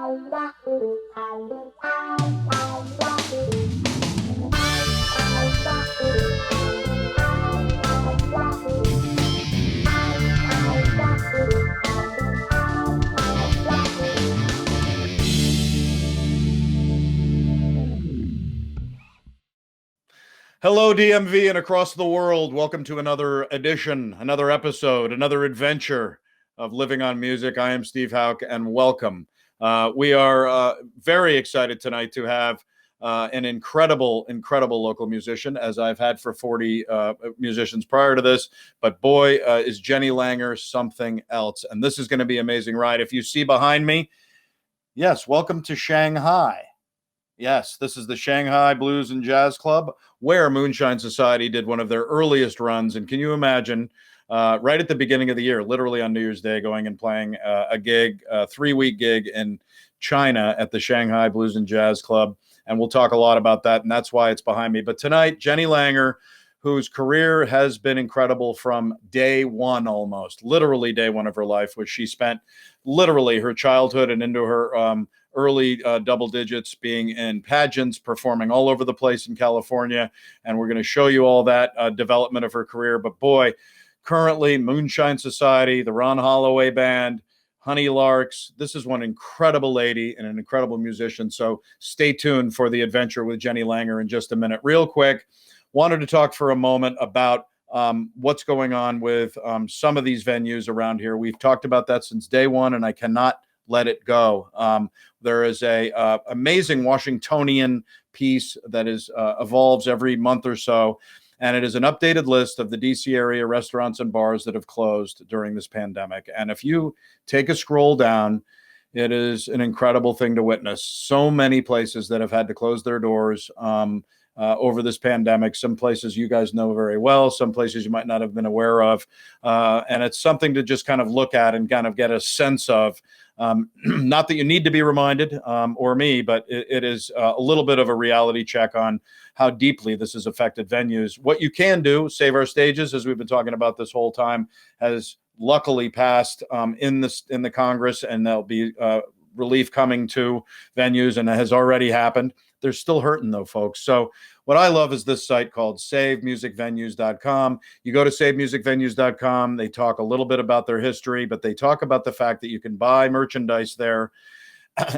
Hello, DMV and across the world. Welcome to another edition, another episode, another adventure of Living on Music. I am Steve Houk, and welcome. We are very excited tonight to have an incredible local musician, as I've had for 40 musicians prior to this. But boy, is Jenny Langer something else. And this is going to be an amazing ride. If you see behind me, yes, welcome to Shanghai. Yes, this is the Shanghai Blues and Jazz Club, where Moonshine Society did one of their earliest runs. And can you imagine, right at the beginning of the year, literally on New Year's Day, going and playing a gig, a 3-week gig in China at the Shanghai Blues and Jazz Club. And we'll talk a lot about that, and that's why it's behind me. But tonight, Jenny Langer, whose career has been incredible from day one, almost, literally day one of her life, which she spent literally her childhood and into her early double digits being in pageants, performing all over the place in California. And we're going to show you all that development of her career. But boy, currently Moonshine Society, the Ron Holloway Band, Honey Larks. This is one incredible lady and an incredible musician. So stay tuned for the adventure with Jenny Langer in just a minute. Real quick, wanted to talk for a moment about what's going on with some of these venues around here. We've talked about that since day one, and I cannot let it go. There is a amazing Washingtonian piece that is evolves every month or so, and it is an updated list of the DC area restaurants and bars that have closed during this pandemic. And if you take a scroll down, it is an incredible thing to witness. So many places that have had to close their doors over this pandemic. Some places you guys know very well, some places you might not have been aware of. And it's something to just kind of look at and kind of get a sense of. Not that you need to be reminded, or me, but it is a little bit of a reality check on how deeply this has affected venues. What you can do, Save Our Stages, as we've been talking about this whole time, has luckily passed in the Congress, and there'll be relief coming to venues, and it has already happened. They're still hurting, though, folks. So what I love is this site called SaveMusicVenues.com. You go to SaveMusicVenues.com. They talk a little bit about their history, but they talk about the fact that you can buy merchandise there,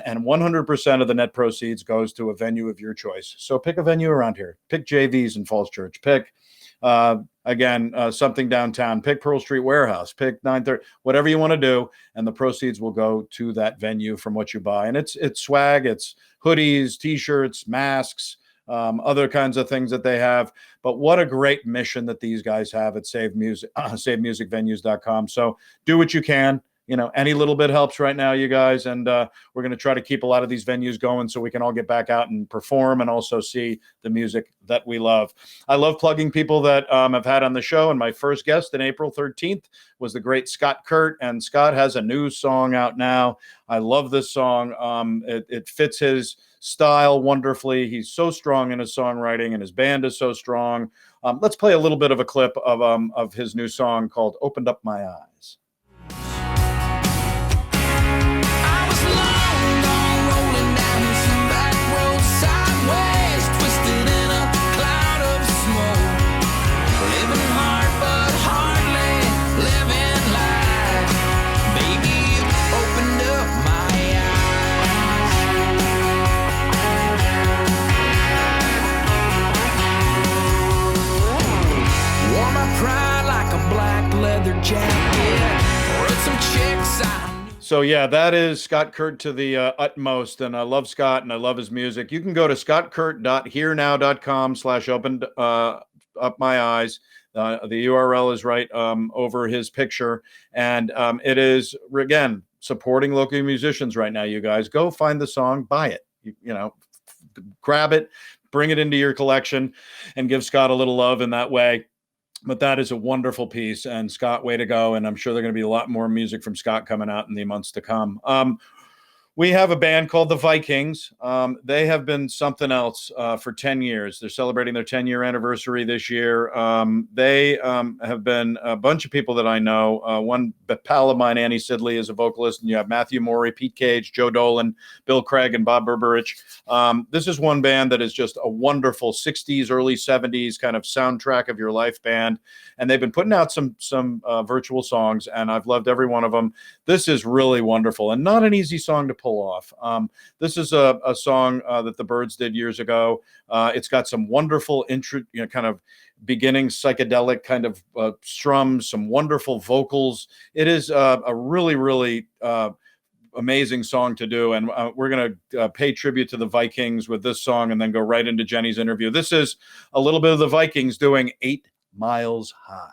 and 100% of the net proceeds goes to a venue of your choice. So pick a venue around here. Pick JV's in Falls Church. Pick, something downtown. Pick Pearl Street Warehouse. Pick 930. Whatever you want to do, and the proceeds will go to that venue from what you buy. And it's swag. It's hoodies, T-shirts, masks, other kinds of things that they have. But what a great mission that these guys have at SaveMusicVenues.com. So do what you can. You know, any little bit helps right now, you guys. And we're going to try to keep a lot of these venues going so we can all get back out and perform and also see the music that we love. I love plugging people that I've had on the show. And my first guest on April 13th was the great Scott Kurt. And Scott has a new song out now. I love this song. It fits his style wonderfully. He's so strong in his songwriting, and his band is so strong. Let's play a little bit of a clip of his new song called Opened Up My Eyes. So yeah, that is Scott Kurt to the utmost, and I love Scott and I love his music. You can go to scottkurt.hearenow.com/opened up my eyes. The URL is right over his picture, and it is, again, supporting local musicians right now. You guys go find the song, buy it, grab it, bring it into your collection, and give Scott a little love in that way. But that is a wonderful piece, and Scott, way to go. And I'm sure there's going to be a lot more music from Scott coming out in the months to come. We have a band called the Vikings. They have been something else for 10 years. They're celebrating their 10-year anniversary this year. They have been a bunch of people that I know. One pal of mine, Annie Sidley, is a vocalist, and you have Matthew Morey, Pete Cage, Joe Dolan, Bill Craig, and Bob Berberich. This is one band that is just a wonderful 60s, early 70s kind of soundtrack of your life band. And they've been putting out some virtual songs, and I've loved every one of them. This is really wonderful and not an easy song to pull off. This is a song that the Byrds did years ago. It's got some wonderful kind of beginning psychedelic kind of strums, some wonderful vocals. It is a really, really amazing song to do. And we're going to pay tribute to the Vikings with this song and then go right into Jenny's interview. This is a little bit of the Vikings doing 8 Miles High.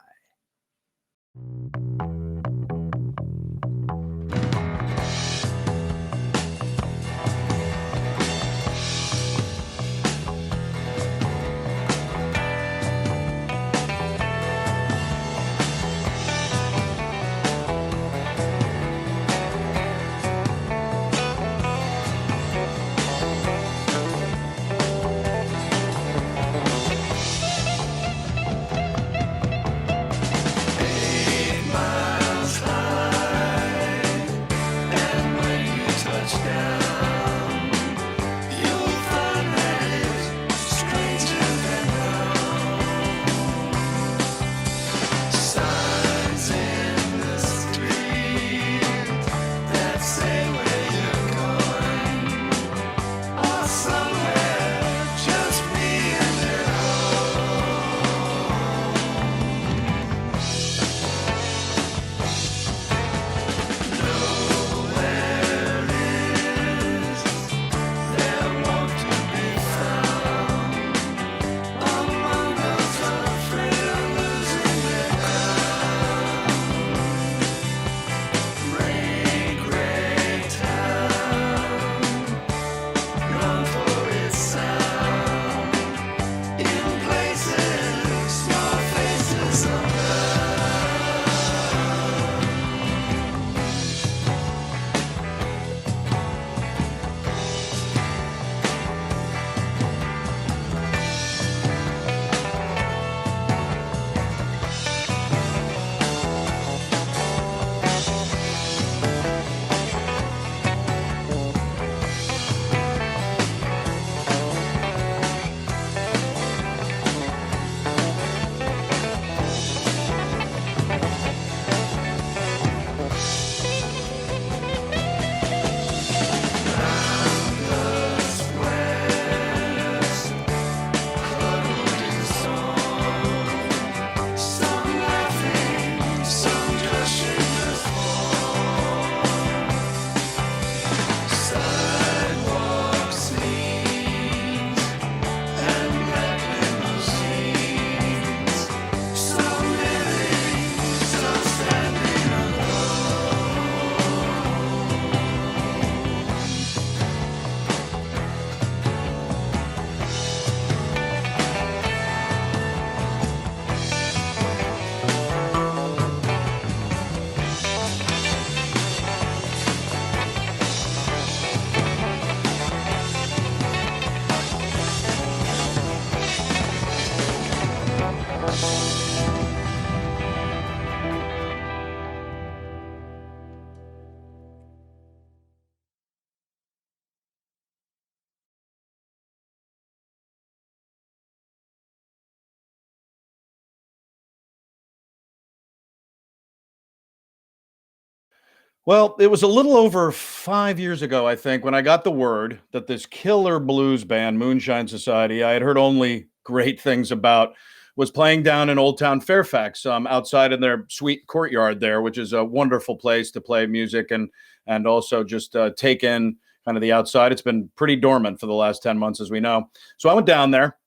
Well, it was a little over 5 years ago, I think, when I got the word that this killer blues band, Moonshine Society, I had heard only great things about, was playing down in Old Town Fairfax, outside in their sweet courtyard there, which is a wonderful place to play music and also just take in kind of the outside. It's been pretty dormant for the last 10 months, as we know. So I went down there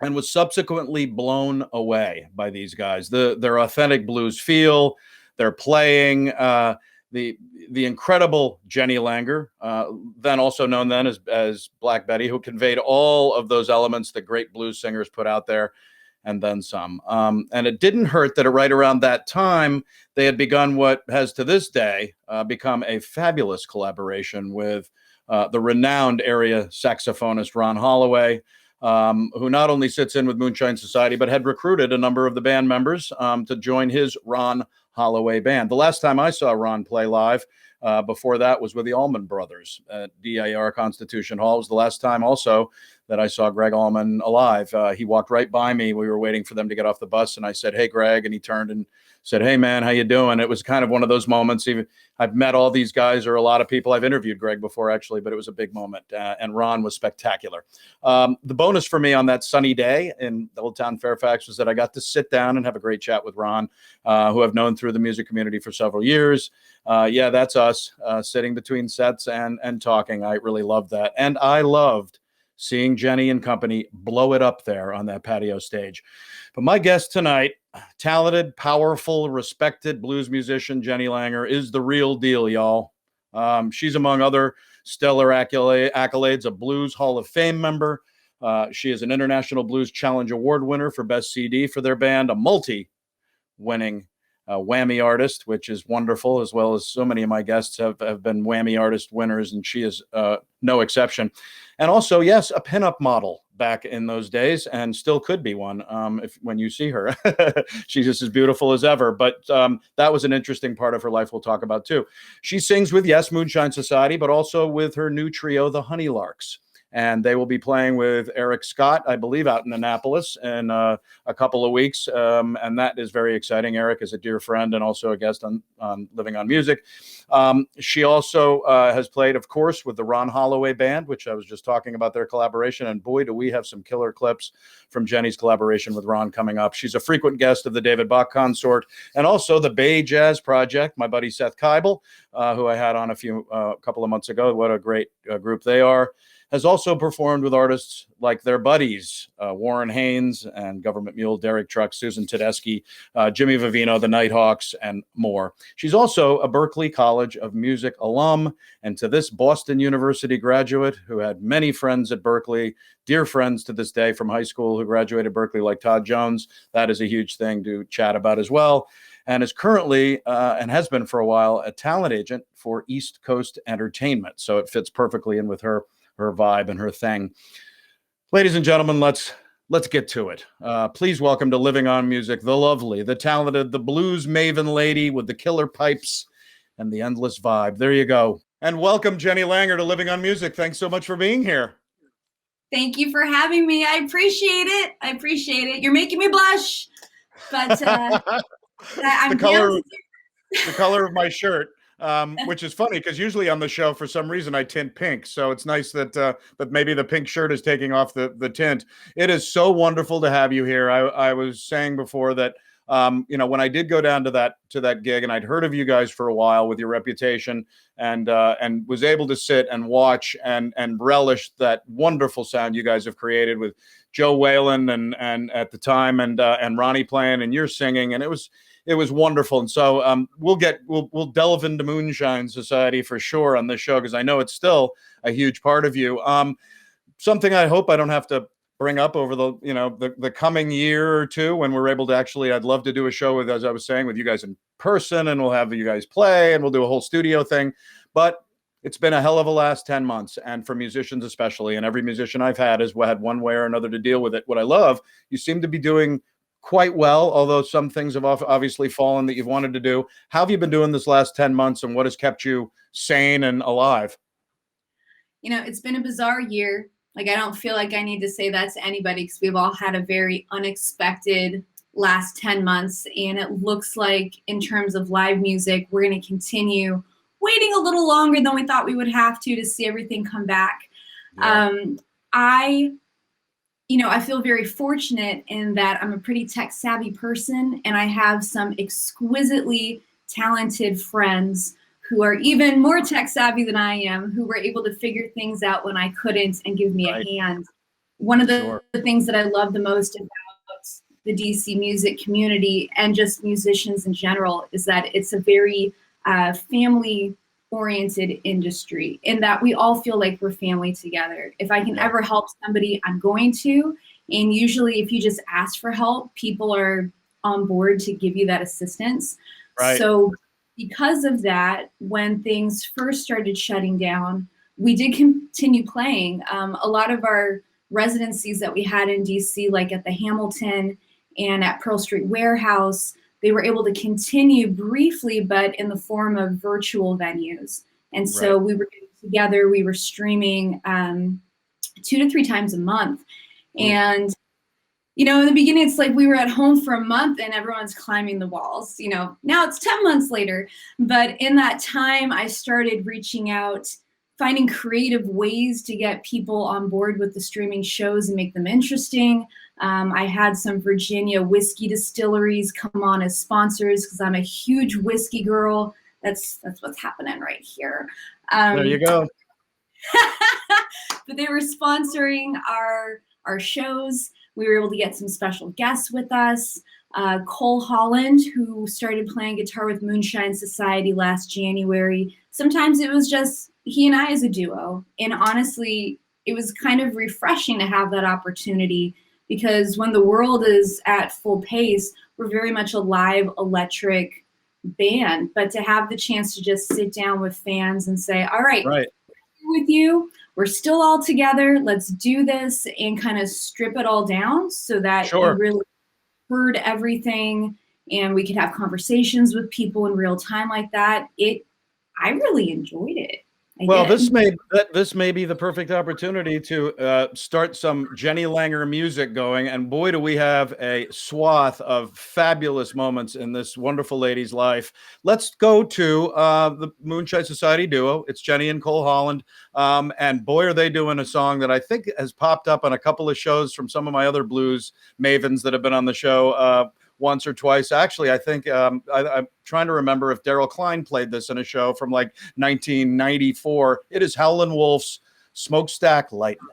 and was subsequently blown away by these guys. Their authentic blues feel, their playing, the incredible Jenny Langer, then also known as Black Betty, who conveyed all of those elements that great blues singers put out there. and then some. And it didn't hurt that right around that time, they had begun what has to this day become a fabulous collaboration with the renowned area saxophonist Ron Holloway, who not only sits in with Moonshine Society, but had recruited a number of the band members to join his Ron Holloway band. The last time I saw Ron play live before that was with the Allman Brothers at DIR Constitution Hall. It was the last time also that I saw Greg Allman alive. He walked right by me. We were waiting for them to get off the bus, and I said, "Hey, Greg," and he turned and said, "Hey, man, how you doing?" It was kind of one of those moments. Even I've met all these guys, or a lot of people. I've interviewed Greg before, actually, but it was a big moment, and Ron was spectacular. The bonus for me on that sunny day in Old Town Fairfax was that I got to sit down and have a great chat with Ron, who I've known through the music community for several years. Yeah, that's us sitting between sets and talking. I really loved that, and I loved seeing Jenny and company blow it up there on that patio stage. But my guest tonight, talented, powerful, respected blues musician Jenny Langer, is the real deal, y'all. She's among other stellar accolades, a Blues Hall of Fame member. She is an International Blues Challenge Award winner for Best CD for their band, a multi-winning Whammy artist, which is wonderful, as well as so many of my guests have been Whammy artist winners, and she is no exception. And also, yes, a pinup model back in those days, and still could be one when you see her. She's just as beautiful as ever. But that was an interesting part of her life we'll talk about too. She sings with, yes, Moonshine Society, but also with her new trio, the Larks. And they will be playing with Eric Scott, I believe, out in Annapolis in a couple of weeks. And that is very exciting. Eric is a dear friend and also a guest on Living on Music. She also has played, of course, with the Ron Holloway Band, which I was just talking about their collaboration. And boy, do we have some killer clips from Jenny's collaboration with Ron coming up. She's a frequent guest of the David Bach Consort and also the Bay Jazz Project, my buddy Seth Keibel, who I had on a couple of months ago. What a great group they are. Has also performed with artists like their buddies, Warren Haynes and Government Mule, Derek Truck, Susan Tedeschi, Jimmy Vivino, the Nighthawks, and more. She's also a Berklee College of Music alum, and to this Boston University graduate who had many friends at Berklee, dear friends to this day from high school who graduated Berklee like Todd Jones. That is a huge thing to chat about as well. And is currently, and has been for a while, a talent agent for East Coast Entertainment. So it fits perfectly in with her vibe and her thing. Ladies and gentlemen, let's get to it. Please welcome to Living on Music, the lovely, the talented, the blues maven lady with the killer pipes and the endless vibe. There you go. And welcome, Jenny Langer, to Living on Music. Thanks so much for being here. Thank you for having me. I appreciate it. You're making me blush. But I'm the color of my shirt. Which is funny because usually on the show, for some reason, I tint pink. So it's nice that maybe the pink shirt is taking off the tint. It is so wonderful to have you here. I was saying before that, when I did go down to that gig, and I'd heard of you guys for a while with your reputation, and was able to sit and watch and relish that wonderful sound you guys have created with Joe Whalen and at the time and Ronnie playing and you're singing, and it was wonderful. And so we'll delve into Moonshine Society for sure on this show, because I know it's still a huge part of you. Something I hope I don't have to bring up over the coming year or two when we're able to actually, I'd love to do a show with, as I was saying, with you guys in person, and we'll have you guys play and we'll do a whole studio thing. But it's been a hell of a last 10 months, and for musicians especially, and every musician I've had has had one way or another to deal with it. What I love, you seem to be doing quite well, although some things have obviously fallen that you've wanted to do. How have you been doing this last 10 months, and what has kept you sane and alive? It's been a bizarre year. Like, I don't feel like I need to say that to anybody, because we've all had a very unexpected last 10 months. And it looks like in terms of live music, we're going to continue waiting a little longer than we thought we would have to see everything come back. Yeah. I feel very fortunate in that I'm a pretty tech savvy person, and I have some exquisitely talented friends who are even more tech savvy than I am, who were able to figure things out when I couldn't and give me a hand. One of the things that I love the most about the DC music community and just musicians in general is that it's a very family-oriented industry, in that we all feel like we're family together. If I can ever help somebody, I'm going to. And usually if you just ask for help, people are on board to give you that assistance. Right. So because of that, when things first started shutting down, we did continue playing. A lot of our residencies that we had in DC, like at the Hamilton and at Pearl Street Warehouse, they were able to continue briefly, but in the form of virtual venues. And so Right. we were getting together, we were streaming 2 to 3 times a month. And in the beginning, it's like we were at home for a month and everyone's climbing the walls. Now it's 10 months later. But in that time, I started reaching out, finding creative ways to get people on board with the streaming shows and make them interesting. I had some Virginia whiskey distilleries come on as sponsors because I'm a huge whiskey girl. That's what's happening right here. There you go. But they were sponsoring our shows. We were able to get some special guests with us. Cole Holland, who started playing guitar with Moonshine Society last January. Sometimes it was just he and I as a duo. And honestly, it was kind of refreshing to have that opportunity because when the world is at full pace, we're very much a live electric band. But to have the chance to just sit down with fans and say, all right. With you, we're still all together, let's do this, and kind of strip it all down so that you really heard everything and we could have conversations with people in real time like that. I really enjoyed it. Well, this may be the perfect opportunity to start some Jenny Langer music going, and boy, do we have a swath of fabulous moments in this wonderful lady's life. Let's go to the Moonshine Society duo. It's Jenny and Cole Holland, and boy, are they doing a song that I think has popped up on a couple of shows from some of my other blues mavens that have been on the show once or twice. Actually, I think I'm trying to remember if Daryl Klein played this in a show from like 1994. It is Howlin' Wolf's Smokestack Lightning.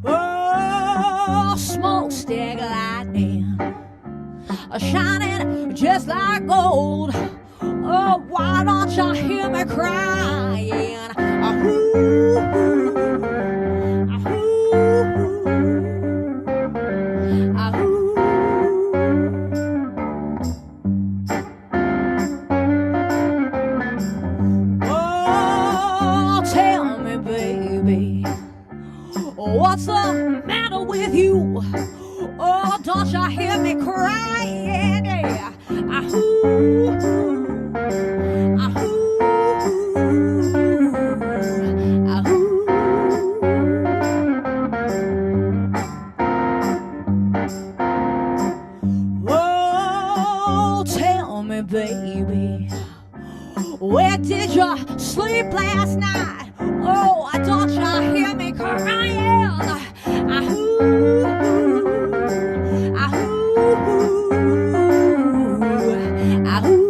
Oh, smokestack lightning, shining just like gold. Oh, why don't you hear me crying? Ahoo, ahoo, ahoo. Oh, tell me, baby, what's the matter with you? Oh, don't you hear me crying? Yeah. Ahoo, ahoo, ahoo. Oh, tell me, baby, where did you sleep last night? Oh, don't you hear me crying? Ahoo, ahoo, ahoo.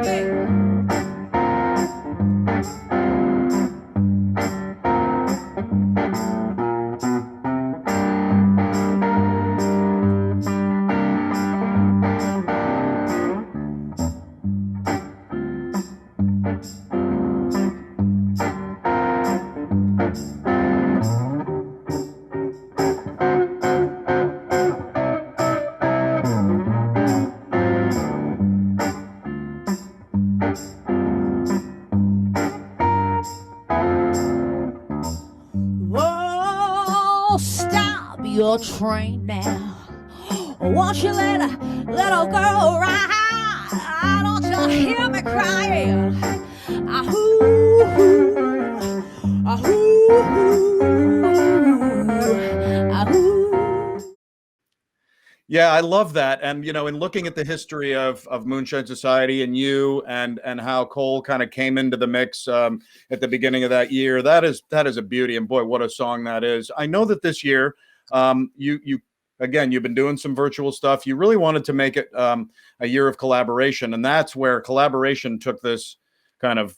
Hey. Oh, stop your train now. Won't you let a little girl ride? Don't you hear me crying? Ahoo, ahoo, ahoo. Yeah, I love that. And in looking at the history of Moonshine Society and you and how Cole kind of came into the mix at the beginning of that year, that is a beauty. And boy, what a song that is. I know that this year, you've been doing some virtual stuff. You really wanted to make it a year of collaboration, and that's where collaboration took this kind of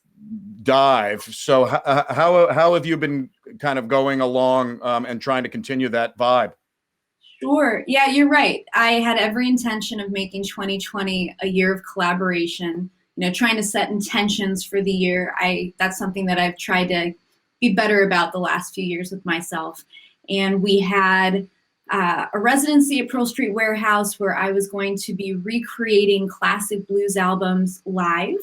dive. So how have you been kind of going along and trying to continue that vibe? Sure. Yeah, you're right. I had every intention of making 2020 a year of collaboration, trying to set intentions for the year. That's something that I've tried to be better about the last few years with myself. And we had a residency at Pearl Street Warehouse where I was going to be recreating classic blues albums live.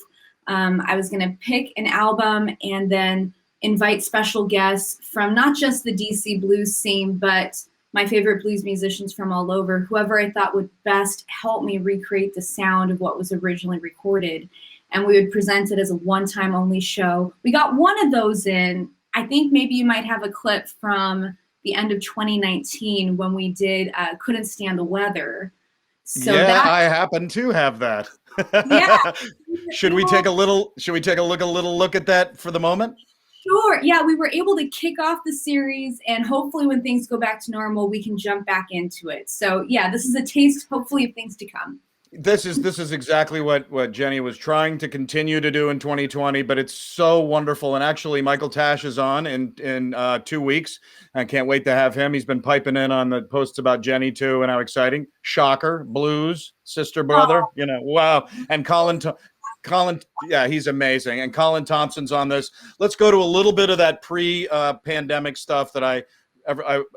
I was going to pick an album and then invite special guests from not just the DC blues scene, but my favorite blues musicians from all over, whoever I thought would best help me recreate the sound of what was originally recorded. And we would present it as a one-time only show. We got one of those in. I think maybe you might have a clip from the end of 2019 when we did Couldn't Stand the Weather. So yeah, I happen to have that. Yeah. Should we take a little look at that for the moment? Sure. Yeah, we were able to kick off the series, and hopefully when things go back to normal, we can jump back into it. So yeah, this is a taste, hopefully, of things to come. This is exactly what Jenny was trying to continue to do in 2020, but it's so wonderful. And actually, Michael Tash is on in 2 weeks. I can't wait to have him. He's been piping in on the posts about Jenny too, and how exciting! Shocker, blues, sister, brother. Wow. And Colin, yeah, he's amazing. And Colin Thompson's on this. Let's go to a little bit of that pre-pandemic stuff that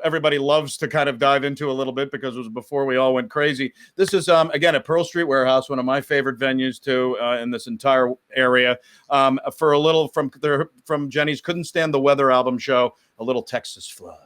everybody loves to kind of dive into a little bit because it was before we all went crazy. This is, again, at Pearl Street Warehouse, one of my favorite venues too in this entire area. For a little from Jenny's Couldn't Stand the Weather album show, a little Texas Flood.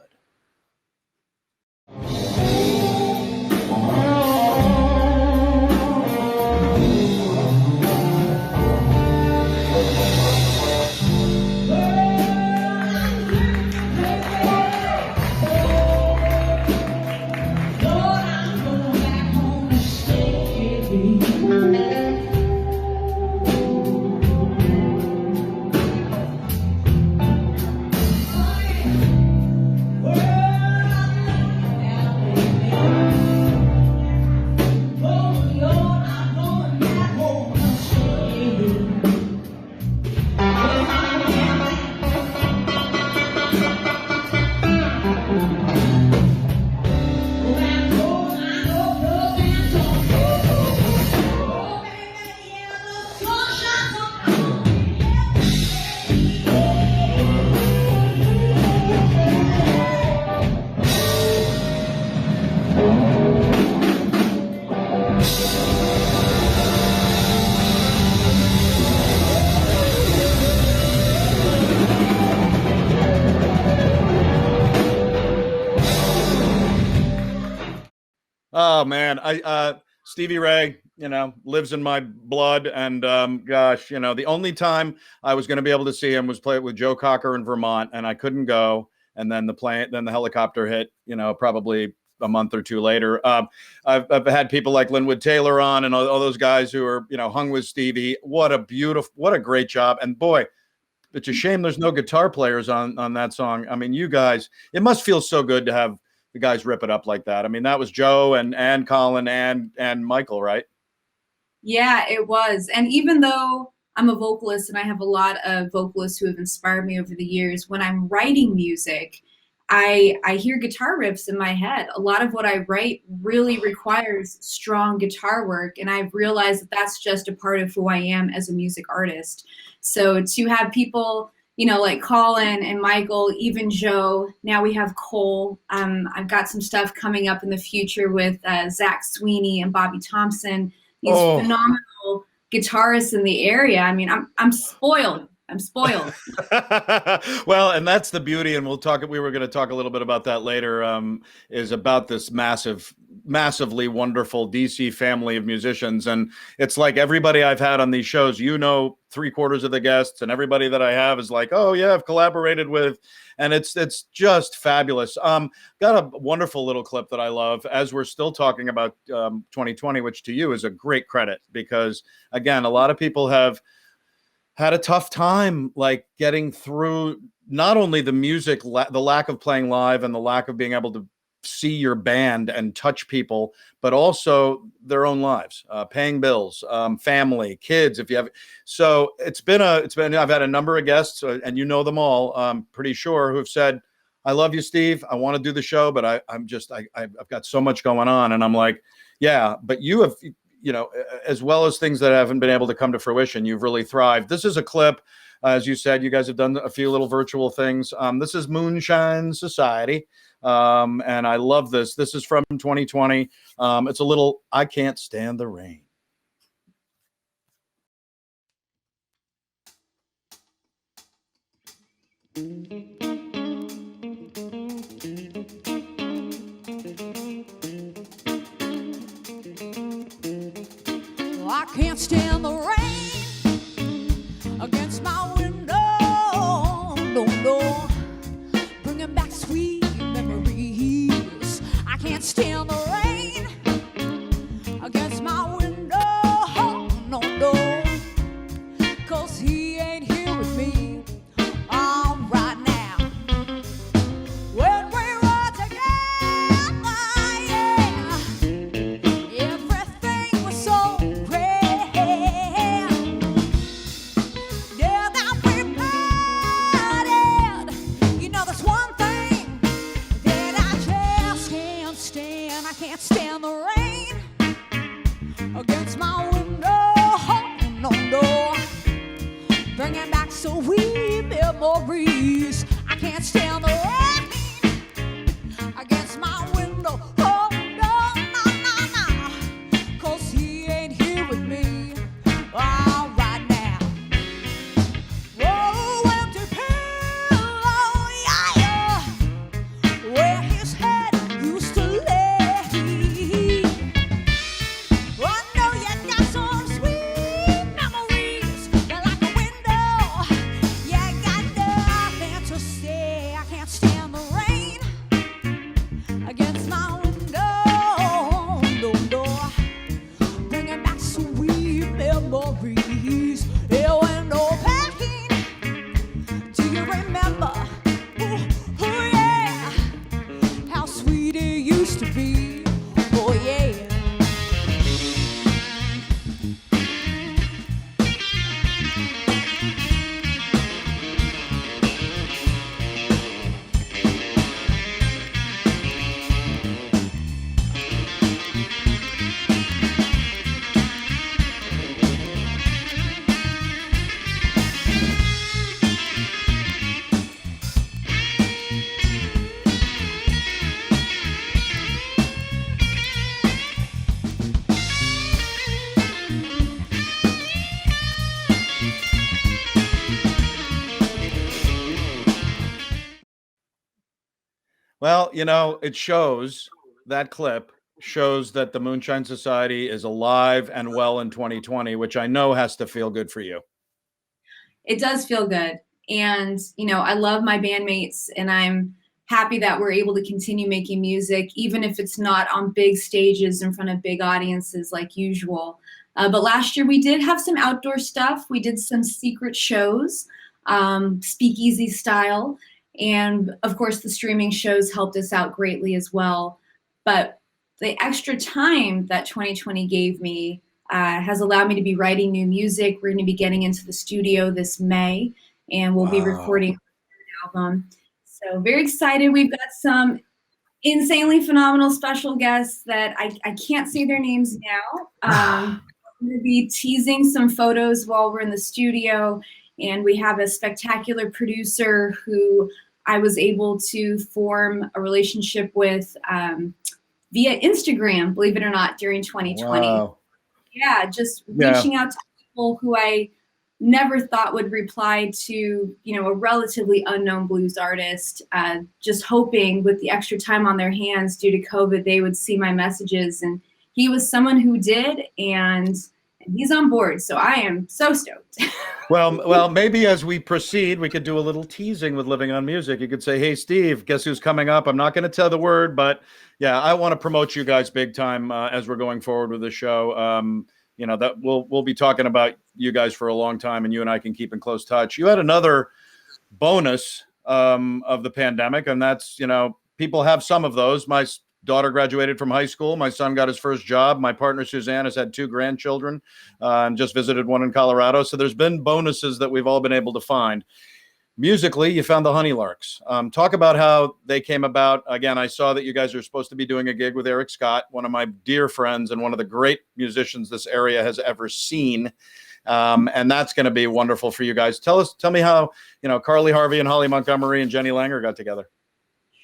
Oh man, Stevie Ray, lives in my blood, and gosh, the only time I was going to be able to see him was play it with Joe Cocker in Vermont, and I couldn't go. And then the helicopter hit, probably a month or two later. I've had people like Linwood Taylor on, and all those guys who are, hung with Stevie. What a great job. And boy, it's a shame there's no guitar players on that song. I mean, you guys, it must feel so good to have the guys rip it up like that. I mean, that was Joe and Colin and Michael, right? Yeah, it was. And even though I'm a vocalist and I have a lot of vocalists who have inspired me over the years, when I'm writing music, I hear guitar riffs in my head. A lot of what I write really requires strong guitar work, and I've realized that that's just a part of who I am as a music artist. So to have people, like Colin and Michael, even Joe, now we have Cole. I've got some stuff coming up in the future with Zach Sweeney and Bobby Thompson. These phenomenal guitarists in the area. I mean, I'm spoiled. I'm spoiled. Well, and that's the beauty, and we were going to talk a little bit about that later, is about this massively wonderful DC family of musicians. And it's like everybody I've had on these shows, 3/4 of the guests, and everybody that I have is like, oh yeah, I've collaborated with, and it's just fabulous. Got a wonderful little clip that I love as we're still talking about 2020, which to you is a great credit, because again, a lot of people have had a tough time like getting through not only the music, the lack of playing live and the lack of being able to see your band and touch people, but also their own lives, paying bills, family, kids. If you have, so it's been. I've had a number of guests, and you know them all. I'm pretty sure, who've said, "I love you, Steve. I want to do the show, but I've got so much going on." And I'm like, "Yeah, but you have, as well as things that haven't been able to come to fruition, you've really thrived." This is a clip. As you said, you guys have done a few little virtual things. This is Moonshine Society. And I love this. This is from 2020. It's a little I Can't Stand the Rain. I can't stand the rain against my window. No, no. Bringing back sweet memories. I can't stand the rain against my window. No, no. 'Cause he ain't here with me right now. When we were together, yeah, everything was so great. Yeah, that we parted. You know, there's one thing that I just can't stand. I can't stand the rain against my window. No, no. Bringing back sweet memories. I can't stand the rain against my window. Oh, no, no, no, no. 'Cause he ain't here with me right now. Oh, empty pillow, yeah, yeah, where his head used to lay. I know you got some sweet memories. They're like a window. Yeah, got nothing to say. I can't stand the rain against my window. No, no. Bringing back sweet memories. Yeah, window packing. Do you remember? Ooh, yeah. How sweet it used to be. Oh, yeah. Well, it shows, that clip shows that the Moonshine Society is alive and well in 2020, which I know has to feel good for you. It does feel good. And, I love my bandmates, and I'm happy that we're able to continue making music, even if it's not on big stages in front of big audiences like usual. But last year we did have some outdoor stuff. We did some secret shows, speakeasy style. And of course, the streaming shows helped us out greatly as well. But the extra time that 2020 gave me has allowed me to be writing new music. We're going to be getting into the studio this May, and we'll be recording an album. So very excited. We've got some insanely phenomenal special guests that I can't say their names now. I'm going to be teasing some photos while we're in the studio. And we have a spectacular producer who I was able to form a relationship with via Instagram, believe it or not, during 2020. Wow. Yeah, just reaching out to people who I never thought would reply to, a relatively unknown blues artist, just hoping with the extra time on their hands due to COVID, they would see my messages. And he was someone who did, and he's on board. So I am so stoked. Well, maybe as we proceed, we could do a little teasing with Living on Music. You could say, "Hey, Steve, guess who's coming up?" I'm not going to tell the word, but yeah, I want to promote you guys big time as we're going forward with the show. That we'll be talking about you guys for a long time, and you and I can keep in close touch. You had another bonus of the pandemic, and that's people have some of those. My daughter graduated from high school. My son got his first job. My partner, Suzanne, has had 2 grandchildren and just visited one in Colorado. So there's been bonuses that we've all been able to find. Musically, you found the Honey Larks. Talk about how they came about. Again, I saw that you guys are supposed to be doing a gig with Eric Scott, one of my dear friends and one of the great musicians this area has ever seen. And that's going to be wonderful for you guys. Tell me how, Carly Harvey and Holly Montgomery and Jenny Langer got together.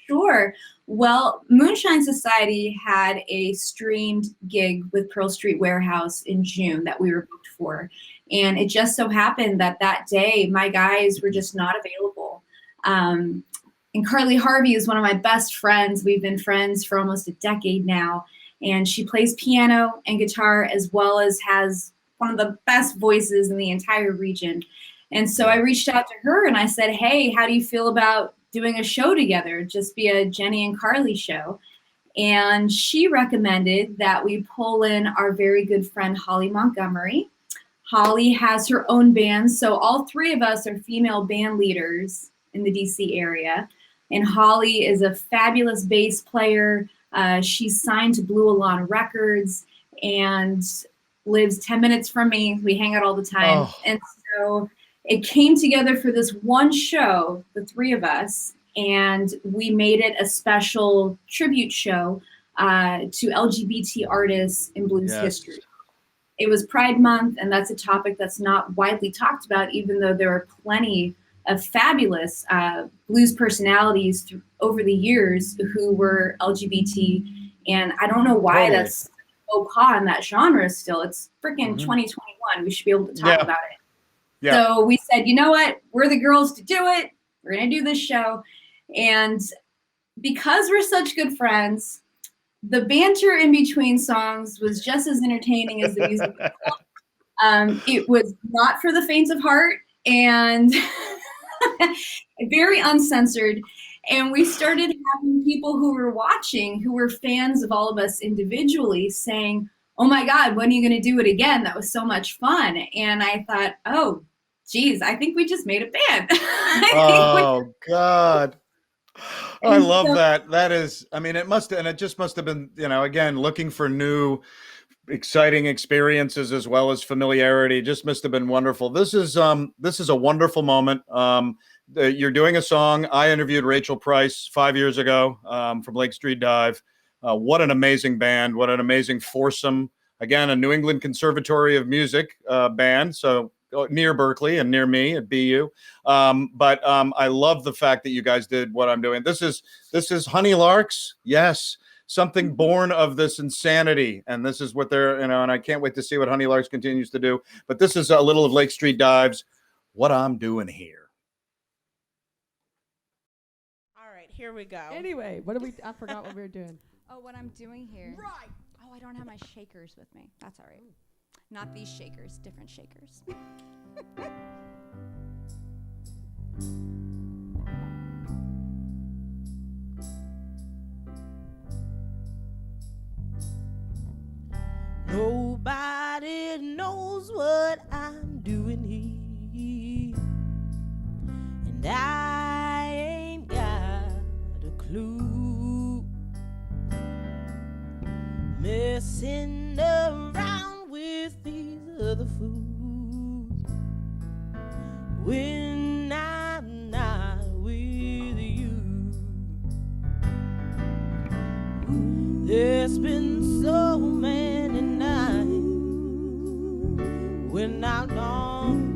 Sure. Well, Moonshine Society had a streamed gig with Pearl Street Warehouse in June that we were booked for. And it just so happened that day, my guys were just not available. And Carly Harvey is one of my best friends. We've been friends for almost a decade now. And she plays piano and guitar, as well as has one of the best voices in the entire region. And so I reached out to her and I said, hey, how do you feel about doing a show together? Just be a Jenny and Carly show. And she recommended that we pull in our very good friend, Holly Montgomery. Holly has her own band, so all 3 of us are female band leaders in the DC area. And Holly is a fabulous bass player. She's signed to Blue Alon Records and lives 10 minutes from me. We hang out all the time. Oh. And so it came together for this one show, the 3 of us, and we made it a special tribute show to LGBT artists in blues history. It was Pride Month, and that's a topic that's not widely talked about, even though there are plenty of fabulous blues personalities over the years who were LGBT. And I don't know why that's faux pas in that genre still. It's freaking 2021. We should be able to talk about it. Yeah. So we said, you know what? We're the girls to do it. We're going to do this show. And because we're such good friends, the banter in between songs was just as entertaining as the music. It was not for the faint of heart and very uncensored. And we started having people who were watching, who were fans of all of us individually, saying, oh my God, when are you going to do it again? That was so much fun. And I thought, oh, geez, I think we just made a band. Oh, God. Oh, I love that. That is, I mean, it just must have been, again, looking for new, exciting experiences as well as familiarity. Just must have been wonderful. This is a wonderful moment. You're doing a song. I interviewed Rachel Price 5 years ago from Lake Street Dive. What an amazing band. What an amazing foursome. Again, a New England Conservatory of Music band. So near Berkeley and near me at BU. But I love the fact that you guys did what I'm doing. This is Honey Larks. Yes. Something born of this insanity. And this is what they're, and I can't wait to see what Honey Larks continues to do. But this is a little of Lake Street Dives. What I'm doing here. All right, here we go. Anyway, I forgot what we were doing. Oh, what I'm doing here. Right. Oh, I don't have my shakers with me. That's all right. Not these shakers, different shakers. Nobody knows what I'm doing here, and I ain't got a clue. Messing around with these other fools when I'm not with you. There's been so many nights when I long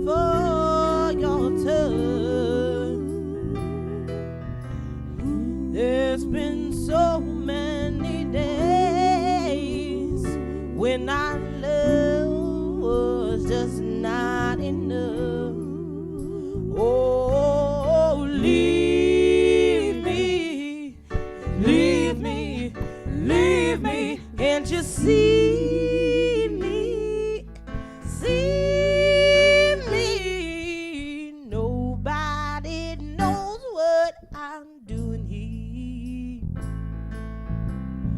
for your touch. There's been so many days when our love was just not enough. Oh, leave me, leave me, leave me. Can't you see me, see me? Nobody knows what I'm doing here,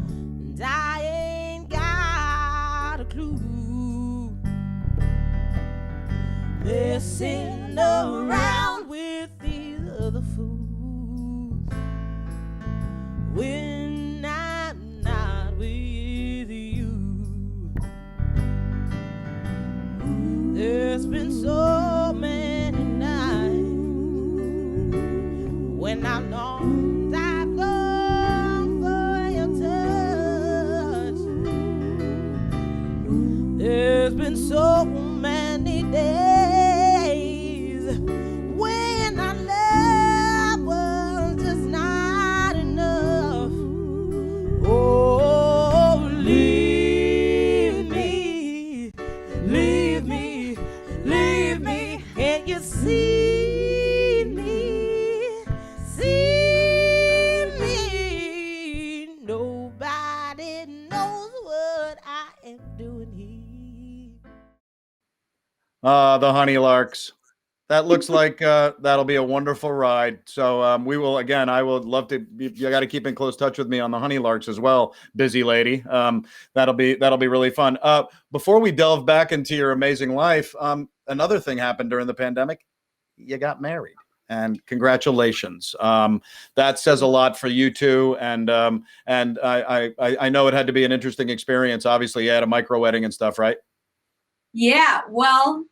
and I ain't got a clue. Messing around with these other fools The Honey Larks. That looks like that'll be a wonderful ride. So we will again. I would love to. You got to keep in close touch with me on the Honey Larks as well, busy lady. That'll be really fun. Before we delve back into your amazing life, another thing happened during the pandemic. You got married, and congratulations. That says a lot for you two, and I know it had to be an interesting experience. Obviously, you had a micro wedding and stuff, right? Yeah, well,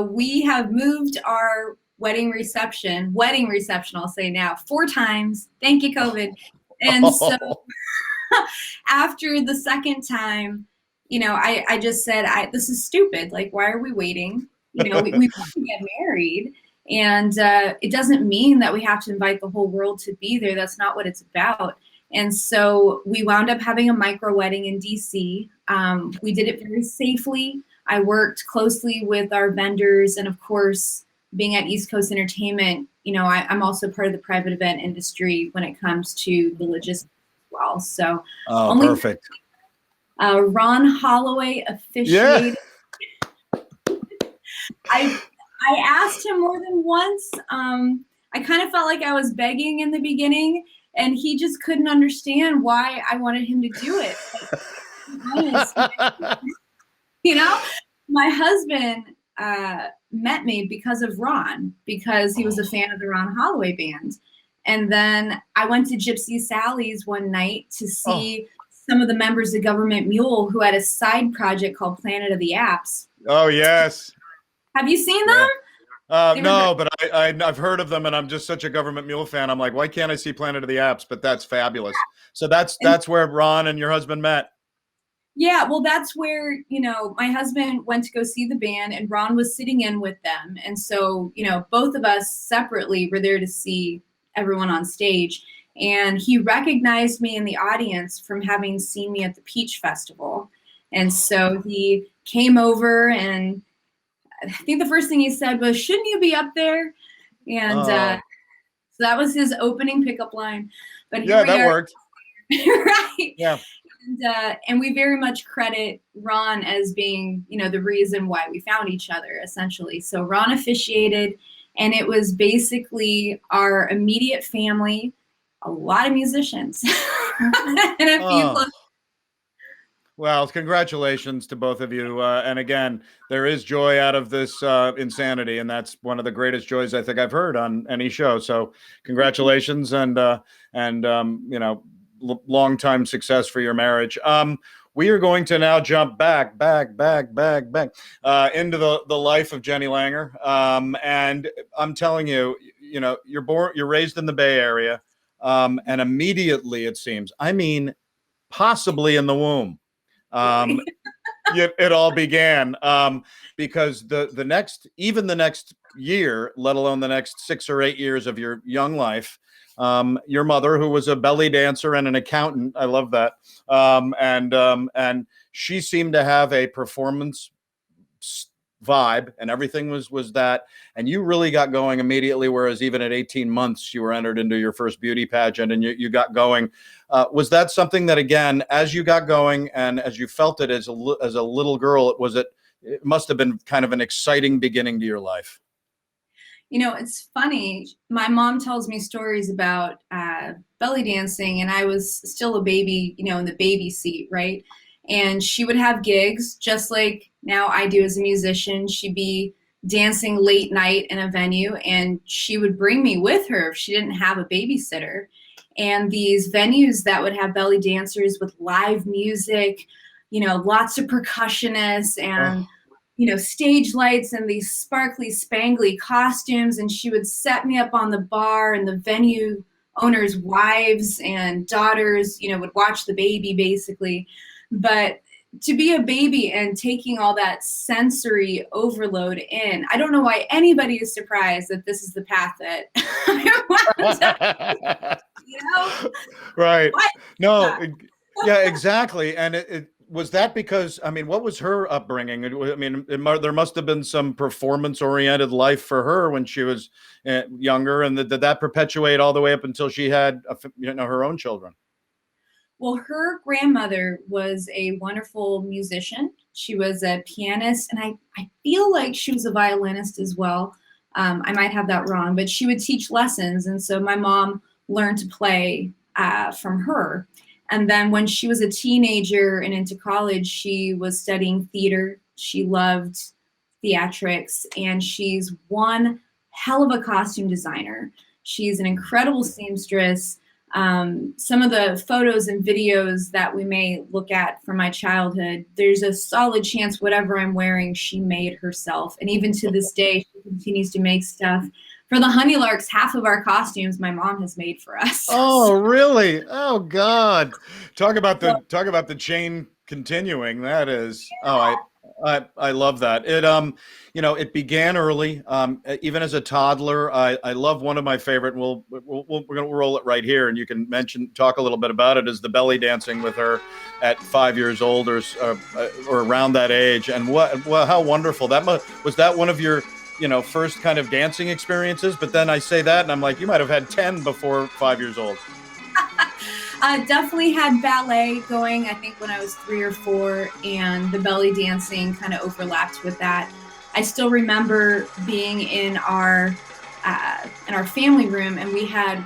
we have moved our wedding reception, I'll say now, 4 times. Thank you, COVID. And so after the second time, I just said, this is stupid. Like, why are we waiting? We want to get married. And it doesn't mean that we have to invite the whole world to be there. That's not what it's about. And so we wound up having a micro wedding in DC. We did it very safely. I worked closely with our vendors, and of course, being at East Coast Entertainment, I'm also part of the private event industry when it comes to the logistics as well. So, perfect. Ron Holloway officiated. Yeah. I asked him more than once. I kind of felt like I was begging in the beginning, and he just couldn't understand why I wanted him to do it. My husband met me because of Ron, because he was a fan of the Ron Holloway band. And then I went to Gypsy Sally's one night to see some of the members of Government Mule, who had a side project called Planet of the Apps. Oh, yes. Have you seen them? No, but I've heard of them, and I'm just such a Government Mule fan. I'm like, why can't I see Planet of the Apps? But that's fabulous. So that's where Ron and your husband met. Yeah, well, that's where, my husband went to go see the band, and Ron was sitting in with them. And so, both of us separately were there to see everyone on stage. And he recognized me in the audience from having seen me at the Peach Festival. And so he came over, and I think the first thing he said was, "Shouldn't you be up there?" And so that was his opening pickup line. But yeah, that worked. Right. Yeah. And we very much credit Ron as being, the reason why we found each other, essentially. So Ron officiated, and it was basically our immediate family, a lot of musicians, and a few close. Well, congratulations to both of you. And again, there is joy out of this insanity, and that's one of the greatest joys I think I've heard on any show. So congratulations, and long-time success for your marriage. We are going to now jump back into the life of Jenny Langer. And I'm telling you, you're raised in the Bay Area, and immediately it seems, possibly in the womb, it all began, because the next year, let alone the next 6 or 8 years of your young life, your mother, who was a belly dancer and an accountant, I love that, and she seemed to have a performance vibe, and everything was that, and you really got going immediately, whereas even at 18 months you were entered into your first beauty pageant, and you got going. Was that something that, again, as you got going and as you felt it as a little girl, it must have been kind of an exciting beginning to your life? It's funny. My mom tells me stories about belly dancing, and I was still a baby, in the baby seat, right? And she would have gigs just like now I do as a musician. She'd be dancing late night in a venue, and she would bring me with her if she didn't have a babysitter. And these venues that would have belly dancers with live music, lots of percussionists and stage lights and these sparkly, spangly costumes. And she would set me up on the bar, and the venue owners' wives and daughters, would watch the baby, basically. But to be a baby and taking all that sensory overload in, I don't know why anybody is surprised that this is the path that I want. Right. No, yeah, exactly. And it was that because, what was her upbringing? There must have been some performance-oriented life for her when she was younger, and did that perpetuate all the way up until she had, her own children? Well, her grandmother was a wonderful musician, She was a pianist, and I feel like she was a violinist as well. I might have that wrong, but she would teach lessons. And so my mom learned to play from her. And then when she was a teenager and into college, she was studying theater. She loved theatrics, and she's one hell of a costume designer. She's an incredible seamstress. Some of the photos and videos that we may look at from my childhood, there's a solid chance whatever I'm wearing, she made herself. And even to this day, she continues to make stuff. For the Honey Larks, half of our costumes my mom has made for us. Oh, really? Oh, God. Talk about the chain continuing. That is, I love that. It it began early. Even as a toddler, I love one of my favorite. We're gonna roll it right here, and you can talk a little bit about it. Is the belly dancing with her at 5 years old or around that age? And how wonderful that was. That one of your first kind of dancing experiences? But then I say that, and I'm like, you might have had 10 before 5 years old. Definitely had ballet going, I think, when I was 3 or 4, and the belly dancing kind of overlapped with that. I still remember being in our family room, and we had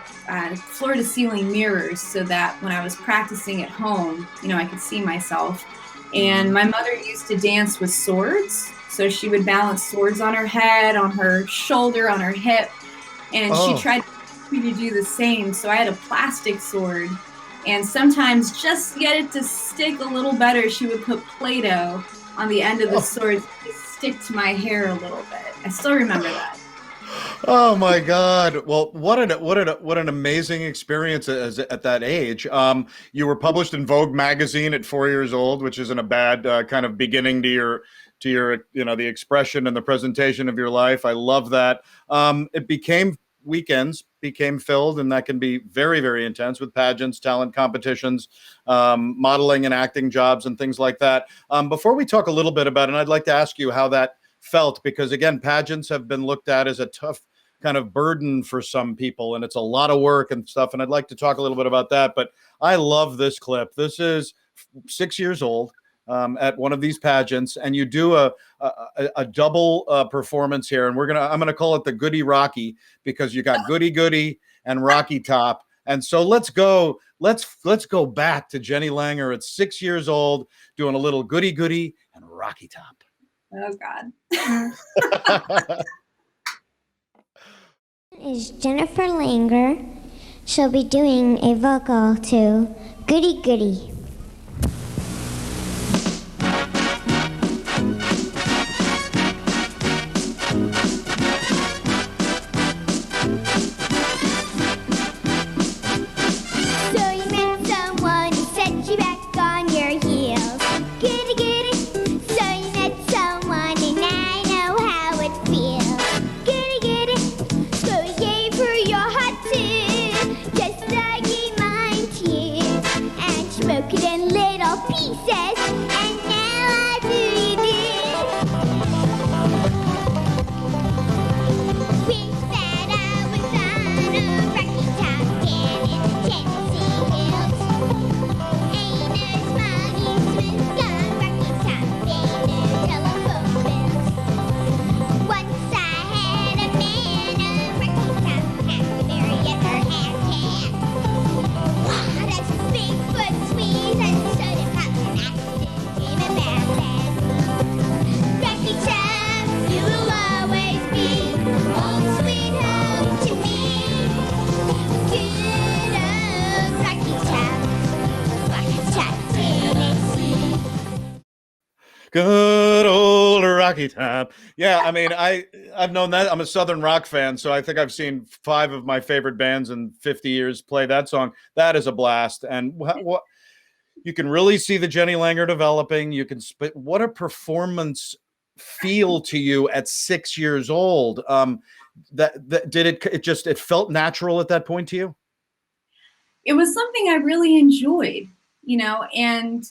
floor-to-ceiling mirrors so that when I was practicing at home, I could see myself. And my mother used to dance with swords, so she would balance swords on her head, on her shoulder, on her hip, and she tried to teach me to do the same. So I had a plastic sword. And sometimes, just to get it to stick a little better, she would put Play-Doh on the end of the sword to stick to my hair a little bit. I still remember that. Oh my God! Well, what an amazing experience at that age. You were published in Vogue magazine at 4 years old, which isn't a bad kind of beginning to your the expression and the presentation of your life. I love that. Weekends became filled, and that can be very, very intense with pageants, talent competitions, modeling and acting jobs and things like that. Before we talk a little bit about it, and I'd like to ask you how that felt, because again, pageants have been looked at as a tough kind of burden for some people, and it's a lot of work and stuff. And I'd like to talk a little bit about that, but I love this clip. This is 6 years old. At one of these pageants, and you do a double performance here, and I'm gonna call it the Goody Rocky, because you got Goody Goody and Rocky Top. And so let's go back to Jenny Langer at 6 years old doing a little Goody Goody and Rocky Top. Oh God. Is Jennifer Langer. She'll be doing a vocal to Goody Goody. Good old Rocky Top. Yeah, I mean, I've known that. I'm a Southern rock fan, so I think I've seen 5 of my favorite bands in 50 years play that song. That is a blast. And what you can really see the Jenny Langer developing. You can what a performance feel to you at 6 years old. It felt natural at that point to you? It was something I really enjoyed, and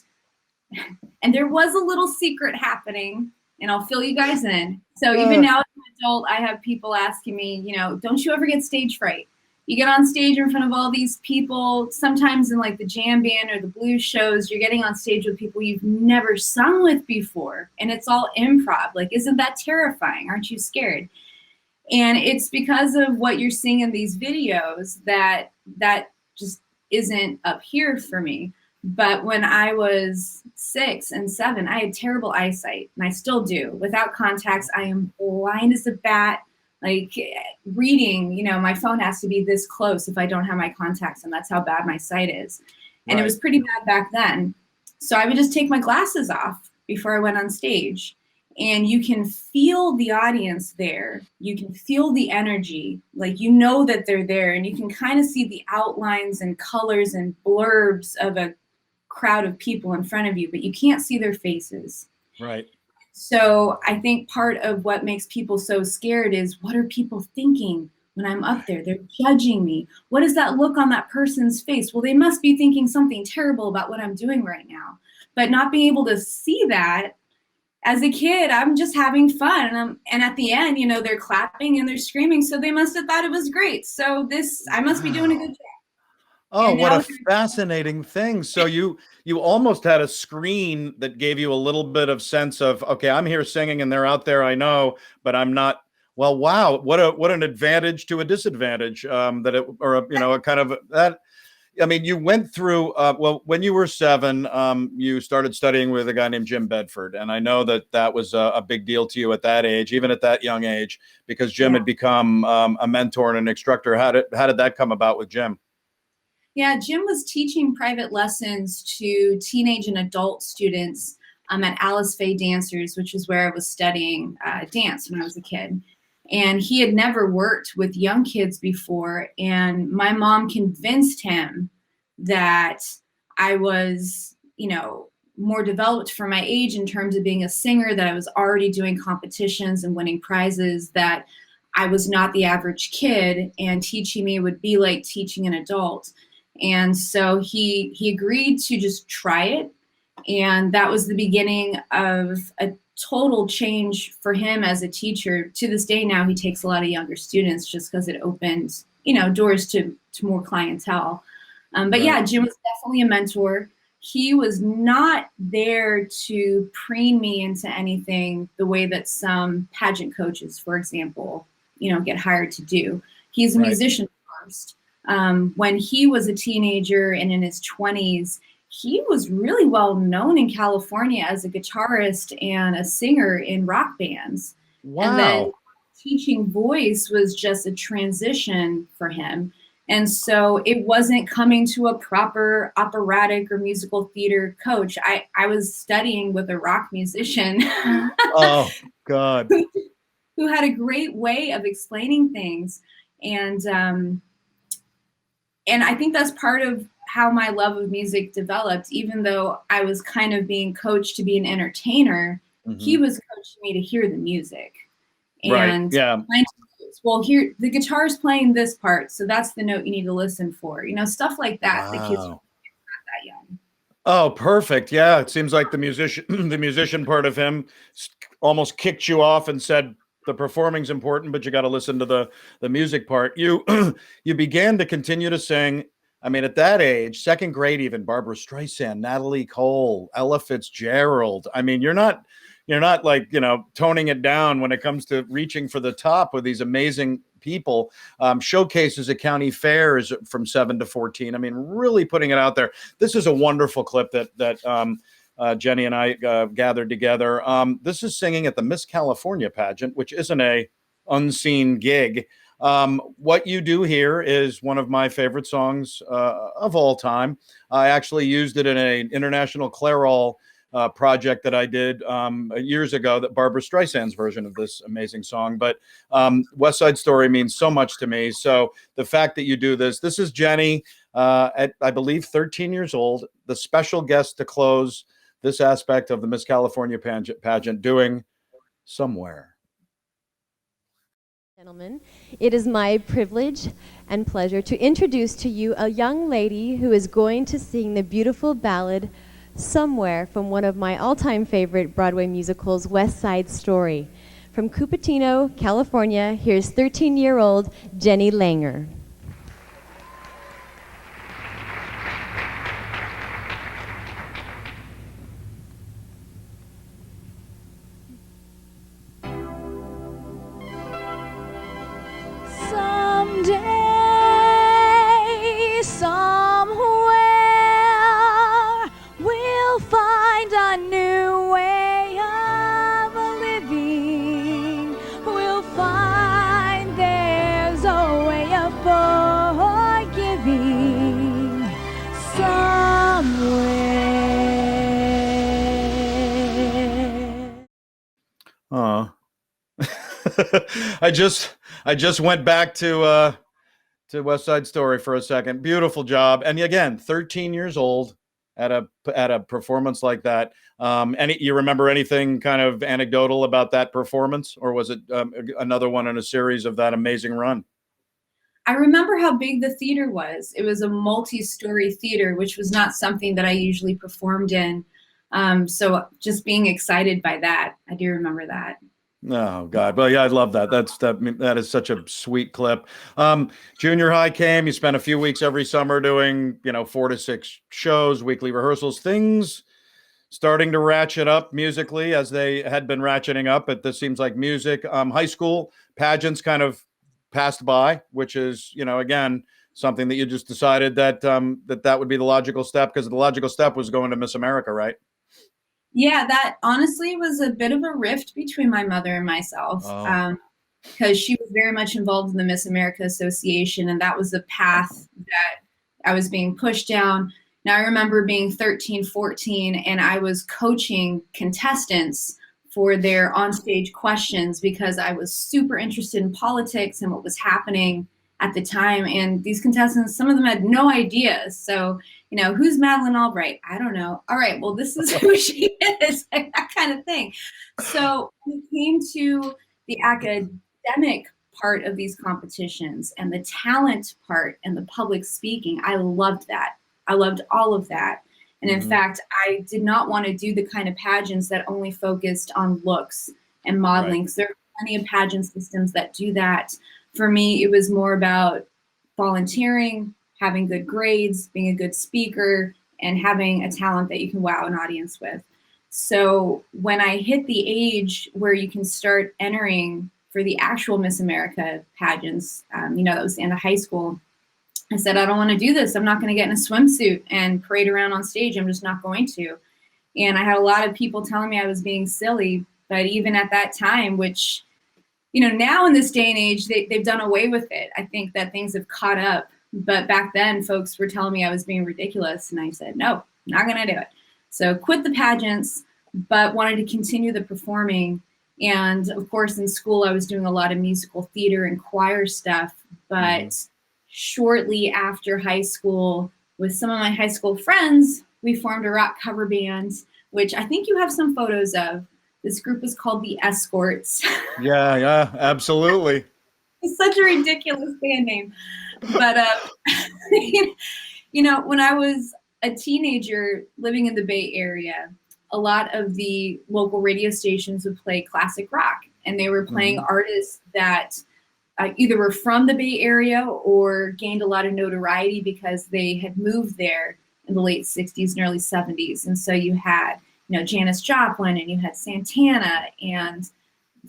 there was a little secret happening, and I'll fill you guys in. So even now as an adult, I have people asking me, don't you ever get stage fright? you get on stage in front of all these people. Sometimes in like the jam band or the blues shows, you're getting on stage with people you've never sung with before, and it's all improv. Like, isn't that terrifying? Aren't you scared? And it's because of what you're seeing in these videos that just isn't up here for me. But when I was 6 and 7, I had terrible eyesight, and I still do. Without contacts, I am blind as a bat. Like, reading, you know, my phone has to be this close if I don't have my contacts, and that's how bad my sight is. And Right. It was pretty bad back then. So I would just take my glasses off before I went on stage. And you can feel the audience there. You can feel the energy. Like, you know that they're there, and you can kind of see the outlines and colors and blurbs of a crowd of people in front of you, but you can't see their faces. Right. So I think part of what makes people so scared is, what are people thinking when I'm up there? They're judging me. What is that look on that person's face? Well, they must be thinking something terrible about what I'm doing right now. But not being able to see that, as a kid, I'm just having fun. And at the end, you know, they're clapping and they're screaming. So they must have thought it was great. So I must be doing a good job. Oh, And what now a fascinating thing. So you almost had a screen that gave you a little bit of sense of, okay, I'm here singing and they're out there, I know, but I'm not. Well, wow, what an advantage to a disadvantage, that it, or a, you know, a kind of that. I mean, you went through, well, when you were 7, you started studying with a guy named Jim Bedford. And I know that that was a big deal to you at that age, even at that young age, because Jim had become a mentor and an instructor. How did that come about with Jim? Yeah, Jim was teaching private lessons to teenage and adult students at Alice Faye Dancers, which is where I was studying dance when I was a kid. And he had never worked with young kids before. And my mom convinced him that I was, you know, more developed for my age in terms of being a singer, that I was already doing competitions and winning prizes, that I was not the average kid, and teaching me would be like teaching an adult. And so he agreed to just try it. And that was the beginning of a total change for him as a teacher. To this day now, he takes a lot of younger students just because it opened, you know, doors to more clientele. But yeah, Jim was definitely a mentor. He was not there to preen me into anything the way that some pageant coaches, for example, you know, get hired to do. He's a musician first. When he was a teenager and in his 20s, he was really well known in California as a guitarist and a singer in rock bands. Wow. And then teaching voice was just a transition for him. And so it wasn't coming to a proper operatic or musical theater coach. I was studying with a rock musician. Oh, God. Who had a great way of explaining things. And I think that's part of how my love of music developed. Even though I was kind of being coached to be an entertainer, he was coaching me to hear the music. And well, here the guitar's playing this part, so that's the note you need to listen for. You know, stuff like that. The kids are not that young. Oh, perfect. Yeah, it seems like the musician part of him almost kicked you off and said, the performing's important, but you got to listen to the music part. You began to continue to sing. I mean, at that age, second grade, even Barbara Streisand, Natalie Cole, Ella Fitzgerald. I mean, you're not like, you know, toning it down when it comes to reaching for the top with these amazing people. Showcases at county fairs from 7 to 14. I mean, really putting it out there. This is a wonderful clip that Jenny and I gathered together. This is singing at the Miss California pageant, which isn't a unseen gig. What you do here is one of my favorite songs of all time. I actually used it in an international Clairol project that I did years ago, that Barbara Streisand's version of this amazing song. But West Side Story means so much to me. So the fact that you do this is Jenny at, I believe, 13 years old, the special guest to close this aspect of the Miss California pageant, doing Somewhere. Gentlemen, it is my privilege and pleasure to introduce to you a young lady who is going to sing the beautiful ballad Somewhere from one of my all-time favorite Broadway musicals, West Side Story. From Cupertino, California, here's 13-year-old Jenny Langer. I just went back to West Side Story for a second. Beautiful job. And again, 13 years old at a performance like that. You remember anything kind of anecdotal about that performance, or was it another one in a series of that amazing run? I remember how big the theater was. It was a multi-story theater, which was not something that I usually performed in. So just being excited by that, I do remember that. Oh God. Well, yeah, I love that. That is such a sweet clip. Junior high came, you spent a few weeks every summer doing, 4 to 6 shows, weekly rehearsals, things starting to ratchet up musically as they had been ratcheting up. But this seems like music. High school pageants kind of passed by, which is, again, something that you just decided that that would be the logical step, because the logical step was going to Miss America, right? Yeah, that honestly was a bit of a rift between my mother and myself, Oh. because she was very much involved in the Miss America Association, and that was the path that I was being pushed down. Now, I remember being 13, 14, and I was coaching contestants for their onstage questions because I was super interested in politics and what was happening at the time. And these contestants, some of them had no idea. So, who's Madeleine Albright? I don't know. All right, well, this is who she is, that kind of thing. So when it came to the academic part of these competitions and the talent part and the public speaking, I loved that. I loved all of that. And in fact, I did not want to do the kind of pageants that only focused on looks and modeling. Right. So there are plenty of pageant systems that do that. For me, it was more about volunteering, having good grades, being a good speaker, and having a talent that you can wow an audience with. So when I hit the age where you can start entering for the actual Miss America pageants, that was the end of high school, I said, I don't want to do this. I'm not going to get in a swimsuit and parade around on stage. I'm just not going to. And I had a lot of people telling me I was being silly. But even at that time, which, now in this day and age, they've done away with it. I think that things have caught up. But back then, folks were telling me I was being ridiculous. And I said, no, not going to do it. So quit the pageants, but wanted to continue the performing. And of course, in school, I was doing a lot of musical theater and choir stuff. But shortly after high school, with some of my high school friends, we formed a rock cover band, which I think you have some photos of. This group is called the Escorts. Yeah, absolutely. It's such a ridiculous band name. But, when I was a teenager living in the Bay Area, a lot of the local radio stations would play classic rock, and they were playing artists that either were from the Bay Area or gained a lot of notoriety because they had moved there in the late 60s and early 70s. And so you had, Janis Joplin, and you had Santana, and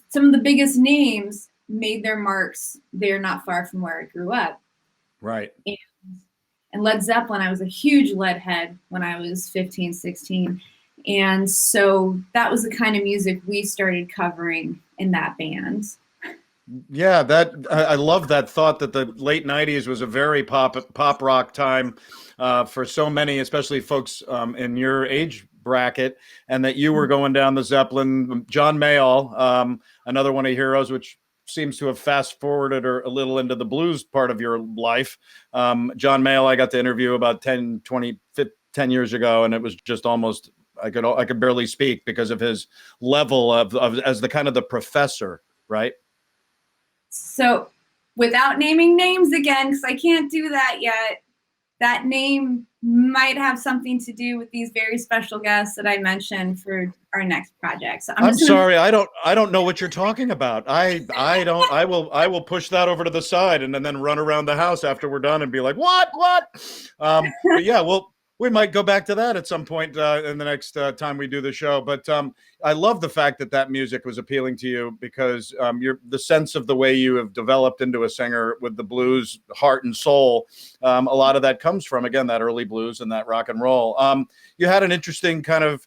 some of the biggest names made their marks there not far from where I grew up. Right. And Led Zeppelin, I was a huge Led head when I was 15, 16. And so that was the kind of music we started covering in that band. Yeah, I love that thought that the late 90s was a very pop rock time for so many, especially folks in your age bracket, and that you were going down the Zeppelin. John Mayall, another one of your heroes, which seems to have fast forwarded or a little into the blues part of your life. John Mayall, I got to interview about 10 years ago, and it was just almost, I could barely speak because of his level of as the kind of the professor, right? So without naming names again, because I can't do that yet, that name might have something to do with these very special guests that I mentioned for our next project. So I'm sorry, I don't know what you're talking about. I will push that over to the side and then run around the house after we're done and be like, what? But yeah, we might go back to that at some point in the next time we do the show. But I love the fact that music was appealing to you because the sense of the way you have developed into a singer with the blues heart and soul. A lot of that comes from, again, that early blues and that rock and roll. You had an interesting kind of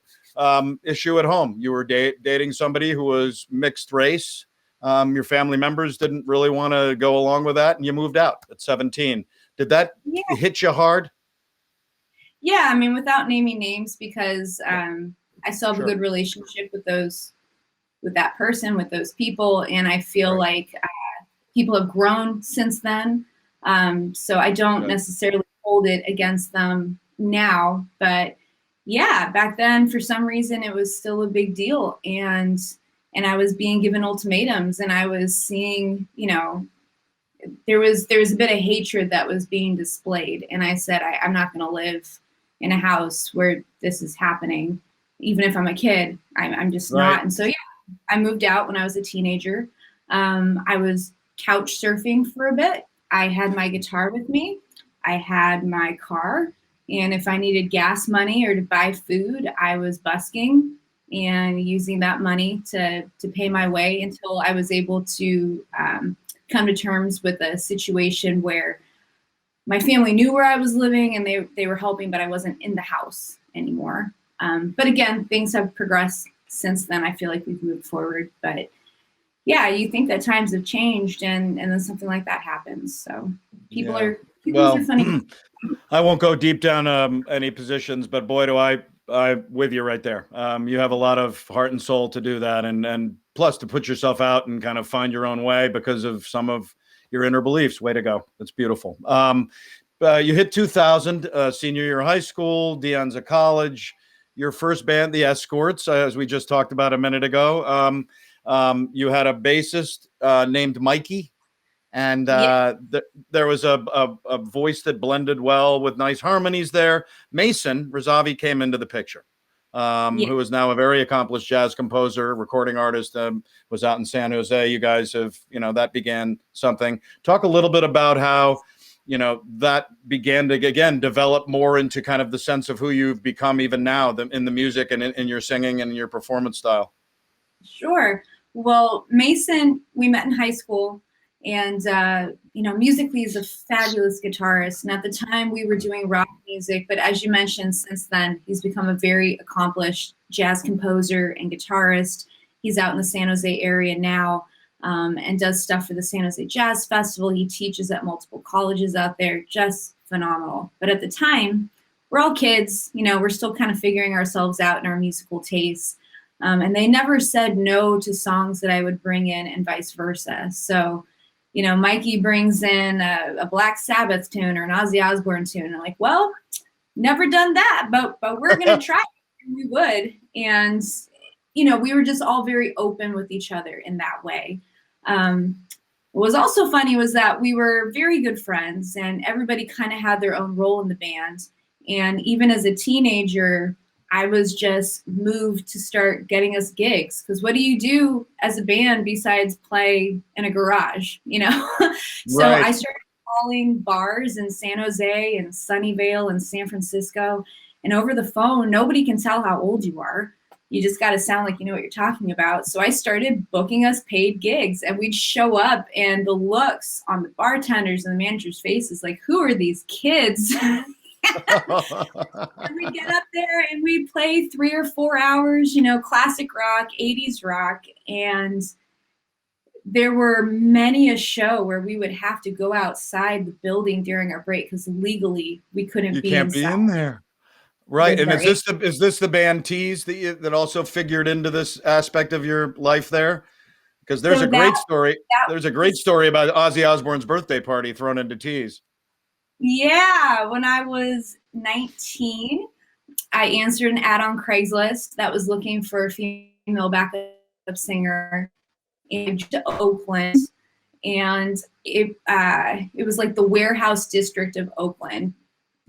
issue at home. You were dating somebody who was mixed race. Your family members didn't really want to go along with that, and you moved out at 17. Did that hit you hard? Yeah, I mean, without naming names, because I still have a good relationship with those with that person, with those people. And I feel like people have grown since then. So I don't necessarily hold it against them now, but yeah, back then for some reason it was still a big deal. And I was being given ultimatums, and I was seeing, you know, there was a bit of hatred that was being displayed. And I said, I'm not going to live in a house where this is happening. Even if I'm a kid, I'm just not. And so, yeah, I moved out when I was a teenager. I was couch surfing for a bit. I had my guitar with me. I had my car. And if I needed gas money or to buy food, I was busking and using that money to pay my way until I was able to come to terms with a situation where my family knew where I was living and they were helping, but I wasn't in the house anymore. But again, things have progressed since then. I feel like we've moved forward, but yeah, you think that times have changed, and then something like that happens. So people are funny. I won't go deep down any positions, but boy, do I with you right there. You have a lot of heart and soul to do that, and plus to put yourself out and kind of find your own way because of some of your inner beliefs. Way to go. That's beautiful. You hit 2000, senior year of high school, Dion's of college. Your first band, the Escorts, as we just talked about a minute ago. You had a bassist named Mikey, and there was a voice that blended well with nice harmonies there. Mason Razavi came into the picture, who is now a very accomplished jazz composer, recording artist, was out in San Jose. You guys have, that began something. Talk a little bit about how, that began to, again, develop more into kind of the sense of who you've become even now in the music and in your singing and your performance style. Sure. Well, Mason, we met in high school, and, musically he's a fabulous guitarist. And at the time we were doing rock music, but as you mentioned, since then, he's become a very accomplished jazz composer and guitarist. He's out in the San Jose area now, and does stuff for the San Jose Jazz Festival. He teaches at multiple colleges out there, just phenomenal. But at the time, we're all kids, we're still kind of figuring ourselves out in our musical tastes. And they never said no to songs that I would bring in, and vice versa. So, Mikey brings in a Black Sabbath tune or an Ozzy Osbourne tune. And I'm like, well, never done that, but we're going to try it. And we would. And, we were just all very open with each other in that way. What was also funny was that we were very good friends, and everybody kind of had their own role in the band. And even as a teenager, I was just moved to start getting us gigs, because what do you do as a band besides play in a garage, So I started calling bars in San Jose and Sunnyvale and San Francisco, and over the phone, nobody can tell how old you are. You just got to sound like you know what you're talking about. So I started booking us paid gigs, and we'd show up, and the looks on the bartenders and the managers' faces, like, who are these kids? And we'd get up there and we'd play 3 or 4 hours, classic rock, 80s rock. And there were many a show where we would have to go outside the building during our break because legally we couldn't be inside. You can't be in there. Right. And is this the band Tease that also figured into this aspect of your life there? Because there's a great story. There's a great story about Ozzy Osbourne's birthday party thrown into Tease. Yeah. When I was 19, I answered an ad on Craigslist that was looking for a female backup singer in Oakland. And it was like the warehouse district of Oakland.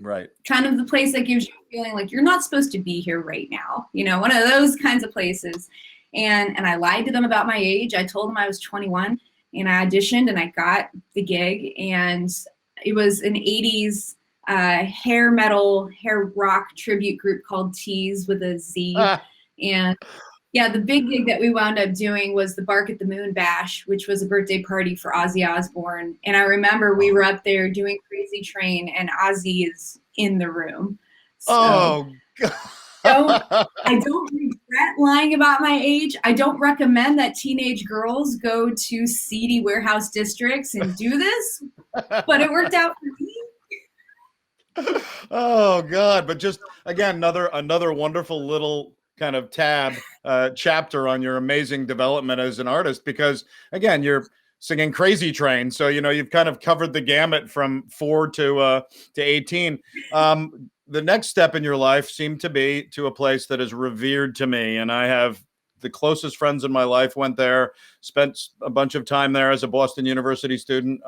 Right. Kind of the place that gives you a feeling like you're not supposed to be here right now. One of those kinds of places. And I lied to them about my age. I told them I was 21, and I auditioned and I got the gig. And it was an 80s hair metal, hair rock tribute group called Tease with a Z. And yeah, the big gig that we wound up doing was the Bark at the Moon Bash, which was a birthday party for Ozzy Osbourne. And I remember we were up there doing Crazy Train, and Ozzy is in the room. So, I don't regret lying about my age. I don't recommend that teenage girls go to seedy warehouse districts and do this, but it worked out for me. Oh God. But just again, another wonderful little kind of chapter on your amazing development as an artist, because again, you're singing Crazy Train. So, you've kind of covered the gamut from 4 to 18. The next step in your life seemed to be to a place that is revered to me. And I have the closest friends in my life went there, spent a bunch of time there as a Boston University student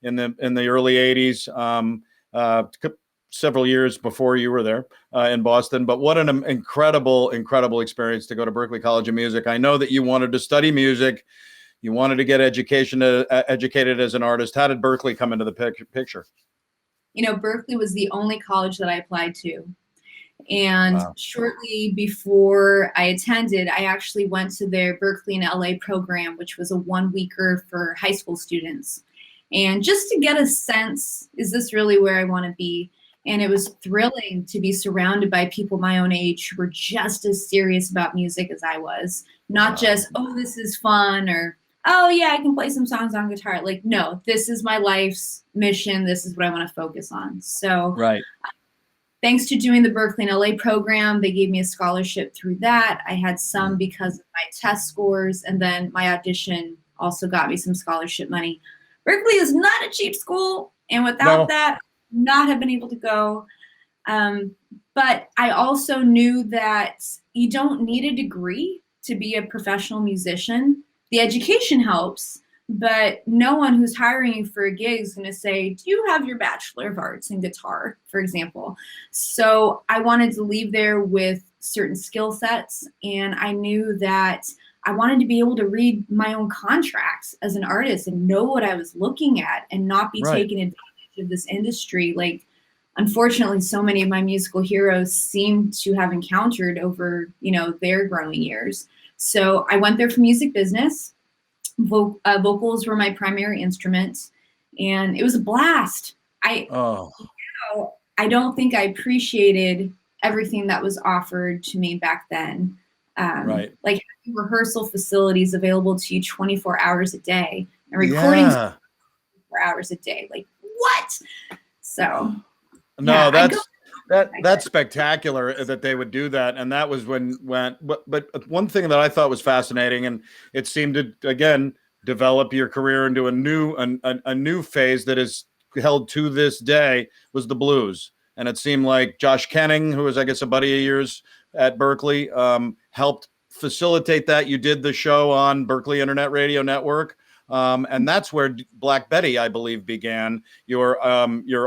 in the early 80s. Several years before you were there in Boston. But what an incredible experience to go to Berklee College of Music. I know that you wanted to study music. You wanted to get educated as an artist. How did Berklee come into the picture? Berklee was the only college that I applied to. And shortly before I attended, I actually went to their Berklee in LA program, which was a 1-weeker for high school students. And just to get a sense, is this really where I want to be? And it was thrilling to be surrounded by people my own age who were just as serious about music as I was. Not just, oh, this is fun, or, oh, yeah, I can play some songs on guitar. Like, no, this is my life's mission. This is what I want to focus on. So thanks to doing the Berklee in LA program, they gave me a scholarship through that. I had some because of my test scores, and then my audition also got me some scholarship money. Berklee is not a cheap school, and without that, not have been able to go. But I also knew that you don't need a degree to be a professional musician. The education helps, but no one who's hiring you for a gig is going to say, do you have your Bachelor of Arts in guitar, for example? So I wanted to leave there with certain skill sets, and I knew that I wanted to be able to read my own contracts as an artist and know what I was looking at and not be taken advantage of this industry. Like, unfortunately, so many of my musical heroes seem to have encountered over, their growing years. So I went there for music business. Vocals were my primary instrument, and it was a blast. I don't think I appreciated everything that was offered to me back then. Like having rehearsal facilities available to you 24 hours a day and recording 24 hours a day. Like, what? So that's spectacular that they would do that. And that was but one thing that I thought was fascinating, and it seemed to again develop your career into a new phase that is held to this day, was the blues. And it seemed like Josh Kenning, who was, I guess, a buddy of yours at Berklee, helped facilitate that. You did the show on Berklee Internet Radio Network. And that's where Black Betty, I believe, began, your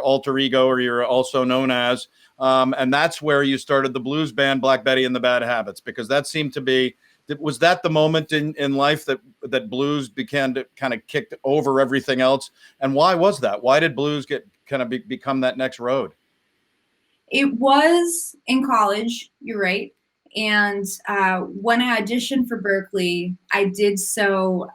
alter ego, or you're also known as. And that's where you started the blues band Black Betty and the Bad Habits, because that seemed to be, was that the moment in life that blues began to kind of kick over everything else? And why was that? Why did blues become that next road? It was in college, you're right. And when I auditioned for Berklee, I did so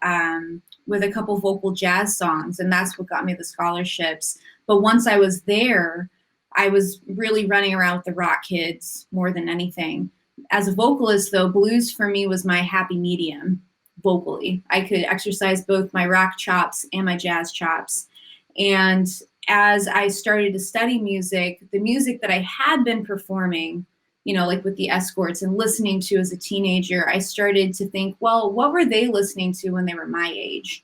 with a couple vocal jazz songs, and that's what got me the scholarships. But once I was there, I was really running around with the rock kids more than anything. As a vocalist, though, blues for me was my happy medium vocally. I could exercise both my rock chops and my jazz chops. And as I started to study music, the music that I had been performing, like with the Escorts and listening to as a teenager, I started to think, well, what were they listening to when they were my age?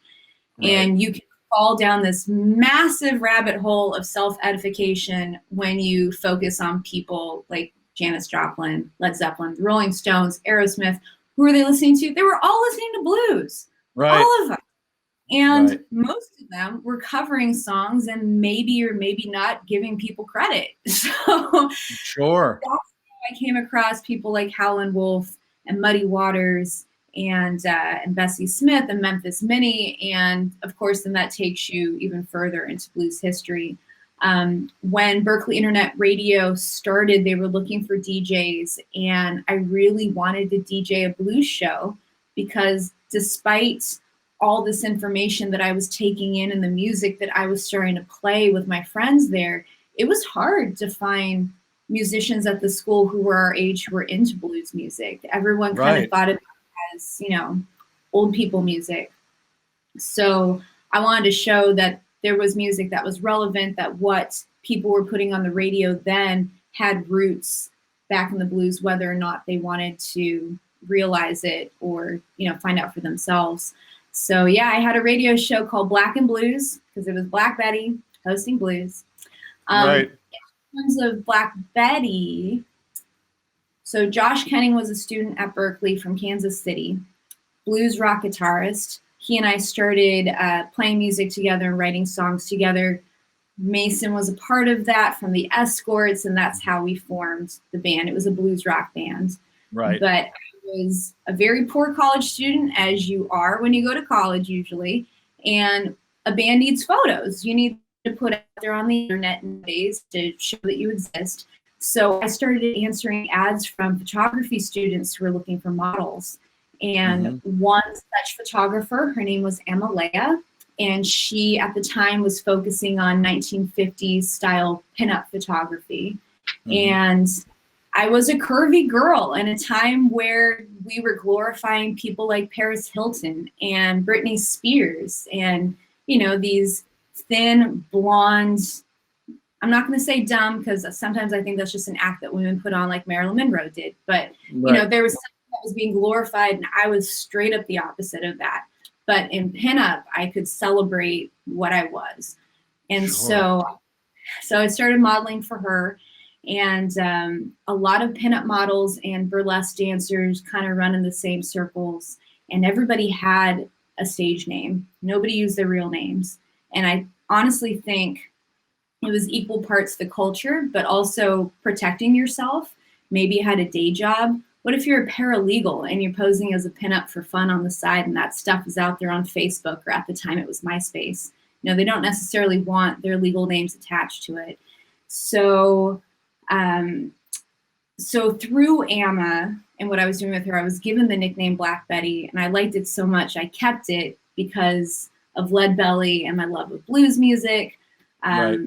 Right. And you can fall down this massive rabbit hole of self-edification when you focus on people like Janis Joplin, Led Zeppelin, the Rolling Stones, Aerosmith. Who were they listening to? They were all listening to blues. Right. All of them. And most of them were covering songs and maybe or maybe not giving people credit. So sure. That's how I came across people like Howlin' Wolf and Muddy Waters and Bessie Smith and Memphis Minnie. And of course, then that takes you even further into blues history. When Berklee Internet Radio started, they were looking for DJs, and I really wanted to DJ a blues show because despite all this information that I was taking in and the music that I was starting to play with my friends there, it was hard to find musicians at the school who were our age who were into blues music. Everyone kind of thought of it as, old people music. So I wanted to show that there was music that was relevant, that what people were putting on the radio then had roots back in the blues, whether or not they wanted to realize it or, find out for themselves. So yeah, I had a radio show called Black and Blues because it was Black Betty hosting blues. Right. In terms of Black Betty, so Josh Kenning was a student at Berkeley from Kansas City, blues rock guitarist. He and I started playing music together and writing songs together. Mason was a part of that from the Escorts, and that's how we formed the band. It was a blues rock band. Right. But I was a very poor college student, as you are when you go to college usually, and a band needs photos. You need to put out there on the internet nowadays to show that you exist. So I started answering ads from photography students who were looking for models. And one such photographer, her name was Amalea, and she at the time was focusing on 1950s style pinup photography. And I was a curvy girl in a time where we were glorifying people like Paris Hilton and Britney Spears and, these thin, blonde, I'm not going to say dumb because sometimes I think that's just an act that women put on like Marilyn Monroe did. But, there was something that was being glorified and I was straight up the opposite of that. But in pinup, I could celebrate what I was. And so I started modeling for her. And a lot of pinup models and burlesque dancers kind of run in the same circles. And everybody had a stage name. Nobody used their real names. And I honestly think it was equal parts the culture, but also protecting yourself. Maybe you had a day job. What if you're a paralegal and you're posing as a pinup for fun on the side and that stuff is out there on Facebook, or at the time it was MySpace? They don't necessarily want their legal names attached to it. So through Amma and what I was doing with her, I was given the nickname Black Betty, and I liked it so much I kept it because of Lead Belly and my love of blues music. I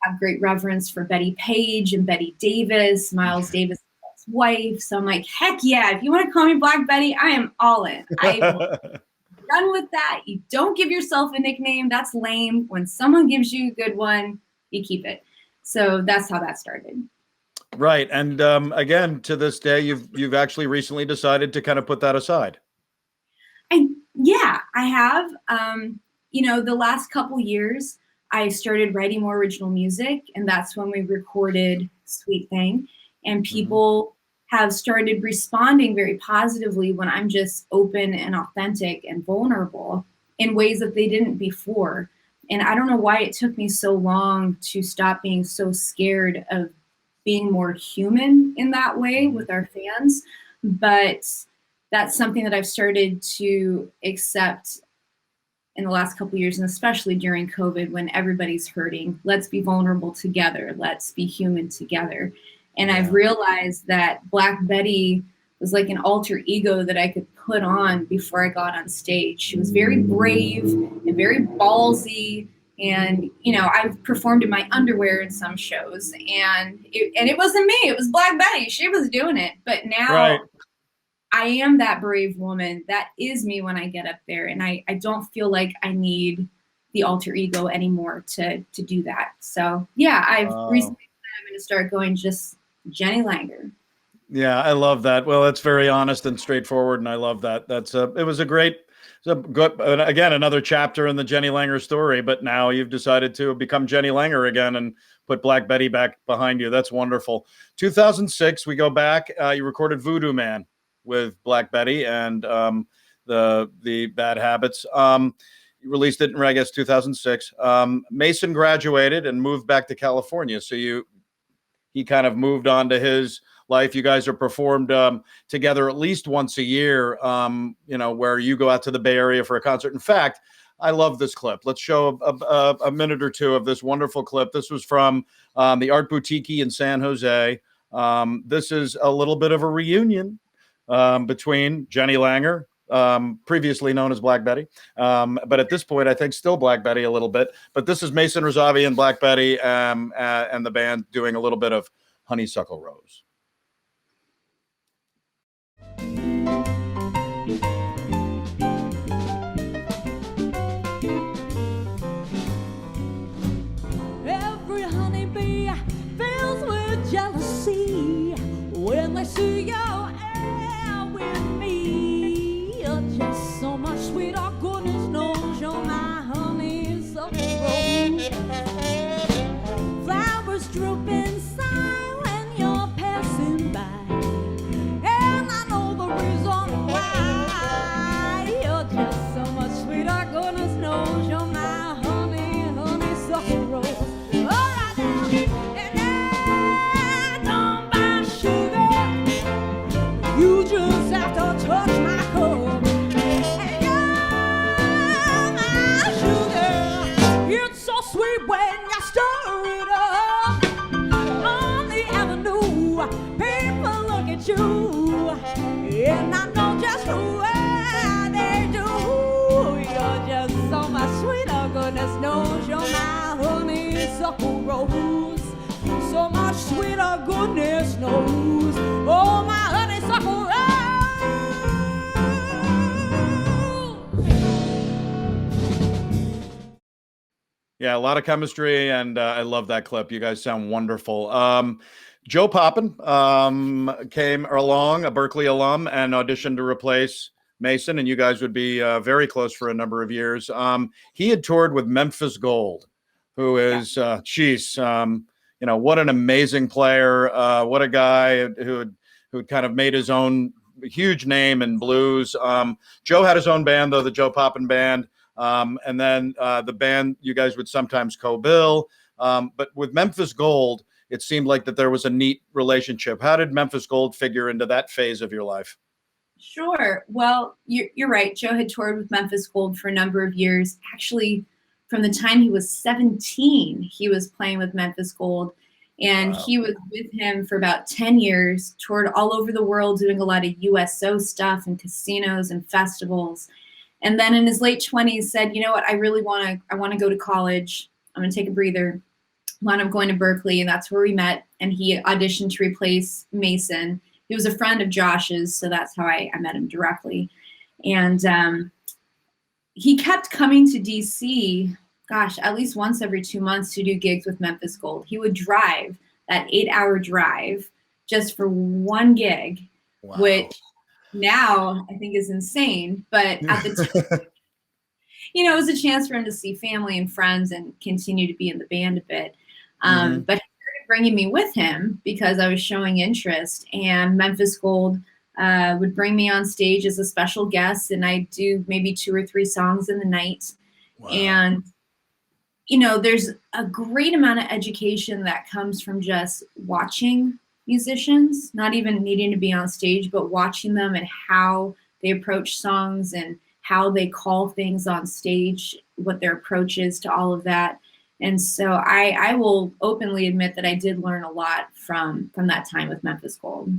have great reverence for Betty Page and Betty Davis, Miles Davis' wife. So I'm like, heck yeah, if you want to call me Black Betty, I am all in. I'm done with that. You don't give yourself a nickname. That's lame. When someone gives you a good one, you keep it. So that's how that started. Right. And again, to this day, you've actually recently decided to kind of put that aside. I have. The last couple years, I started writing more original music, and that's when we recorded Sweet Thing. And people have started responding very positively when I'm just open and authentic and vulnerable in ways that they didn't before. And I don't know why it took me so long to stop being so scared of being more human in that way with our fans. But that's something that I've started to accept in the last couple of years, and especially during COVID when everybody's hurting. Let's be vulnerable together. Let's be human together. And I've realized that Black Betty was like an alter ego that I could put on before I got on stage. She was very brave and very ballsy. And, I've performed in my underwear in some shows, and it wasn't me. It was Black Betty. She was doing it. But now I am that brave woman. That is me when I get up there. And I don't feel like I need the alter ego anymore to do that. So, yeah, I've recently said I'm going to start going just Jenny Langer. Yeah, I love that. Well, it's very honest and straightforward, and I love that. It was a good, again, another chapter in the Jenny Langer story, but now you've decided to become Jenny Langer again and put Black Betty back behind you. That's wonderful. 2006, we go back, you recorded Voodoo Man with Black Betty and the Bad Habits. You released it in, I guess, 2006. Mason graduated and moved back to California, so he kind of moved on to his life. You guys are performed together at least once a year, where you go out to the Bay Area for a concert. In fact, I love this clip. Let's show a minute or two of this wonderful clip. This was from the Art Boutique in San Jose. This is a little bit of a reunion between Jenny Langer, previously known as Black Betty, but at this point, I think still Black Betty a little bit. But this is Mason Razavi and Black Betty and the band doing a little bit of Honeysuckle Rose. Every honeybee fills with jealousy they see you out with me. You're just so much sweeter, goodness knows you're my honeysuckle rose. Flowers droop inside when you're passing by, and I know the reason why. You're just so much sweeter, goodness knows you're my honeysuckle rose. All right now, and I don't buy sugar. You just have to touch my cup. And you're my sugar. It's so sweet when you stir it up. On the avenue, people look at you, and I know just who they do. You're just so much sweeter, goodness knows you're my honeysuckle rose. So much sweeter, goodness knows. Oh, my honeysuckle rose. Yeah, a lot of chemistry, and I love that clip. You guys sound wonderful. Joe Poppin came along, a Berkeley alum, and auditioned to replace Mason, and you guys would be very close for a number of years. He had toured with Memphis Gold, who is, you know, what an amazing player. What a guy who had kind of made his own huge name in blues. Joe had his own band, though, the Joe Poppin Band. And then the band you guys would sometimes co-bill. But with Memphis Gold, it seemed like that there was a neat relationship. How did Memphis Gold figure into that phase of your life? Sure. Well, you're right. Joe had toured with Memphis Gold for a number of years. Actually, from the time he was 17, he was playing with Memphis Gold. And he was with him for about 10 years, toured all over the world doing a lot of USO stuff and casinos and festivals. And then in his late 20s said, you know what, I want to go to college. I'm going to take a breather. Wound up going to Berkeley, and that's where we met. And he auditioned to replace Mason. He was a friend of Josh's, so that's how I met him directly. And he kept coming to DC, gosh, at least once every 2 months to do gigs with Memphis Gold. He would drive that 8-hour drive just for one gig, which now I think is insane. But at the time, you know, it was a chance for him to see family and friends and continue to be in the band a bit. But he started bringing me with him because I was showing interest, and Memphis Gold would bring me on stage as a special guest, and I'd do maybe 2 or 3 songs in the night. And, you know, there's a great amount of education that comes from just watching musicians, not even needing to be on stage, but watching them and how they approach songs and how they call things on stage, what their approach is to all of that. And so I will openly admit that I did learn a lot from that time with Memphis Gold.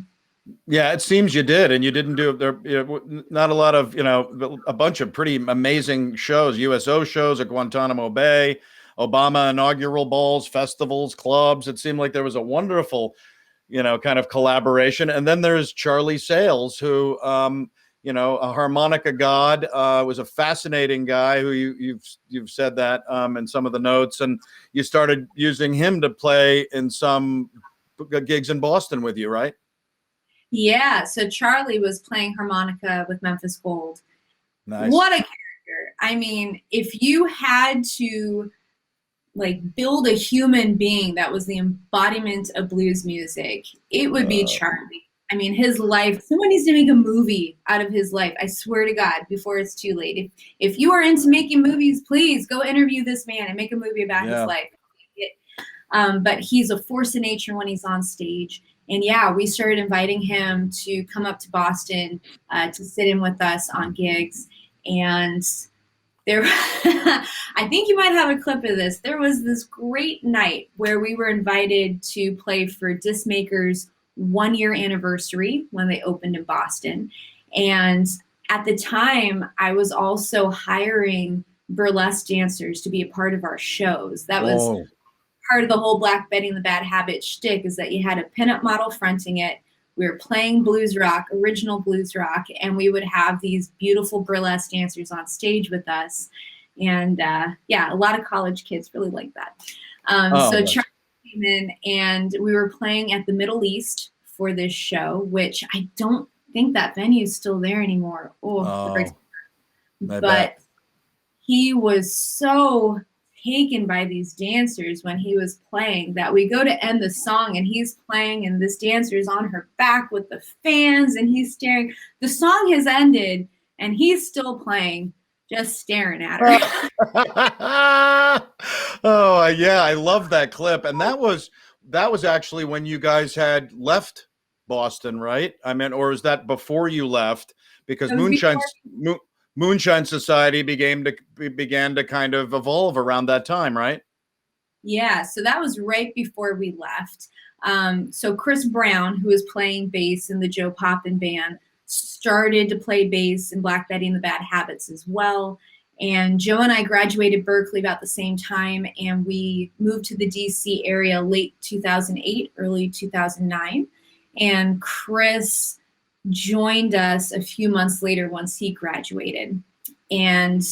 Yeah, it seems you did, and you didn't do there. You know, not a lot of, you know, a bunch of pretty amazing shows, USO shows at Guantanamo Bay, Obama inaugural balls, festivals, clubs. It seemed like there was a wonderful, you know, kind of collaboration. And then there's Charlie Sales, who, you know, a harmonica god, was a fascinating guy who you've said that in some of the notes, and you started using him to play in some gigs in Boston with you, right? Yeah, so Charlie was playing harmonica with Memphis Gold. Nice. What a character. I mean, if you had to like build a human being that was the embodiment of blues music, it would be Charlie. I mean, his life, someone needs to make a movie out of his life. I swear to God, before it's too late. If you are into making movies, please go interview this man and make a movie about his life. But he's a force of nature when he's on stage. And yeah, we started inviting him to come up to Boston to sit in with us on gigs. And there, I think you might have a clip of this. There was this great night where we were invited to play for Discmaker's 1-year anniversary when they opened in Boston. And at the time, I was also hiring burlesque dancers to be a part of our shows. That was part of the whole Black Betty and the Bad Habit shtick, is that you had a pinup model fronting it. We were playing blues rock, original blues rock, and we would have these beautiful burlesque dancers on stage with us. And yeah, a lot of college kids really like that. So Charlie came in, and we were playing at the Middle East for this show, which I don't think that venue is still there anymore. I But bet. he was so taken by these dancers when he was playing that we go to end the song and he's playing and this dancer is on her back with the fans and he's staring. The song has ended and he's still playing, just staring at her. Oh yeah, I love that clip. And that was actually when you guys had left Boston, right? I mean, or is that before you left? Because It was Moonshine Society began to kind of evolve around that time, right? Yeah, so that was right before we left. So Chris Brown, who was playing bass in the Joe Poppin band, started to play bass in Black Betty and the Bad Habits as well. And Joe and I graduated Berkeley about the same time, and we moved to the DC area late 2008, early 2009. And Chris joined us a few months later once he graduated. And,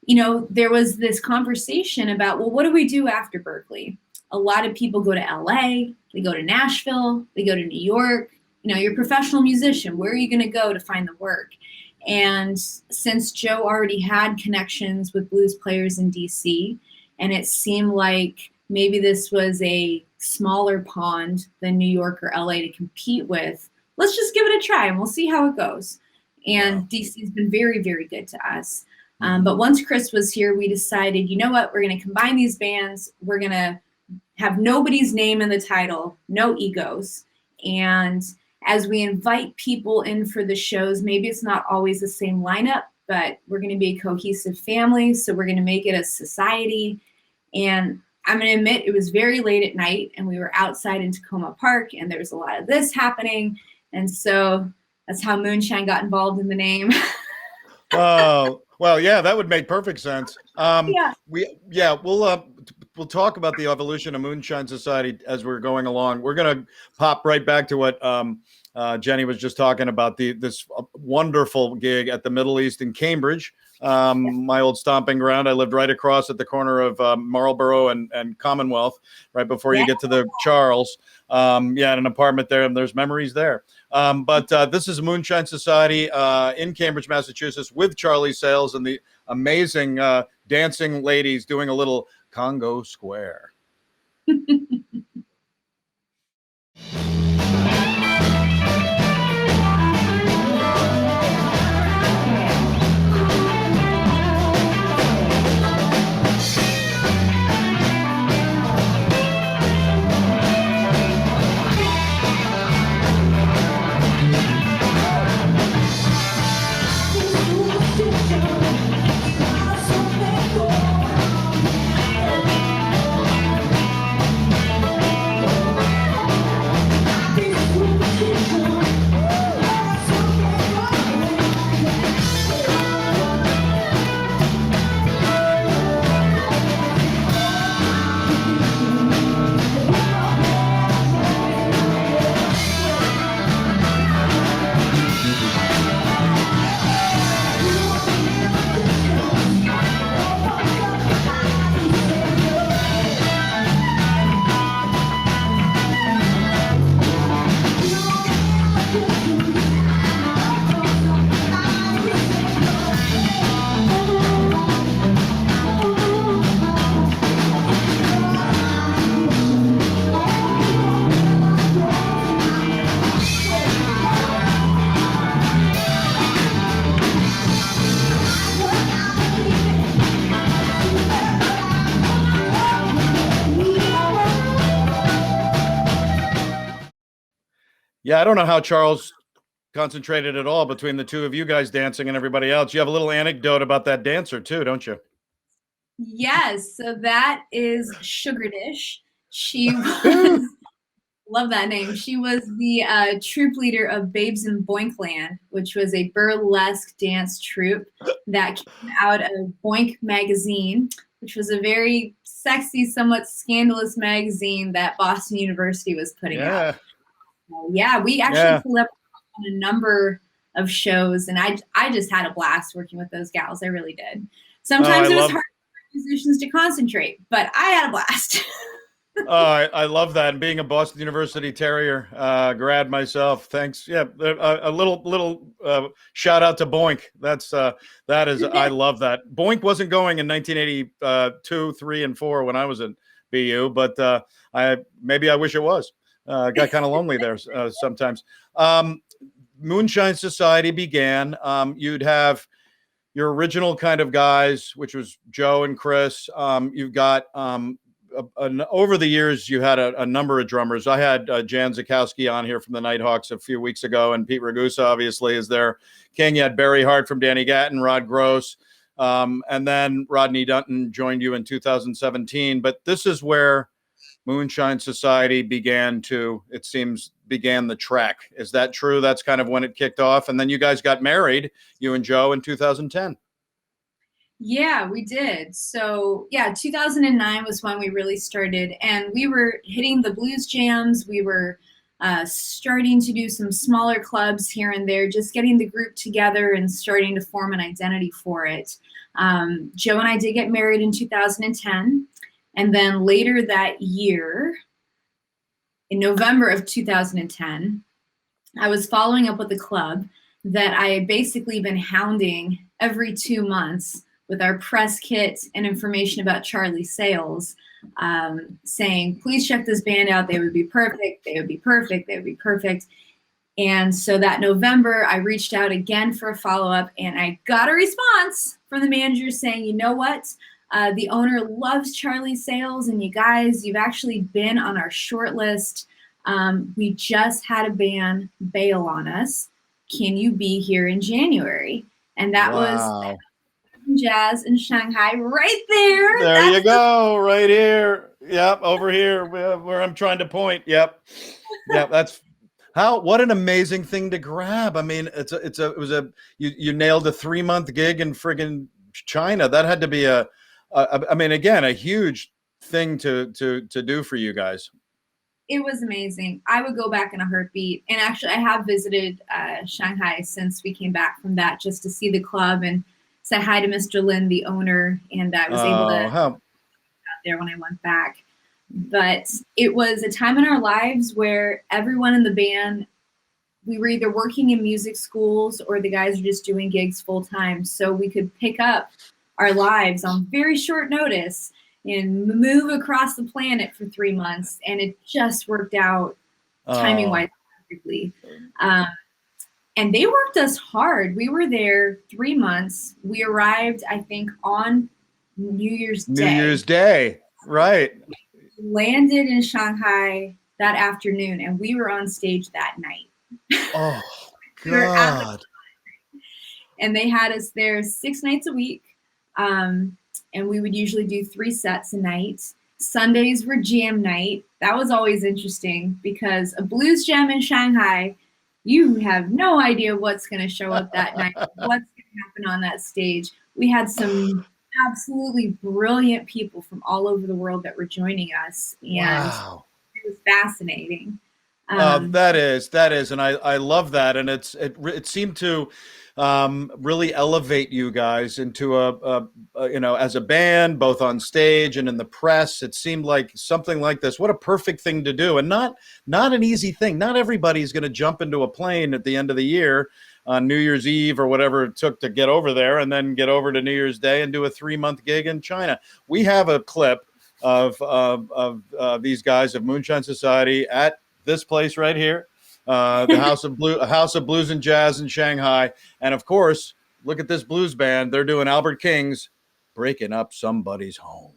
you know, there was this conversation about, well, what do we do after Berkeley? A lot of people go to LA, they go to Nashville, they go to New York. You know, you're a professional musician. Where are you going to go to find the work? And since Joe already had connections with blues players in DC, and it seemed like maybe this was a smaller pond than New York or LA to compete with, let's just give it a try and we'll see how it goes. And DC has been very, very good to us. But once Chris was here, we decided, you know what, we're going to combine these bands. We're going to have nobody's name in the title, no egos. And as we invite people in for the shows, maybe it's not always the same lineup, but we're going to be a cohesive family. So we're going to make it a society. And I'm going to admit it was very late at night and we were outside in Tacoma Park and there was a lot of this happening. And so that's how Moonshine got involved in the name. Oh, well, yeah, that would make perfect sense. Yeah. We'll talk about the evolution of Moonshine Society as we're going along. We're going to pop right back to what Jenny was just talking about, this wonderful gig at the Middle East in Cambridge, my old stomping ground. I lived right across at the corner of Marlborough and Commonwealth, right before you get to the Charles. In an apartment there, and there's memories there. But this is Moonshine Society in Cambridge, Massachusetts, with Charlie Sales and the amazing dancing ladies doing a little Congo Square. Yeah, I don't know how Charles concentrated at all between the two of you guys dancing and everybody else. You have a little anecdote about that dancer too, don't you? Yes, so that is Sugar Dish. She was, love that name. She was the troupe leader of Babes in Boinkland, which was a burlesque dance troupe that came out of Boink magazine, which was a very sexy, somewhat scandalous magazine that Boston University was putting out. Yeah, we actually collaborated on a number of shows, and I just had a blast working with those gals. I really did. Sometimes it was hard for musicians to concentrate, but I had a blast. I love that. And being a Boston University Terrier grad myself, thanks. Yeah, a little shout out to Boink. That is, I love that. Boink wasn't going in 1982, 3, and 4 when I was at BU, but maybe I wish it was. Got kind of lonely there sometimes. Moonshine Society began. You'd have your original kind of guys, which was Joe and Chris. You've got over the years, you had a number of drummers. I had Jan Zakowski on here from the Nighthawks a few weeks ago, and Pete Ragusa obviously is their king. You had Barry Hart from Danny Gatton, Rod Gross, and then Rodney Dunton joined you in 2017. But this is where Moonshine Society began the trek. Is that true? That's kind of when it kicked off. And then you guys got married, you and Joe, in 2010. Yeah, we did. So yeah, 2009 was when we really started, and we were hitting the blues jams. We were starting to do some smaller clubs here and there, just getting the group together and starting to form an identity for it. Joe and I did get married in 2010. And then later that year, in November of 2010, I was following up with a club that I had basically been hounding every 2 months with our press kit and information about Charlie Sales, saying, please check this band out. They would be perfect. They would be perfect. They would be perfect. And so that November, I reached out again for a follow-up, and I got a response from the manager saying, you know what? The owner loves Charlie Sales, and you guys, you've actually been on our short list. We just had a band bail on us. Can you be here in January? And that was Jazz in Shanghai right there. There you go, right here. Yep, over here where I'm trying to point. Yep. That's what an amazing thing to grab. I mean, you nailed a 3-month gig in friggin' China. That had to be a huge thing to do for you guys. It was amazing. I would go back in a heartbeat. And actually, I have visited Shanghai since we came back from that, just to see the club and say hi to Mr. Lin, the owner. And I was able to out there when I went back. But it was a time in our lives where everyone in the band, we were either working in music schools or the guys were just doing gigs full time. So we could pick up our lives on very short notice and move across the planet for 3 months. And it just worked out timing-wise perfectly. And they worked us hard. We were there 3 months. We arrived, I think, on New Year's Day. New Year's Day, right. We landed in Shanghai that afternoon, and we were on stage that night. Oh, God. And they had us there 6 nights a week. And we would usually do 3 sets a night. Sundays were jam night. That was always interesting because a blues jam in Shanghai, you have no idea what's going to show up that night, what's going to happen on that stage. We had some absolutely brilliant people from all over the world that were joining us. And it was fascinating. That is. And I love that. And it seemed to really elevate you guys into as a band, both on stage and in the press. It seemed like something like this. What a perfect thing to do, and not an easy thing. Not everybody's going to jump into a plane at the end of the year on New Year's Eve or whatever it took to get over there, and then get over to New Year's Day and do a 3-month gig in China. We have a clip of these guys of Moonshine Society at this place right here. The House of Blues and Jazz in Shanghai. And of course, look at this blues band. They're doing Albert King's Breaking Up Somebody's Home.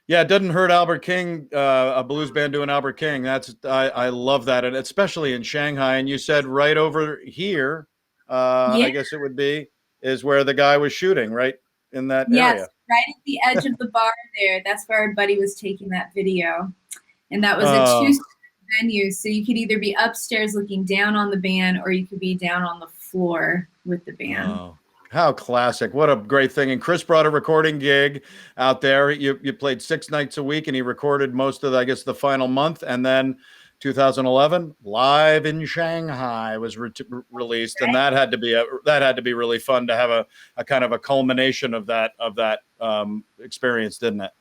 Yeah, it doesn't hurt Albert King, a blues band doing Albert King. I love that, and especially in Shanghai. And you said right over here, Yeah. I guess it would be, is where the guy was shooting, right in that Yes, area. right at the edge of the bar there. That's where our buddy was taking that video. And that was a Oh, two-story venue. So you could either be upstairs looking down on the band or you could be down on the floor with the band. oh, how classic! What a great thing! And Chris brought a recording gig out there. You played 6 nights a week, and he recorded most of, I guess, the final month, and then 2011 live in Shanghai was released, and that had to be really fun to have a kind of a culmination of that experience, didn't it?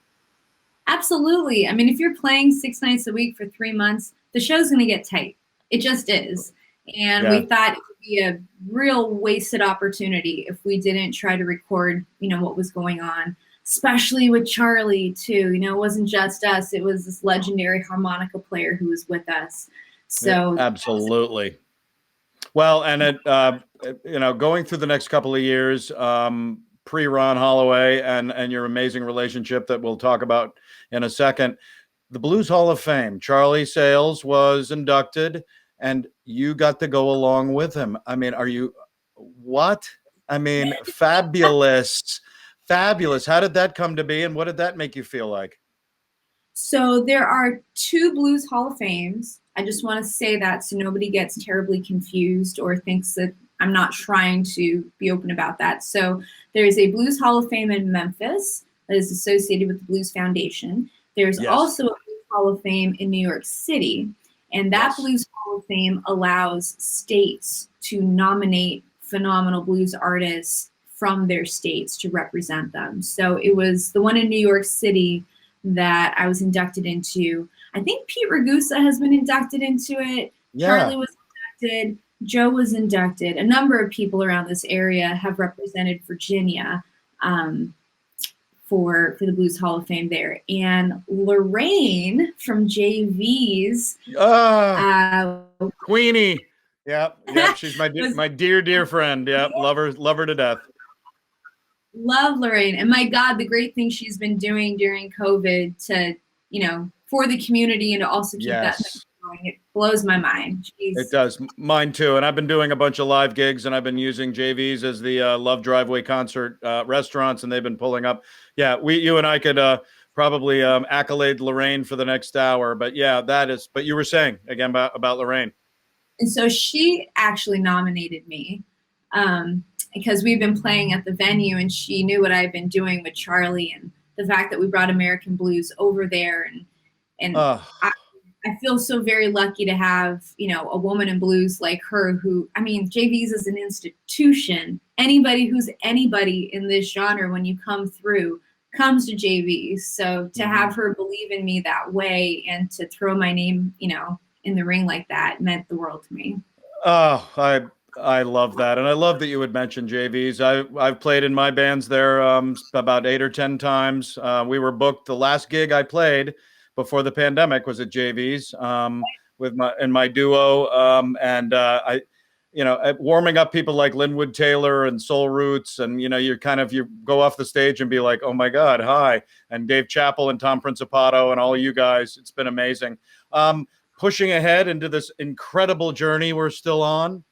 Absolutely. I mean, if you're playing 6 nights a week for 3 months, the show's going to get tight. It just is. And Yeah. we thought it would be a real wasted opportunity if we didn't try to record, what was going on, especially with Charlie too. It wasn't just us. It was this legendary harmonica player who was with us. So Absolutely. Well, and going through the next couple of years, pre Ron Holloway and your amazing relationship that we'll talk about in a second, the Blues Hall of Fame, Charlie Sales was inducted, and you got to go along with him. I mean, what? I mean, fabulous, fabulous. How did that come to be, and what did that make you feel like? So there are 2 Blues Hall of Fames. I just want to say that so nobody gets terribly confused or thinks that I'm not trying to be open about that. So there's a Blues Hall of Fame in Memphis that is associated with the Blues Foundation. There's Yes. also a Blues Hall of Fame in New York City. And that Yes. Blues Hall of Fame allows states to nominate phenomenal blues artists from their states to represent them. So it was the one in New York City that I was inducted into. I think Pete Ragusa has been inducted into it. Yeah. Charlie was inducted. Joe was inducted. A number of people around this area have represented Virginia for the Blues Hall of Fame there. And Lorraine from JV's. Queenie. Yep. She's my dear friend. Yep. Love her to death. Love Lorraine. And my God, the great thing she's been doing during COVID to, for the community and to also keep that going. It blows my mind. It does. Mine too. And I've been doing a bunch of live gigs, and I've been using JVs as the Love Driveway concert restaurants, and they've been pulling up. Yeah, you and I could probably accolade Lorraine for the next hour. But yeah, but you were saying again about Lorraine. And so she actually nominated me because we've been playing at the venue, and she knew what I've been doing with Charlie and the fact that we brought American blues over there. And I feel so very lucky to have, a woman in blues like her who, JV's is an institution. Anybody who's anybody in this genre, when you come through, comes to JV's. So to have her believe in me that way and to throw my name, in the ring like that meant the world to me. Oh, I love that. And I love that you would mention JVs. I've played in my bands there about 8 or 10 times. We were booked. The last gig I played before the pandemic was at JV's with my duo. Warming up people like Linwood Taylor and Soul Roots. And, you go off the stage and be like, oh my God, hi. And Dave Chappell and Tom Principato and all you guys. It's been amazing. Pushing ahead into this incredible journey we're still on.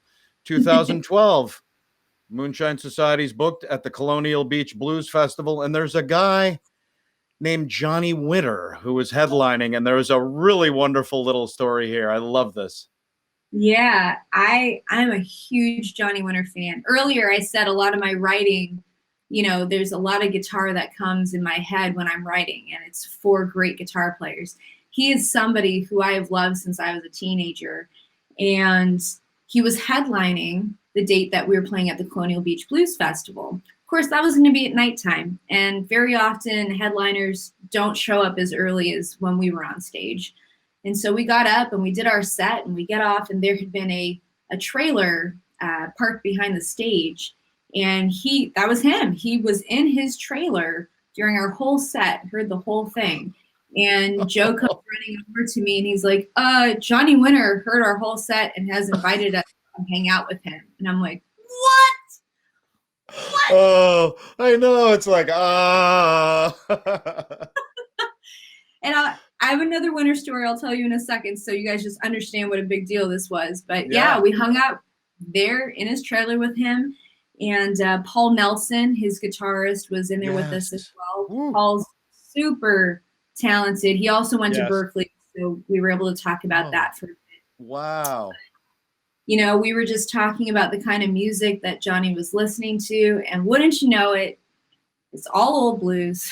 2012, Moonshine Society's booked at the Colonial Beach Blues Festival, and there's a guy named Johnny Winter who is headlining, and there's a really wonderful little story here. I love this. Yeah, I'm a huge Johnny Winter fan. Earlier, I said a lot of my writing, there's a lot of guitar that comes in my head when I'm writing, and it's for great guitar players. He is somebody who I have loved since I was a teenager, and he was headlining the date that we were playing at the Colonial Beach Blues Festival. Of course, that was going to be at nighttime, and very often headliners don't show up as early as when we were on stage. And so we got up and we did our set, and we get off, and there had been a trailer parked behind the stage, and that was him. He was in his trailer during our whole set, heard the whole thing. And Joe comes running over to me, and he's like, Johnny Winter heard our whole set and has invited us to hang out with him. And I'm like, what? Oh, I know. It's like, And I have another winter story I'll tell you in a second, so you guys just understand what a big deal this was. But yeah, we hung out there in his trailer with him. And Paul Nelson, his guitarist, was in there with us as well. Woo. Paul's super talented. He also went to Yes. Berkeley, so we were able to talk about that for a bit. Wow. You know, we were just talking about the kind of music that Johnny was listening to, and wouldn't you know it, it's all old blues.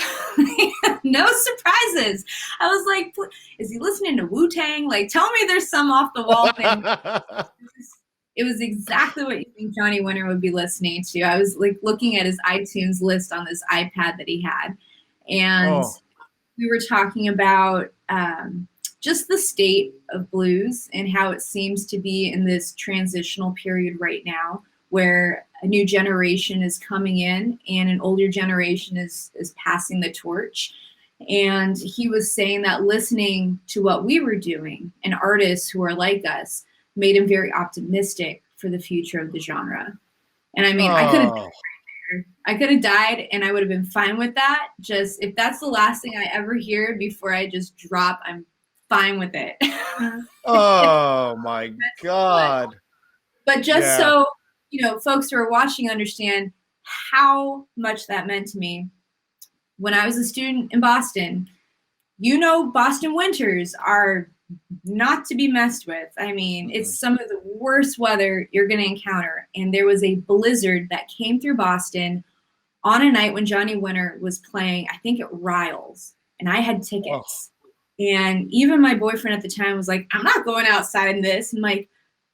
No surprises. I was like, is he listening to Wu-Tang? Like, tell me there's some off the wall thing. It was exactly what you think Johnny Winter would be listening to. I was like looking at his iTunes list on this iPad that he had. And we were talking about just the state of blues and how it seems to be in this transitional period right now where a new generation is coming in and an older generation is passing the torch. And he was saying that listening to what we were doing and artists who are like us made him very optimistic for the future of the genre. And I mean, I could have died and I would have been fine with that. Just if that's the last thing I ever hear before I just drop, I'm fine with it. Oh my God. But just so, you know, folks who are watching understand how much that meant to me. When I was a student in Boston, you know, Boston winters are not to be messed with. I mean, it's some of the worst weather you're going to encounter. And there was a blizzard that came through Boston on a night when Johnny Winter was playing, I think at Riles, and I had tickets. And even my boyfriend at the time was like, I'm not going outside in this. I'm like,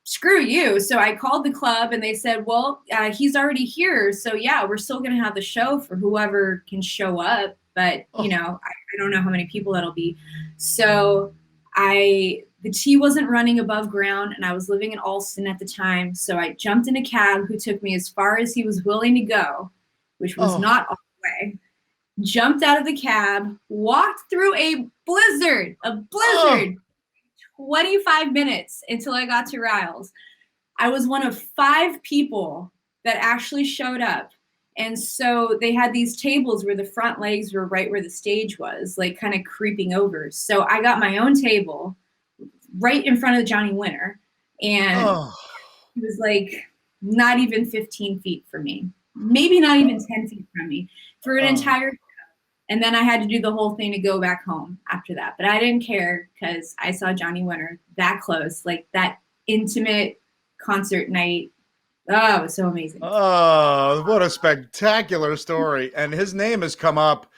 screw you. So I called the club and they said, well, he's already here. So yeah, we're still going to have the show for whoever can show up. But, you know, I don't know how many people that'll be. So the tea wasn't running above ground and I was living in Alston at the time. So I jumped in a cab who took me as far as he was willing to go, which was not all the way. Jumped out of the cab, walked through a blizzard, 25 minutes until I got to Riles. I was one of 5 people that actually showed up. And so they had these tables where the front legs were right where the stage was, like kind of creeping over. So I got my own table right in front of Johnny Winter. And it was like not even 15 feet from me, maybe not even 10 feet from me for an entire show. And then I had to do the whole thing to go back home after that. But I didn't care because I saw Johnny Winter that close, like that intimate concert night. Oh, it was so amazing. Oh, what a spectacular story. And his name has come up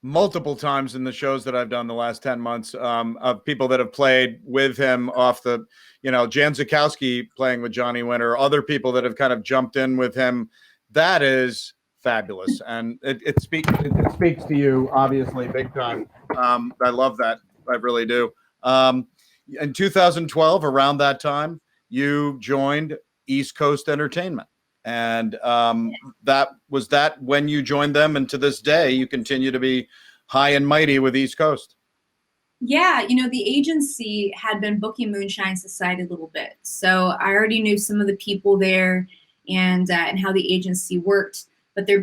multiple times in the shows that I've done the last 10 months of people that have played with him off the, you know, Jan Zukowski playing with Johnny Winter, other people that have kind of jumped in with him. That is fabulous. And it speaks to you, obviously, big time. I love that. I really do. In 2012, around that time, you joined East Coast Entertainment. And that when you joined them, and to this day, you continue to be high and mighty with East Coast. Yeah, you know, the agency had been booking Moonshine Society a little bit. So I already knew some of the people there and how the agency worked. But their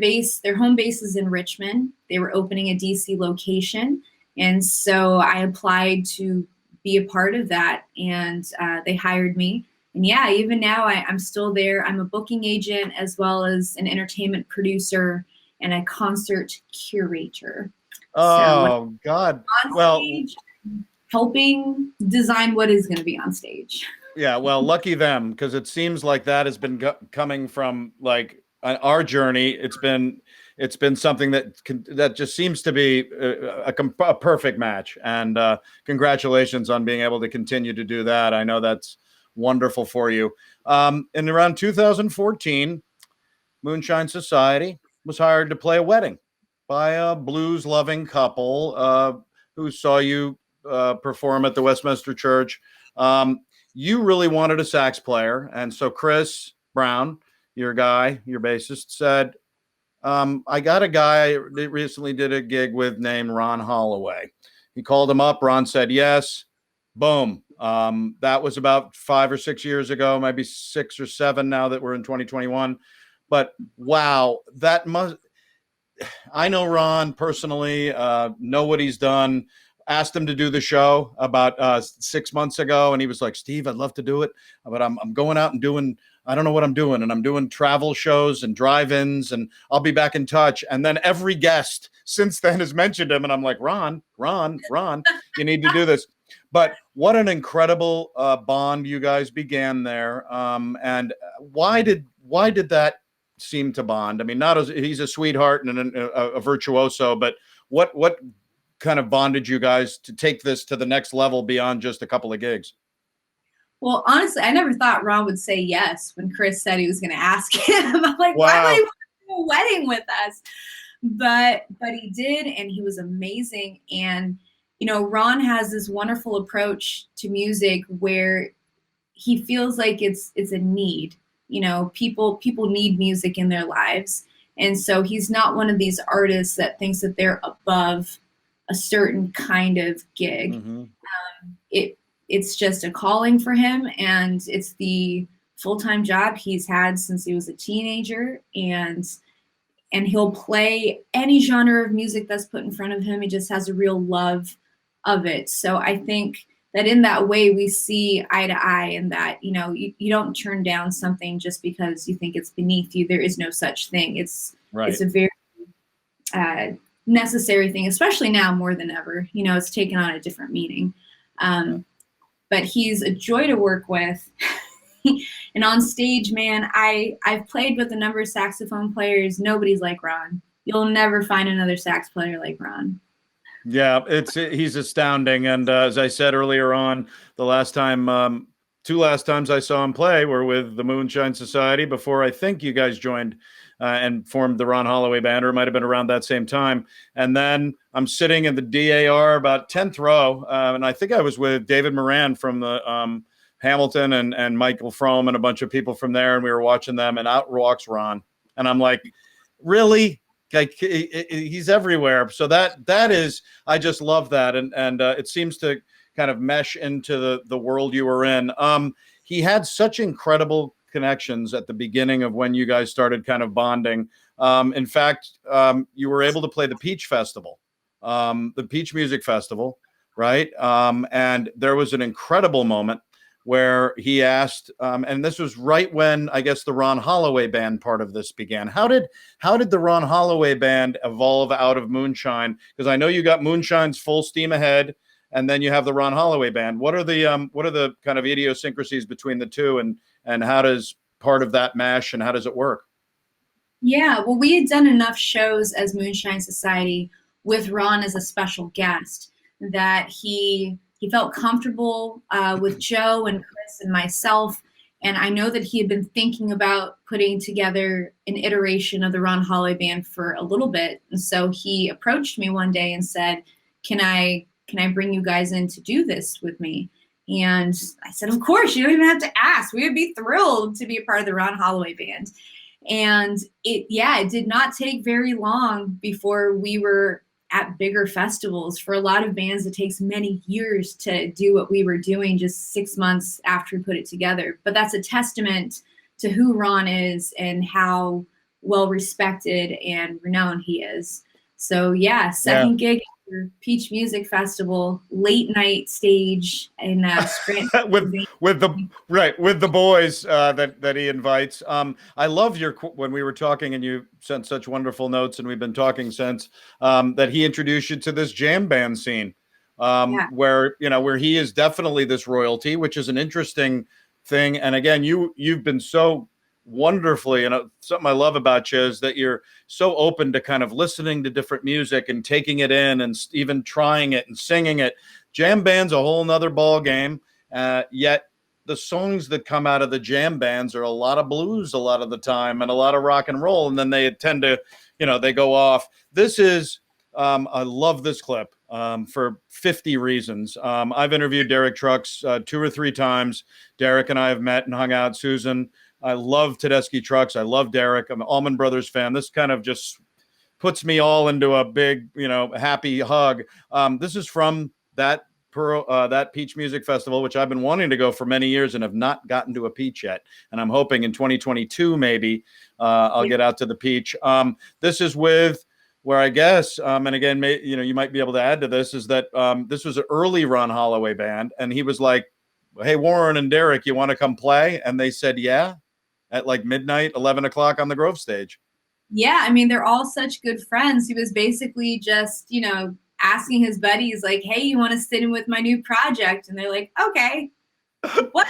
home base is in Richmond. They were opening a DC location. And so I applied to be a part of that. And they hired me. And yeah, even now I'm still there. I'm a booking agent as well as an entertainment producer and a concert curator. Oh, God. On stage, helping design what is going to be on stage. Yeah, well, lucky them, because it seems like that has been coming from like our journey. It's been something that just seems to be a perfect match. And congratulations on being able to continue to do that. I know that's wonderful for you. In around 2014, Moonshine Society was hired to play a wedding by a blues-loving couple who saw you perform at the Westminster Church. You really wanted a sax player, and so Chris Brown, your bassist, said, I got a guy that recently did a gig with named Ron Holloway. He called him up. Ron said yes. Boom. That was about 5 or 6 years ago, maybe 6 or 7 now that we're in 2021. But wow, I know Ron personally, know what he's done. asked him to do the show about 6 months ago, and he was like, Steve, I'd love to do it, but I'm going out and doing, I don't know what I'm doing, and I'm doing travel shows and drive-ins, and I'll be back in touch. And then every guest since then has mentioned him, and I'm like, Ron, you need to do this. But what an incredible bond you guys began there. And why did that seem to bond? I mean, not as he's a sweetheart and a virtuoso, but what kind of bonded you guys to take this to the next level beyond just a couple of gigs? Well, honestly, I never thought Ron would say yes when Chris said he was going to ask him. I'm like, wow. Why would he want to do a wedding with us? But he did, and he was amazing. And you know, Ron has this wonderful approach to music where he feels like it's a need. You know, people need music in their lives, and so he's not one of these artists that thinks that they're above a certain kind of gig. Mm-hmm. It's just a calling for him, and it's the full-time job he's had since he was a teenager, and he'll play any genre of music that's put in front of him. He just has a real love of it. So I think that in that way we see eye to eye, and that, you know, you don't turn down something just because you think it's beneath you. There is no such thing. It's a very necessary thing, especially now more than ever. You know, it's taken on a different meaning. But he's a joy to work with. And on stage, man, I've played with a number of saxophone players. Nobody's like Ron. You'll never find another sax player like Ron. Yeah, he's astounding. And as I said earlier on, the last time, two last times I saw him play were with the Moonshine Society before I think you guys joined and formed the Ron Holloway Band, or it might have been around that same time. And then I'm sitting in the DAR about 10th row, and I think I was with David Moran from the Hamilton and Michael Frome and a bunch of people from there, and we were watching them, and out walks Ron. And I'm like, really? Like, he's everywhere. So that is, I just love that. And it seems to kind of mesh into the world you were in. He had such incredible connections at the beginning of when you guys started kind of bonding. In fact, you were able to play the Peach Festival, the Peach Music Festival, right? And there was an incredible moment where he asked, and this was right when I guess the Ron Holloway Band part of this began. How did the Ron Holloway Band evolve out of Moonshine? Because I know you got Moonshine's full steam ahead, and then you have the Ron Holloway Band. What are the kind of idiosyncrasies between the two, and how does part of that mesh, and how does it work? Yeah, well, we had done enough shows as Moonshine Society with Ron as a special guest that he felt comfortable with Joe and Chris and myself. And I know that he had been thinking about putting together an iteration of the Ron Holloway Band for a little bit. And so he approached me one day and said, can I bring you guys in to do this with me? And I said, of course, you don't even have to ask. We would be thrilled to be a part of the Ron Holloway Band. And it did not take very long before we were at bigger festivals. For a lot of bands, it takes many years to do what we were doing just 6 months after we put it together. But that's a testament to who Ron is and how well respected and renowned he is. So second gig after Peach Music Festival, late night stage in Scranton. with the boys that he invites. I love when we were talking and you sent such wonderful notes, and we've been talking since, that he introduced you to this jam band scene, where he is definitely this royalty, which is an interesting thing. And again, you've been so wonderfully, and something I love about you is that you're so open to kind of listening to different music and taking it in and even trying it and singing it. Jam band's a whole nother ball game, yet the songs that come out of the jam bands are a lot of blues a lot of the time and a lot of rock and roll, and then they tend to they go off. This is I love this clip for 50 reasons. I've interviewed Derek Trucks 2 or 3 times. Derek and I have met and hung out. Susan, I love Tedeschi Trucks. I love Derek. I'm an Allman Brothers fan. This kind of just puts me all into a big, happy hug. This is from that Peach Music Festival, which I've been wanting to go for many years and have not gotten to a Peach yet. And I'm hoping in 2022, maybe I'll get out to the Peach. This is with where I guess, and again, you might be able to add to this, is that this was an early Ron Holloway band, and he was like, "Hey, Warren and Derek, you want to come play?" And they said, "Yeah," at like midnight, 11 o'clock on the Grove stage. Yeah, I mean, they're all such good friends. He was basically just, asking his buddies, like, "Hey, you want to sit in with my new project?" And they're like, "Okay." What?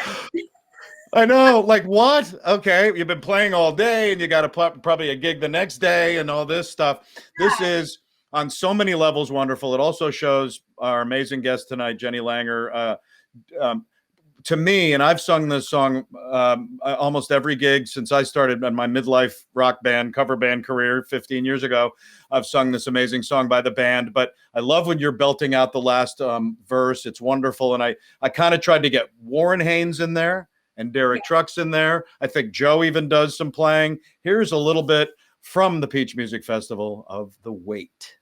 I know, like, what? Okay, you've been playing all day and you got probably a gig the next day and all this stuff. This is on so many levels wonderful. It also shows our amazing guest tonight, Jenny Langer. To me, and I've sung this song almost every gig since I started in my midlife rock band, cover band career 15 years ago. I've sung this amazing song by the band, but I love when you're belting out the last verse. It's wonderful. And I kind of tried to get Warren Haynes in there and Derek Trucks in there. I think Joe even does some playing. Here's a little bit from the Peach Music Festival of The Wait.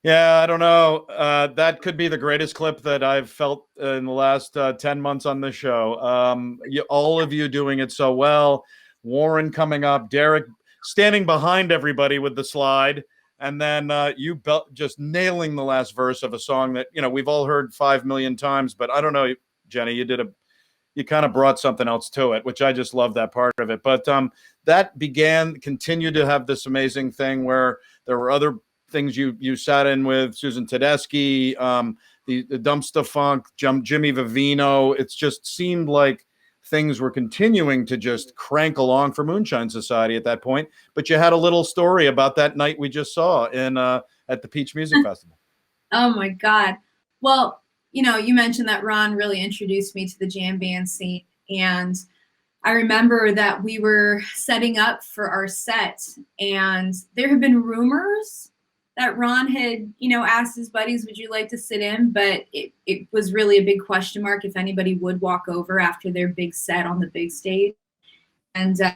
Yeah, I don't know. That could be the greatest clip that I've felt in the last 10 months on this show. All of you doing it so well. Warren coming up, Derek standing behind everybody with the slide, and then you just nailing the last verse of a song that, we've all heard 5 million times, but I don't know, Jenny, you kind of brought something else to it, which I just love that part of it. But that continued to have this amazing thing where there were other things you sat in with Susan Tedeschi, the Dumpster Funk, Jimmy Vivino. It's just seemed like things were continuing to just crank along for Moonshine Society at that point. But you had a little story about that night we just saw in at the Peach Music Festival. Oh my God. Well, you mentioned that Ron really introduced me to the jam band scene. And I remember that we were setting up for our set, and there had been rumors that Ron had, asked his buddies, would you like to sit in? But it was really a big question mark if anybody would walk over after their big set on the big stage. And so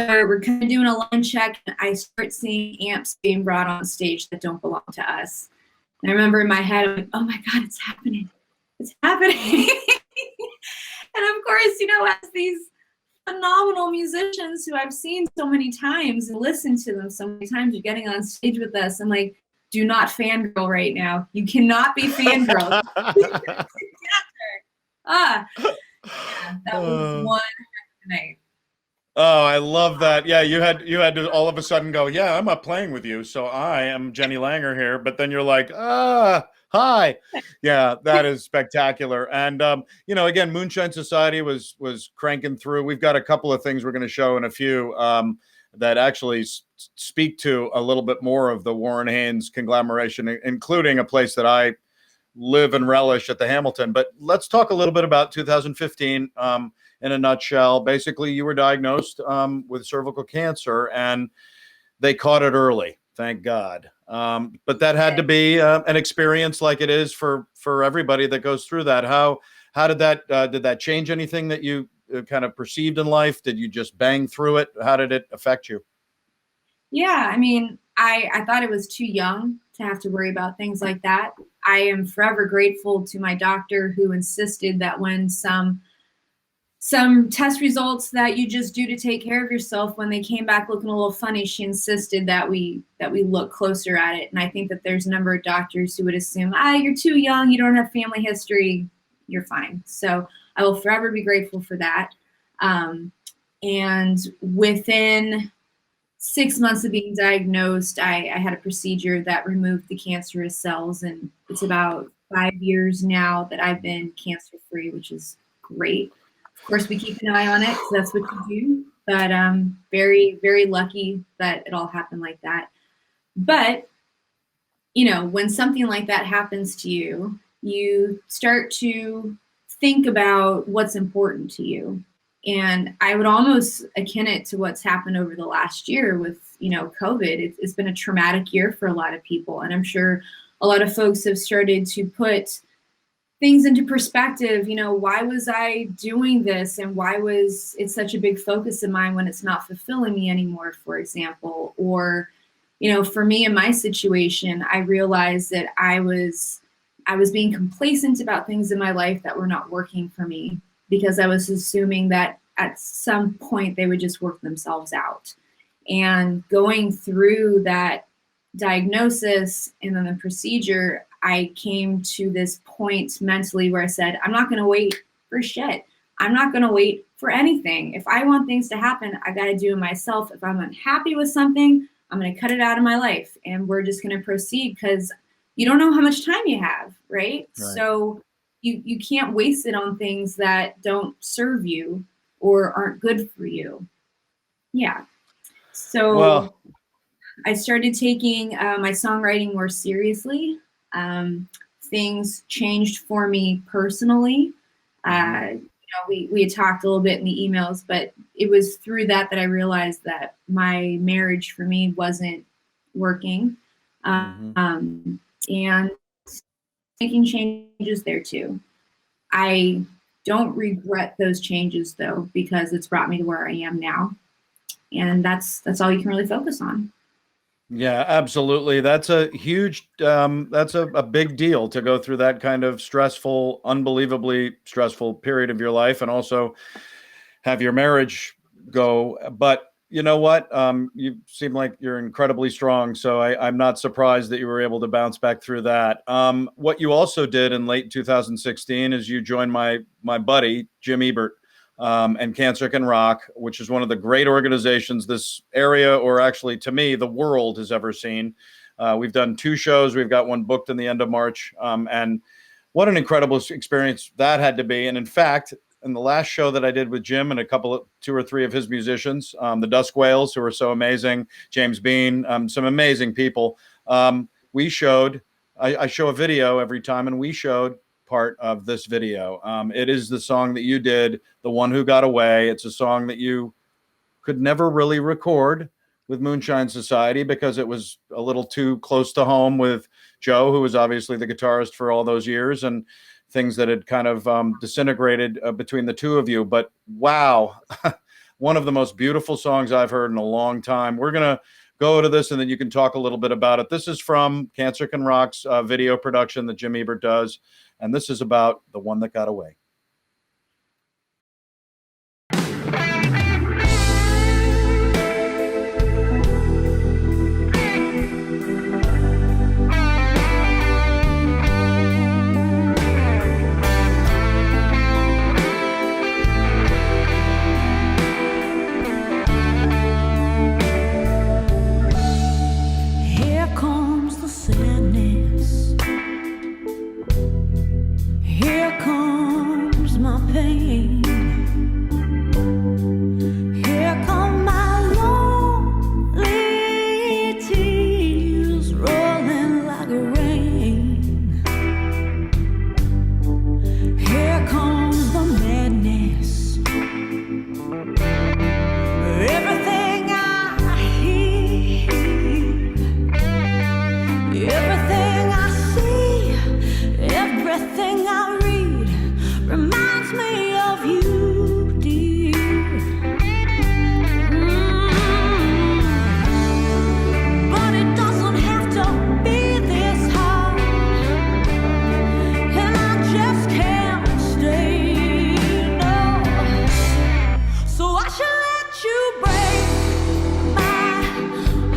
we're kind of doing a line check, and I start seeing amps being brought on stage that don't belong to us. And I remember in my head, I'm like, oh my God, it's happening. It's happening. And of course, as these phenomenal musicians who I've seen so many times and listened to them so many times, you're getting on stage with us. I'm like, do not fangirl right now. You cannot be fangirl. Yeah, that was one night. Oh, I love that. Yeah, you had to all of a sudden go, yeah, I'm not playing with you, so I am Jenny Langer here. But then you're like, hi. Yeah, that is spectacular. And again, Moonshine Society was cranking through. We've got a couple of things we're going to show in a few that actually speak to a little bit more of the Warren Haynes conglomeration, including a place that I live and relish at the Hamilton. But let's talk a little bit about 2015. In a nutshell, basically, you were diagnosed with cervical cancer, and they caught it early. Thank God. But that had to be an experience like it is for everybody that goes through that. How did that change anything that you kind of perceived in life? Did you just bang through it? How did it affect you? Yeah, I mean, I thought it was too young to have to worry about things like that. I am forever grateful to my doctor who insisted that when some test results that you just do to take care of yourself, when they came back looking a little funny, she insisted that we look closer at it. And I think that there's a number of doctors who would assume, you're too young, you don't have family history, you're fine. So I will forever be grateful for that. And within 6 months of being diagnosed, I had a procedure that removed the cancerous cells, and it's about 5 years now that I've been cancer-free, which is great. Of course, we keep an eye on it because that's what you do. But very, very lucky that it all happened like that. But, when something like that happens to you, you start to think about what's important to you. And I would almost akin it to what's happened over the last year with, COVID. It's been a traumatic year for a lot of people. And I'm sure a lot of folks have started to put things into perspective. Why was I doing this, and why was it such a big focus of mine when it's not fulfilling me anymore, for example? Or, for me in my situation, I realized that I was being complacent about things in my life that were not working for me, because I was assuming that at some point they would just work themselves out. And going through that diagnosis and then the procedure, I came to this point mentally where I said, I'm not going to wait for shit. I'm not going to wait for anything. If I want things to happen, I got to do it myself. If I'm unhappy with something, I'm going to cut it out of my life, and we're just going to proceed, because you don't know how much time you have, right? So you can't waste it on things that don't serve you or aren't good for you. Yeah. So I started taking my songwriting more seriously. Things changed for me personally. We had talked a little bit in the emails, but it was through that I realized that my marriage for me wasn't working. And making changes there too. I don't regret those changes though, because it's brought me to where I am now. And that's all you can really focus on. Yeah, absolutely. That's a huge, that's a big deal to go through that kind of stressful, unbelievably stressful period of your life, and also have your marriage go. But you know what? You seem like you're incredibly strong. So I'm not surprised that you were able to bounce back through that. What you also did in late 2016 is you joined my buddy, Jim Ebert, and Cancer Can Rock, which is one of the great organizations this area, or actually to me, the world has ever seen. We've done 2 shows. We've got one booked in the end of March. And what an incredible experience that had to be. And in fact, in the last show that I did with Jim and 2 or 3 of his musicians, the Dusk Whales, who are so amazing, James Bean, some amazing people, we showed, I show a video every time, and we showed part of this video. It is the song that you did, The One Who Got Away. It's a song that you could never really record with Moonshine Society because it was a little too close to home with Joe, who was obviously the guitarist for all those years, and things that had kind of disintegrated between the 2 of you. But wow, one of the most beautiful songs I've heard in a long time. We're going to go to this, and then you can talk a little bit about it. This is from Cancer Can Rock's video production that Jim Ebert does, and this is about The One That Got Away. Here comes my pain. Here come my lonely tears rolling like rain. Here comes the madness. Everything I hear, everything I see, everything I read reminds me of you, dear. But it doesn't have to be this hard, and I just can't stay, no. So I should let you break my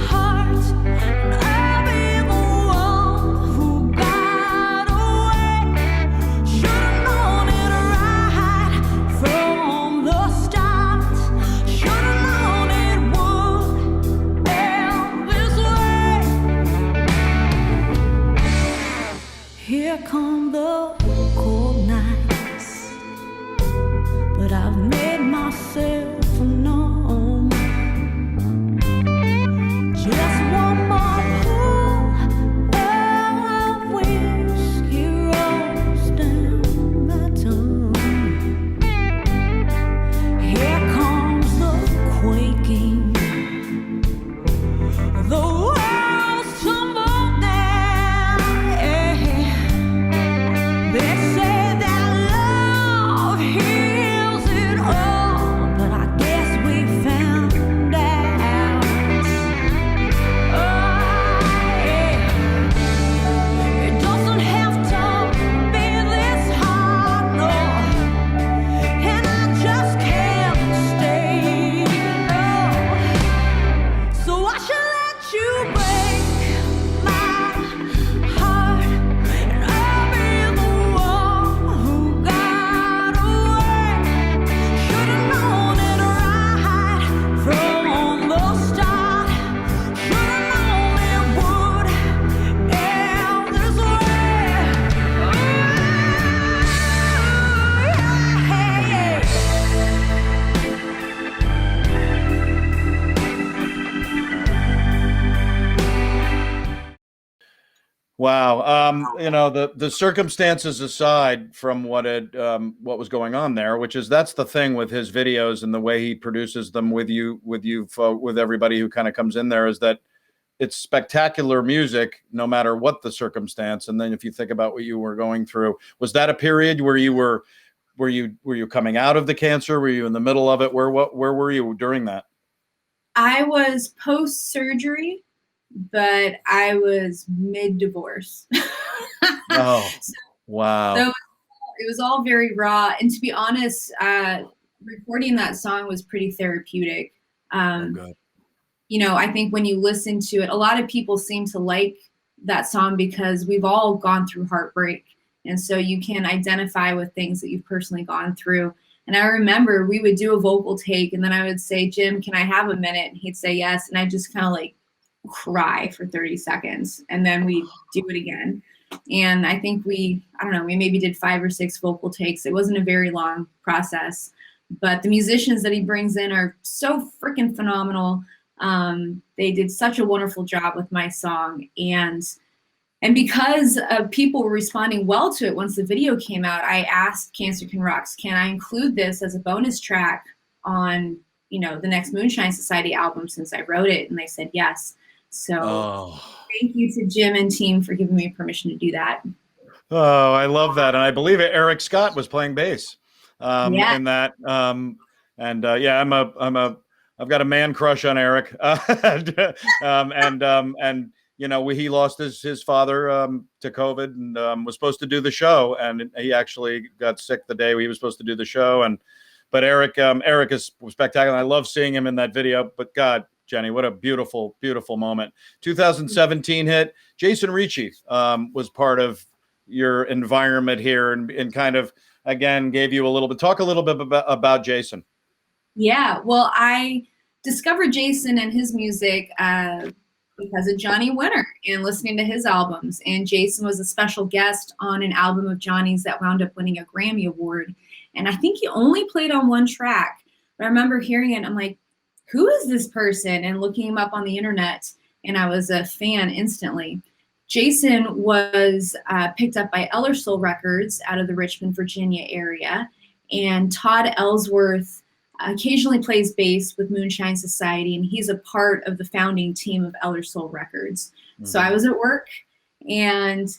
heart, and I'll be the one who got away. Should've known it right from the start. Should've known it would end this way. Here come the cold nights, but I've made myself known. Just one more pull of whiskey rolls down my tongue. Here comes the quaking. The walls tumble down. They say that love heals it all, but I guess we found out. Oh, yeah. It doesn't have to be this hard, no. And I just can't stay, no. So I should let you break my heart, and I'll be the one who got away. Should've known it right from the start. Should've known it would end this way. Wow. You know, the circumstances aside from what was going on there, which is that's the thing with his videos and the way he produces them with everybody who kind of comes in there, is that it's spectacular music no matter what the circumstance. And then if you think about what you were going through, was that a period where you were you coming out of the cancer? Were you in the middle of it? Where were you during that? I was post-surgery, but I was mid-divorce. Oh, wow. So it was all very raw. And to be honest, recording that song was pretty therapeutic. Good. You know, I think when you listen to it, a lot of people seem to like that song because we've all gone through heartbreak. And so you can identify with things that you've personally gone through. And I remember we would do a vocal take, and then I would say, Jim, can I have a minute? And he'd say yes. And I just kind of like cry for 30 seconds, and then we do it again. And I think we maybe did 5 or 6 vocal takes. It wasn't a very long process, but the musicians that he brings in are so freaking phenomenal. They did such a wonderful job with my song, and because people were responding well to it once the video came out, I asked Cancer Can Rocks, can I include this as a bonus track on, the next Moonshine Society album since I wrote it? And they said yes. So thank you to Jim and team for giving me permission to do that. Oh, I love that. And I believe Eric Scott was playing bass in that. I've got a man crush on Eric. He lost his father to COVID and was supposed to do the show, and he actually got sick the day he was supposed to do the show. But Eric is spectacular. I love seeing him in that video. But God, Jenny, what a beautiful, beautiful moment. 2017 hit. Jason Ricci was part of your environment here and kind of, again, gave you a little bit. Talk a little bit about Jason. Yeah, well, I discovered Jason and his music because of Johnny Winter and listening to his albums. And Jason was a special guest on an album of Johnny's that wound up winning a Grammy Award. And I think he only played on one track. But I remember hearing it, I'm like, who is this person? And looking him up on the internet, and I was a fan instantly. Jason was picked up by Ellersole Records out of the Richmond, Virginia area. And Todd Ellsworth occasionally plays bass with Moonshine Society, and he's a part of the founding team of Ellersole Records. Mm-hmm. So I was at work, and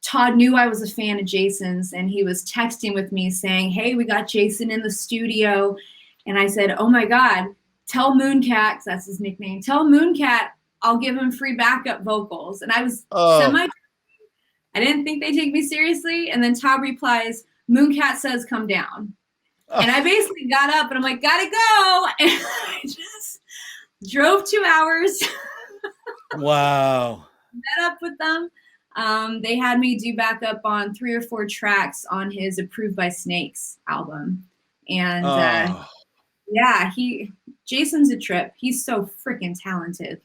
Todd knew I was a fan of Jason's, and he was texting with me saying, hey, we got Jason in the studio. And I said, oh my God, tell Mooncat, that's his nickname, tell Mooncat I'll give him free backup vocals. And I was I didn't think they'd take me seriously. And then Todd replies, Mooncat says come down. And I basically got up and I'm like, gotta go. And I just drove 2 hours. Wow. Met up with them. They had me do backup on 3 or 4 tracks on his Approved by Snakes album. And Jason's a trip. He's so freaking talented.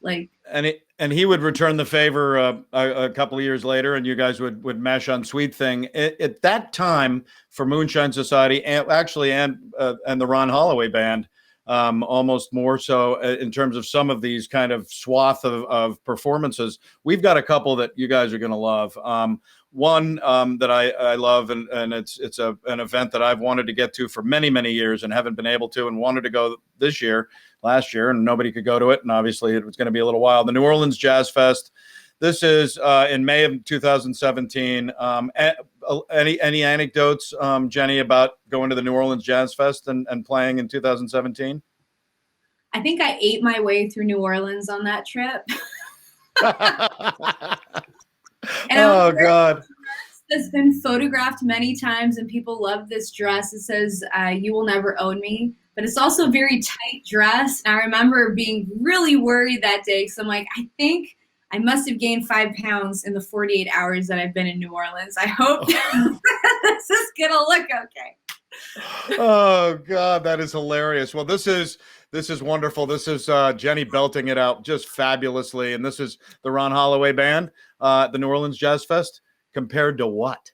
And he would return the favor a couple of years later, and you guys would mesh on Sweet Thing. At that time, for Moonshine Society, and the Ron Holloway Band, almost more so in terms of some of these kind of swath of performances. We've got a couple that you guys are going to love. One that I love, and it's an event that I've wanted to get to for many, many years and haven't been able to, and wanted to go last year, and nobody could go to it. And obviously it was going to be a little while. The New Orleans Jazz Fest. This is in May of 2017. Any anecdotes, Jenny, about going to the New Orleans Jazz Fest and playing in 2017? I think I ate my way through New Orleans on that trip. Oh, God. It's been photographed many times, and people love this dress. It says, you will never own me. But it's also a very tight dress. And I remember being really worried that day. So I'm like, I think I must have gained 5 pounds in the 48 hours that I've been in New Orleans. I hope this is going to look okay. Oh, God, that is hilarious. Well, this is wonderful. This is Jenny belting it out just fabulously. And this is the Ron Holloway Band, the New Orleans Jazz Fest. Compared to what?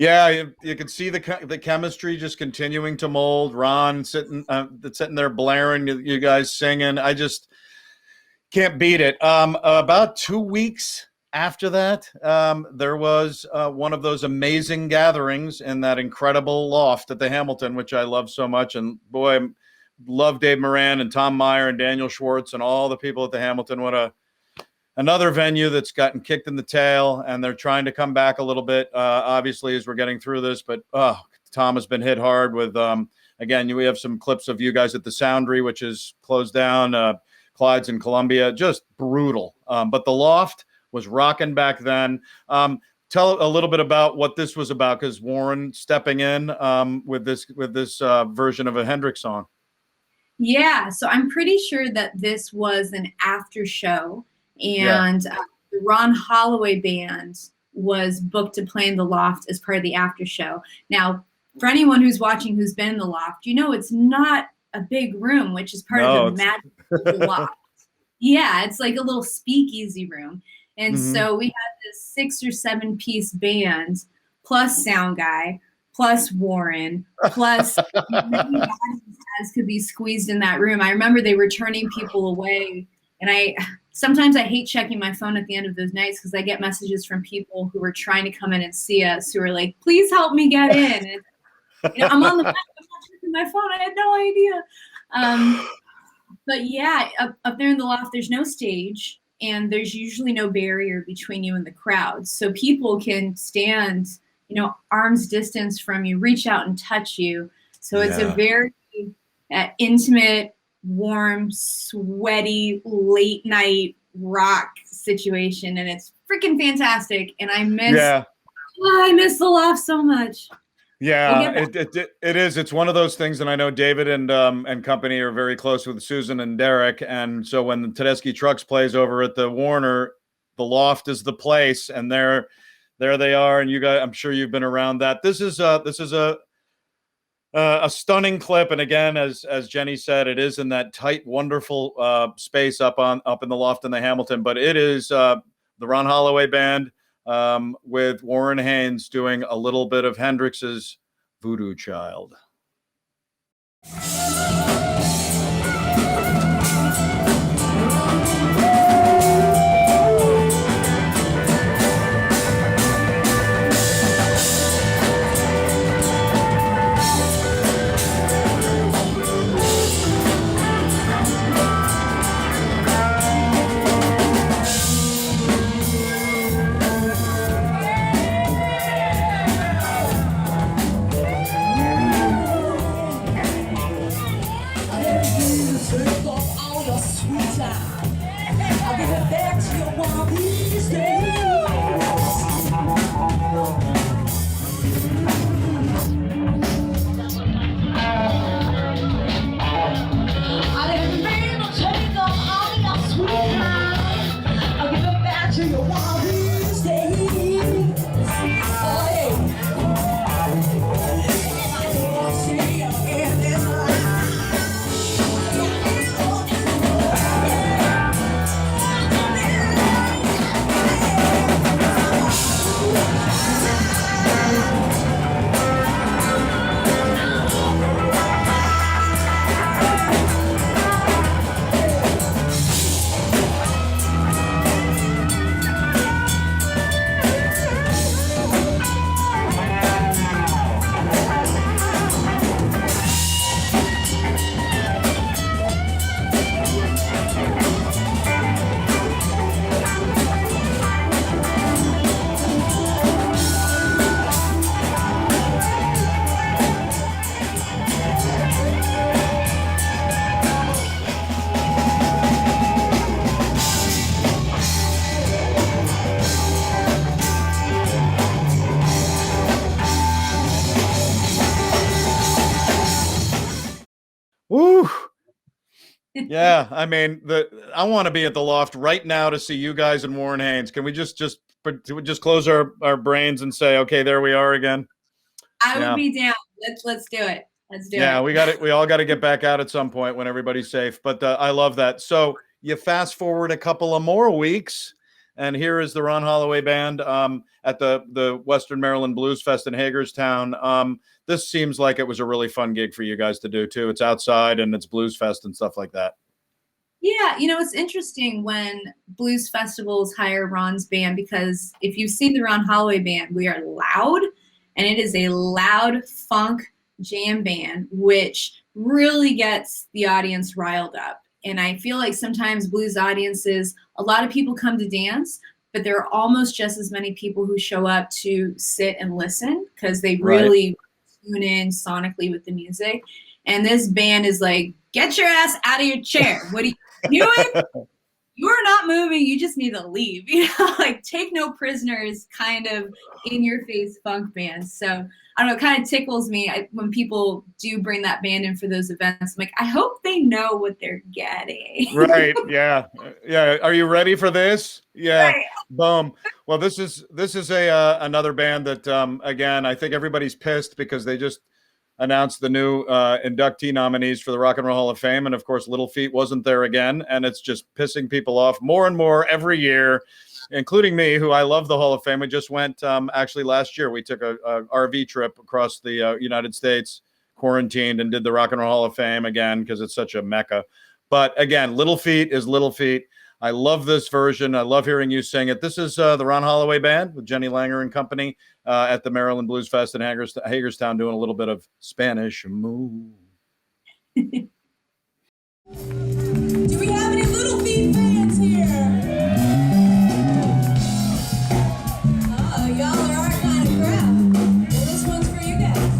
Yeah, you can see the chemistry just continuing to mold. Ron sitting there blaring, you guys singing. I just can't beat it. About 2 weeks after that, there was one of those amazing gatherings in that incredible loft at the Hamilton, which I love so much. And boy, I love Dave Moran and Tom Meyer and Daniel Schwartz and all the people at the Hamilton. What another venue that's gotten kicked in the tail, and they're trying to come back a little bit, obviously, as we're getting through this. But Tom has been hit hard with, again, we have some clips of you guys at the Soundry, which is closed down, Clyde's in Columbia, just brutal. But the Loft was rocking back then. Tell a little bit about what this was about, because Warren stepping in with this version of a Hendrix song. Yeah, so I'm pretty sure that this was an after show. And the Ron Holloway band was booked to play in the Loft as part of the after show. Now, for anyone who's watching who's been in the Loft, you know it's not a big room, which is part of the magic of the Loft. Yeah, it's like a little speakeasy room. And so we had this 6 or 7 piece band, plus sound guy, plus Warren, plus as could be squeezed in that room. I remember they were turning people away. And sometimes I hate checking my phone at the end of those nights because I get messages from people who were trying to come in and see us who are like, please help me get in. And, I'm on the phone, I'm not checking my phone. I had no idea. But yeah, up there in the Loft, there's no stage and there's usually no barrier between you and the crowd. So people can stand, arm's distance from you, reach out and touch you. So it's a very intimate, warm, sweaty, late night rock situation, and it's freaking fantastic. And I miss the Loft so much. Yeah, it is. It's one of those things, and I know David and company are very close with Susan and Derek, and so when the Tedeschi Trucks plays over at the Warner, the Loft is the place, and there they are. And you guys, I'm sure you've been around that. This is a stunning clip, and again, as Jenny said, it is in that tight, wonderful space up in the Loft in the Hamilton. But it is the Ron Holloway band with Warren Haynes doing a little bit of Hendrix's Voodoo Child. Woo! Yeah, I mean, I want to be at the Loft right now to see you guys and Warren Haynes. Can we just close our brains and say, okay, there we are again? I would be down. Let's do it. Let's do it. Yeah, we all got to get back out at some point when everybody's safe. But I love that. So you fast forward a couple of more weeks, and here is the Ron Holloway Band at the Western Maryland Blues Fest in Hagerstown. This seems like it was a really fun gig for you guys to do too. It's outside and it's Blues Fest and stuff like that. Yeah, it's interesting when blues festivals hire Ron's band, because if you've seen the Ron Holloway Band, we are loud, and it is a loud funk jam band, which really gets the audience riled up. And I feel like sometimes blues audiences, a lot of people come to dance, but there are almost just as many people who show up to sit and listen because they really tune in sonically with the music. And this band is like, get your ass out of your chair. What are you doing? You are not moving. You just need to leave. Like take no prisoners kind of in your face funk bands. So I don't know, it kind of tickles me when people do bring that band in for those events. I'm like, I hope they know what they're getting. Right. Yeah. Yeah. Are you ready for this? Yeah. Right. Boom. Well, this is a another band that again, I think everybody's pissed because they just announced the new inductee nominees for the Rock and Roll Hall of Fame, and of course, Little Feat wasn't there again, and it's just pissing people off more and more every year, including me, who I love the Hall of Fame. We just went actually last year. We took a RV trip across the United States, quarantined, and did the Rock and Roll Hall of Fame again because it's such a mecca. But again, Little Feat is Little Feat. I love this version. I love hearing you sing it. This is the Ron Holloway Band with Jenny Langer and company at the Maryland Blues Fest in Hagerstown, doing a little bit of Spanish Moon. Do we have any Little Feat fans here? Y'all are our kind of crowd. Well, this one's for you guys.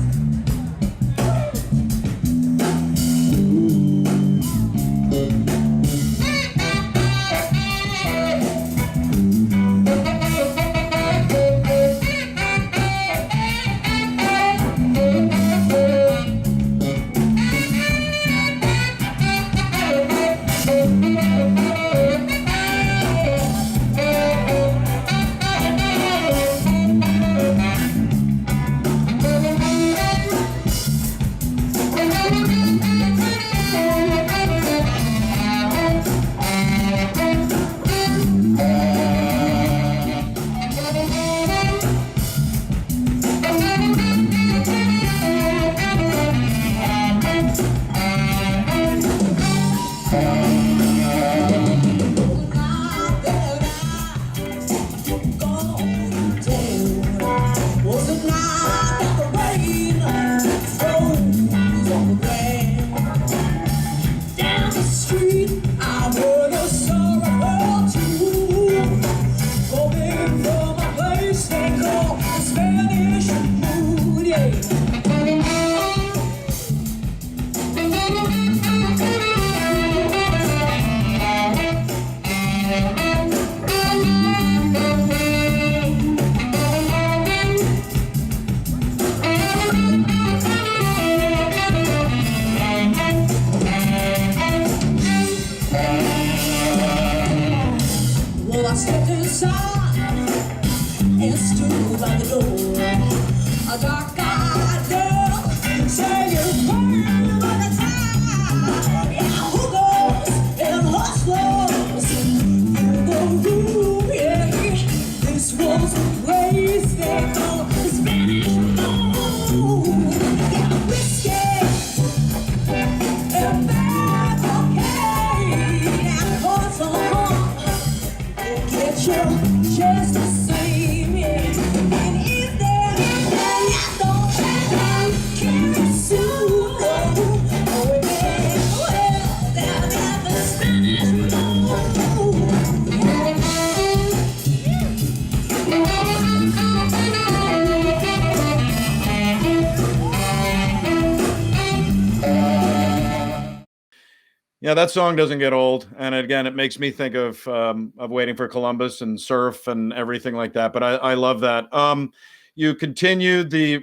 Yeah, that song doesn't get old, and again, it makes me think of Waiting for Columbus and Surf and everything like that. But I love that. You continued the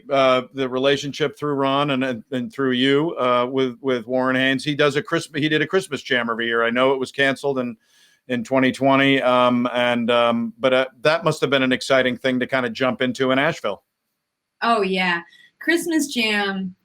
relationship through Ron and through you with Warren Haynes. He did a Christmas jam every year. I know it was canceled in 2020, but that must have been an exciting thing to kind of jump into in Asheville. Oh yeah, Christmas jam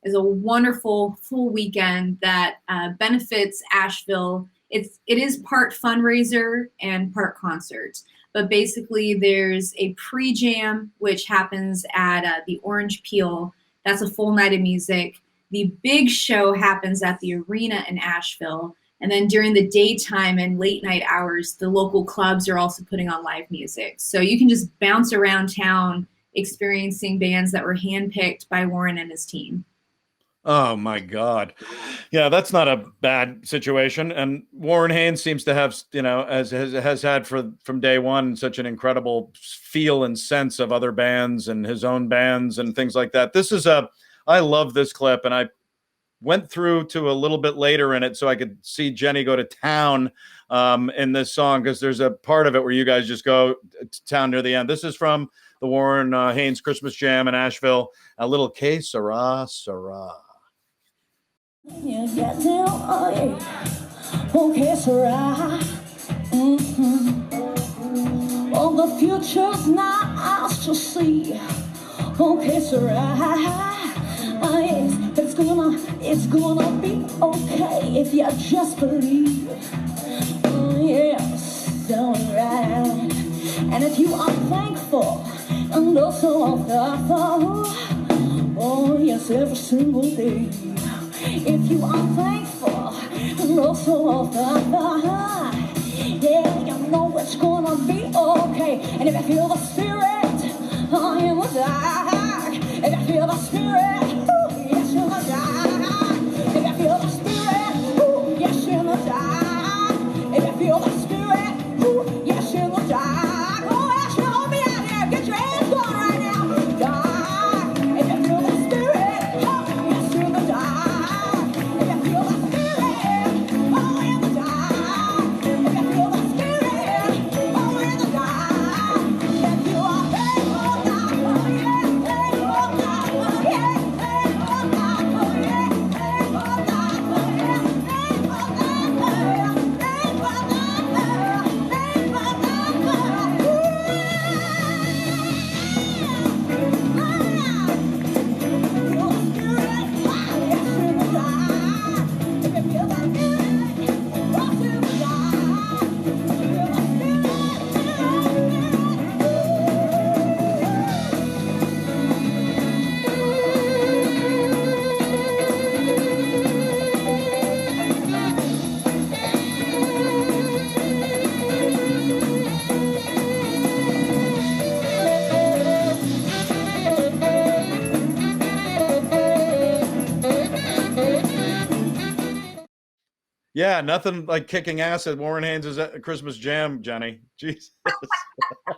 is a wonderful full weekend that benefits Asheville. It is part fundraiser and part concert. But basically, there's a pre-jam, which happens at the Orange Peel. That's a full night of music. The big show happens at the arena in Asheville. And then during the daytime and late night hours, the local clubs are also putting on live music. So you can just bounce around town experiencing bands that were handpicked by Warren and his team. Oh my God. Yeah, that's not a bad situation. And Warren Haynes seems to have, has had from day one such an incredible feel and sense of other bands and his own bands and things like that. I love this clip, and I went through to a little bit later in it so I could see Jenny go to town in this song, because there's a part of it where you guys just go to town near the end. This is from the Warren Haynes Christmas Jam in Asheville, a little Que Sera, Sera. You get down, oh yeah, oh que sera. Oh, the future's not ours to see. Oh que sera. Oh yes, it's gonna be okay if you just believe. Oh yes, so right. And if you are thankful and also thankful, oh yes, every single day. If you are thankful and also thankful, yeah, you know it's gonna be okay. And if you feel the spirit, oh, in the dark. If you feel the spirit, ooh, yes, in the dark. If you feel the spirit, ooh, yes, in the dark. If you feel the spirit, ooh, yes, in the dark. Oh, yes, you hold me out here. Get your hands going right now. Dark. If you feel the spirit, oh, yes, in the dark. If you feel the spirit, oh, in the dark. If you feel the spirit, oh, in the dark. If you are thankful, oh, yeah, thankful, oh, yeah, thankful, oh, yeah, thankful, oh, yeah, Yeah, nothing like kicking ass at Warren Haynes' Christmas Jam, Jenny. Jesus.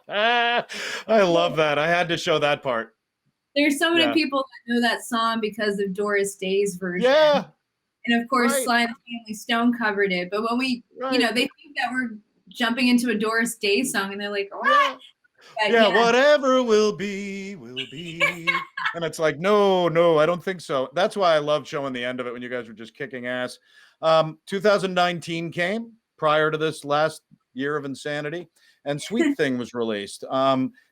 I love that. I had to show that part. There's so many Yeah. people that know that song because of Doris Day's version. Yeah. And of course, Right. Sly and the Family Stone covered it. But when we, Right. they think that we're jumping into a Doris Day song, and they're like, what? Yeah. But Yeah, whatever will be, will be. And it's like, no, I don't think so. That's why I love showing the end of it when you guys were just kicking ass. 2019 came prior to this last year of insanity, and Sweet Thing was released.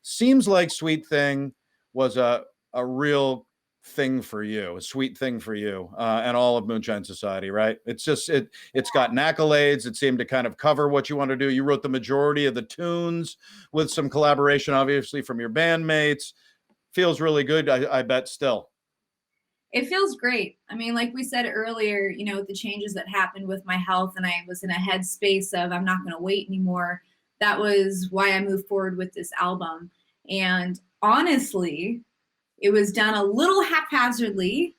Seems like Sweet Thing was a real thing for you, a sweet thing for you, and all of Moonshine Society, right? It's just it's gotten accolades. It seemed to kind of cover what you want to do. You wrote the majority of the tunes with some collaboration, obviously, from your bandmates. Feels really good, I bet still. It feels great. I mean, like we said earlier, the changes that happened with my health, and I was in a headspace of I'm not going to wait anymore. That was why I moved forward with this album. And honestly, it was done a little haphazardly,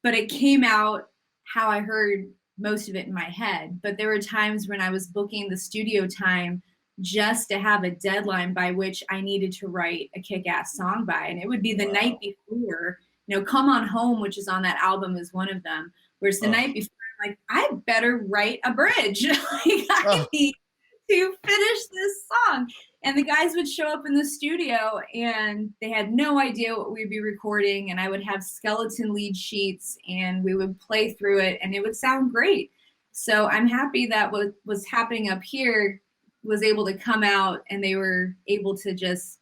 but it came out how I heard most of it in my head. But there were times when I was booking the studio time just to have a deadline by which I needed to write a kick-ass song by. And it would be the night before. Come On Home, which is on that album, is one of them. Whereas the night before, I'm like, I better write a bridge. I need to finish this song. And the guys would show up in the studio, and they had no idea what we'd be recording. And I would have skeleton lead sheets, and we would play through it, and it would sound great. So I'm happy that what was happening up here was able to come out, and they were able to just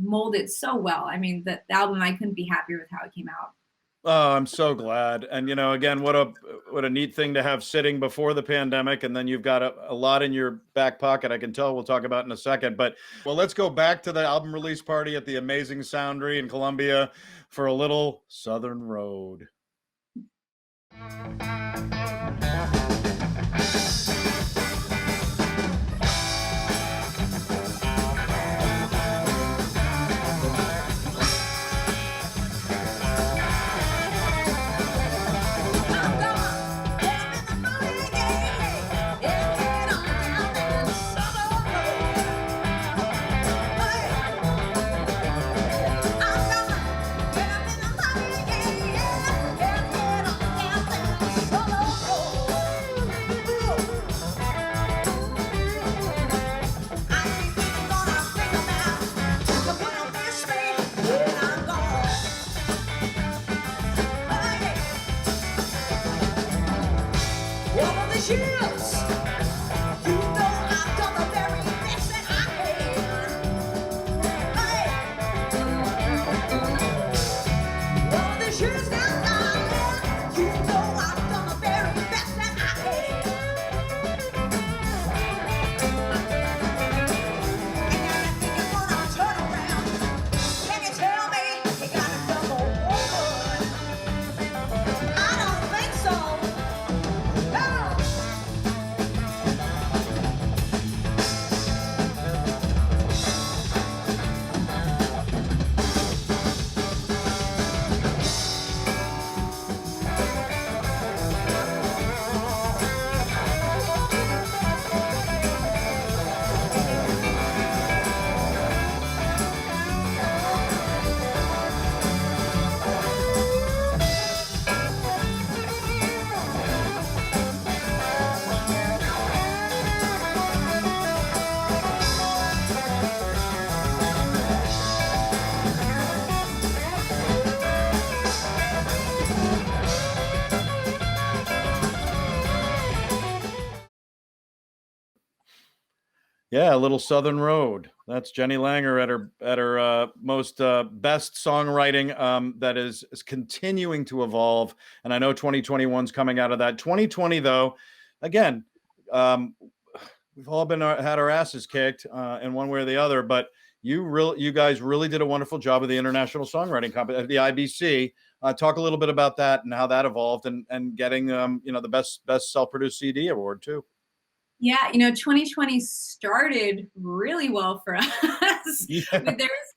mold it so well. I mean, the album, I couldn't be happier with how it came out. Oh, I'm so glad. And again, what a neat thing to have sitting before the pandemic, and then you've got a lot in your back pocket. I can tell. We'll talk about in a second. But well, let's go back to the album release party at the amazing Soundry in Columbia for a little Southern Road. Yeah, a little Southern Road. That's Jenny Langer at her most best songwriting that is continuing to evolve. And I know 2021's coming out of that. 2020 though, again, we've all been had our asses kicked in one way or the other. But you guys really did a wonderful job of the International Songwriting Competition, the IBC. Talk a little bit about that and how that evolved and getting the best self-produced CD award too. Yeah, 2020 started really well for us. Yeah. There was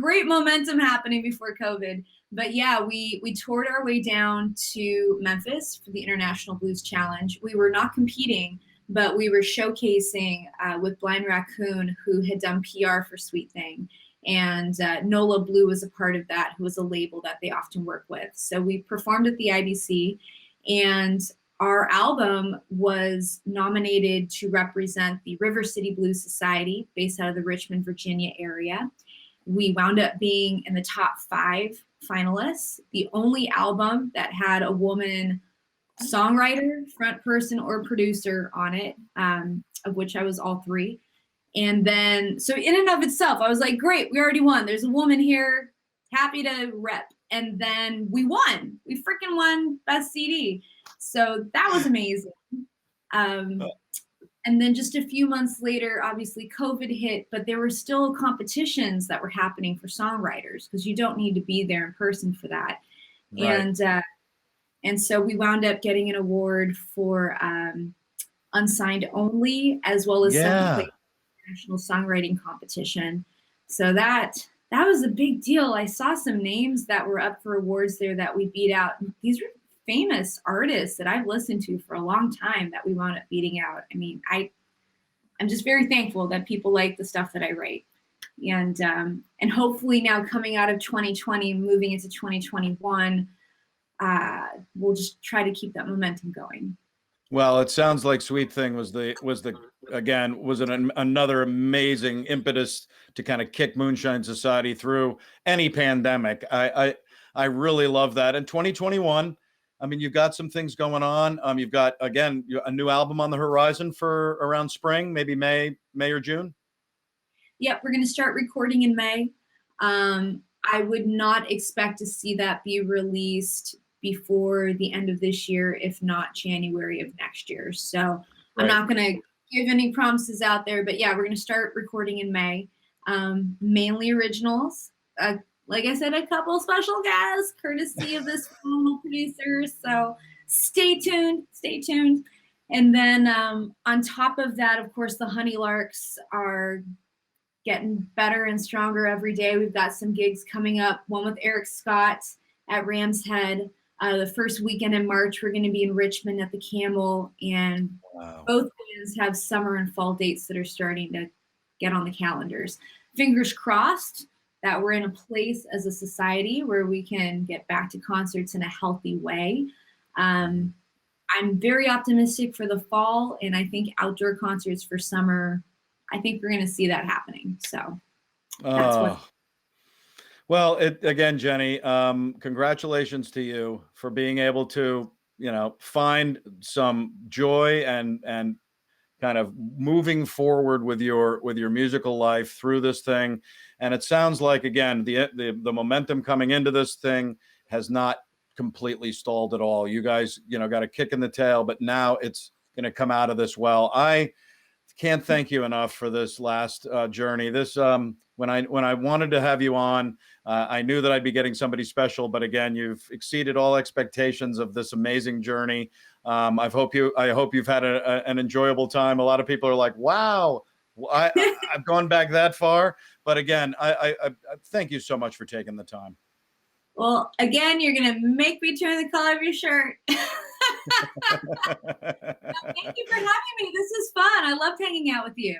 great momentum happening before COVID. But yeah, we toured our way down to Memphis for the International Blues Challenge. We were not competing, but we were showcasing with Blind Raccoon, who had done PR for Sweet Thing. And NOLA Blue was a part of that, who was a label that they often work with. So we performed at the IBC, and our album was nominated to represent the River City Blues Society based out of the Richmond, Virginia area. We wound up being in the top 5 finalists, the only album that had a woman songwriter, front person, or producer on it, of which I was all 3. And then, so in and of itself, I was like, great, we already won. There's a woman here, happy to rep. And then we won. We freaking won Best CD. So that was amazing. And then just a few months later, obviously COVID hit, but there were still competitions that were happening for songwriters because you don't need to be there in person for that. Right. And so we wound up getting an award for Unsigned Only, as well as second place national songwriting competition. So that was a big deal. I saw some names that were up for awards there that we beat out. These are famous artists that I've listened to for a long time that we wound up beating out. I mean, I'm just very thankful that people like the stuff that I write. And hopefully now coming out of 2020, moving into 2021, we'll just try to keep that momentum going. Well, it sounds like Sweet Thing was another amazing impetus to kind of kick Moonshine Society through any pandemic. I really love that. And 2021, I mean, you've got some things going on. You've got, again, a new album on the horizon for around spring, maybe May or June. Yep, we're going to start recording in May. I would not expect to see that be released before the end of this year, if not January of next year. So I'm not going to give any promises out there, but yeah, we're going to start recording in May. Mainly originals. Like I said, a couple special guests, courtesy of this phenomenal producer. So stay tuned, stay tuned. And then on top of that, of course, the Honey Larks are getting better and stronger every day. We've got some gigs coming up. One with Eric Scott at Ram's Head. The first weekend in March, we're going to be in Richmond at the Camel. And both bands have summer and fall dates that are starting to get on the calendars. Fingers crossed that we're in a place as a society where we can get back to concerts in a healthy way. I'm very optimistic for the fall, and I think outdoor concerts for summer, I think we're going to see that happening. So that's what. Well, again, Jenny, congratulations to you for being able to, find some joy and kind of moving forward with your musical life through this thing. And it sounds like, again, the momentum coming into this thing has not completely stalled at all. You guys, got a kick in the tail, but now it's going to come out of this well. I can't thank you enough for this last journey. This when I wanted to have you on, I knew that I'd be getting somebody special, but again, you've exceeded all expectations of this amazing journey. I hope you've had an enjoyable time. A lot of people are like, "Wow, I've gone back that far." But again, I thank you so much for taking the time. Well, again, you're going to make me turn the color of your shirt. Thank you for having me. This is fun. I loved hanging out with you.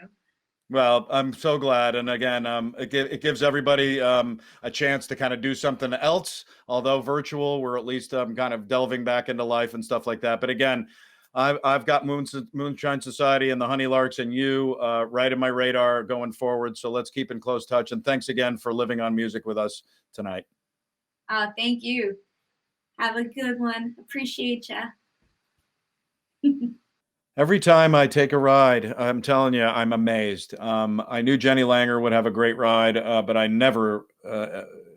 Well, I'm so glad. And again, it gives everybody a chance to kind of do something else, although virtual, we're at least kind of delving back into life and stuff like that. But again, I've got Moonshine Society and the Honey Larks and you right in my radar going forward. So let's keep in close touch. And thanks again for living on music with us tonight. Thank you. Have a good one. Appreciate you. Every time I take a ride, I'm telling you, I'm amazed. I knew Jenny Langer would have a great ride, but I never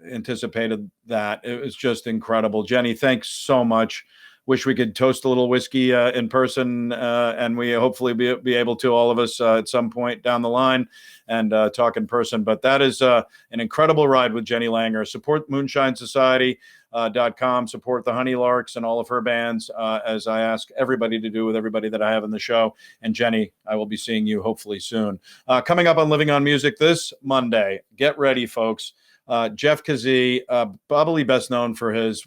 anticipated that. It was just incredible. Jenny, thanks so much. Wish we could toast a little whiskey in person, and we hopefully be able to, all of us, at some point down the line and talk in person. But that is an incredible ride with Jenny Langer. Support Moonshine Society. .com, support the Honey Larks and all of her bands, as I ask everybody to do with everybody that I have in the show. And Jenny, I will be seeing you hopefully soon. Coming up on Living on Music this Monday, get ready, folks. Jeff Kazee, probably best known for his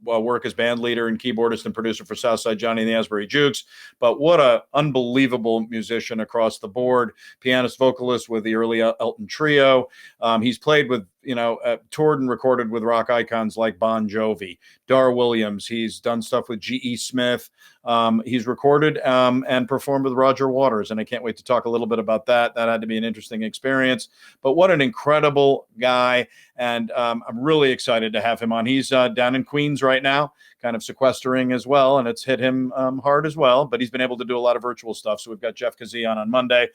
work as band leader and keyboardist and producer for Southside Johnny and the Asbury Jukes, but what a unbelievable musician across the board. Pianist, vocalist with the early Elton Trio. He's played with, toured and recorded with rock icons like Bon Jovi, Dar Williams. He's done stuff with G.E. Smith. He's recorded and performed with Roger Waters, and I can't wait to talk a little bit about that. That had to be an interesting experience, but what an incredible guy, and I'm really excited to have him on. He's down in Queens right now, kind of sequestering as well, and it's hit him hard as well, but he's been able to do a lot of virtual stuff, so we've got Jeff Kazee on Monday.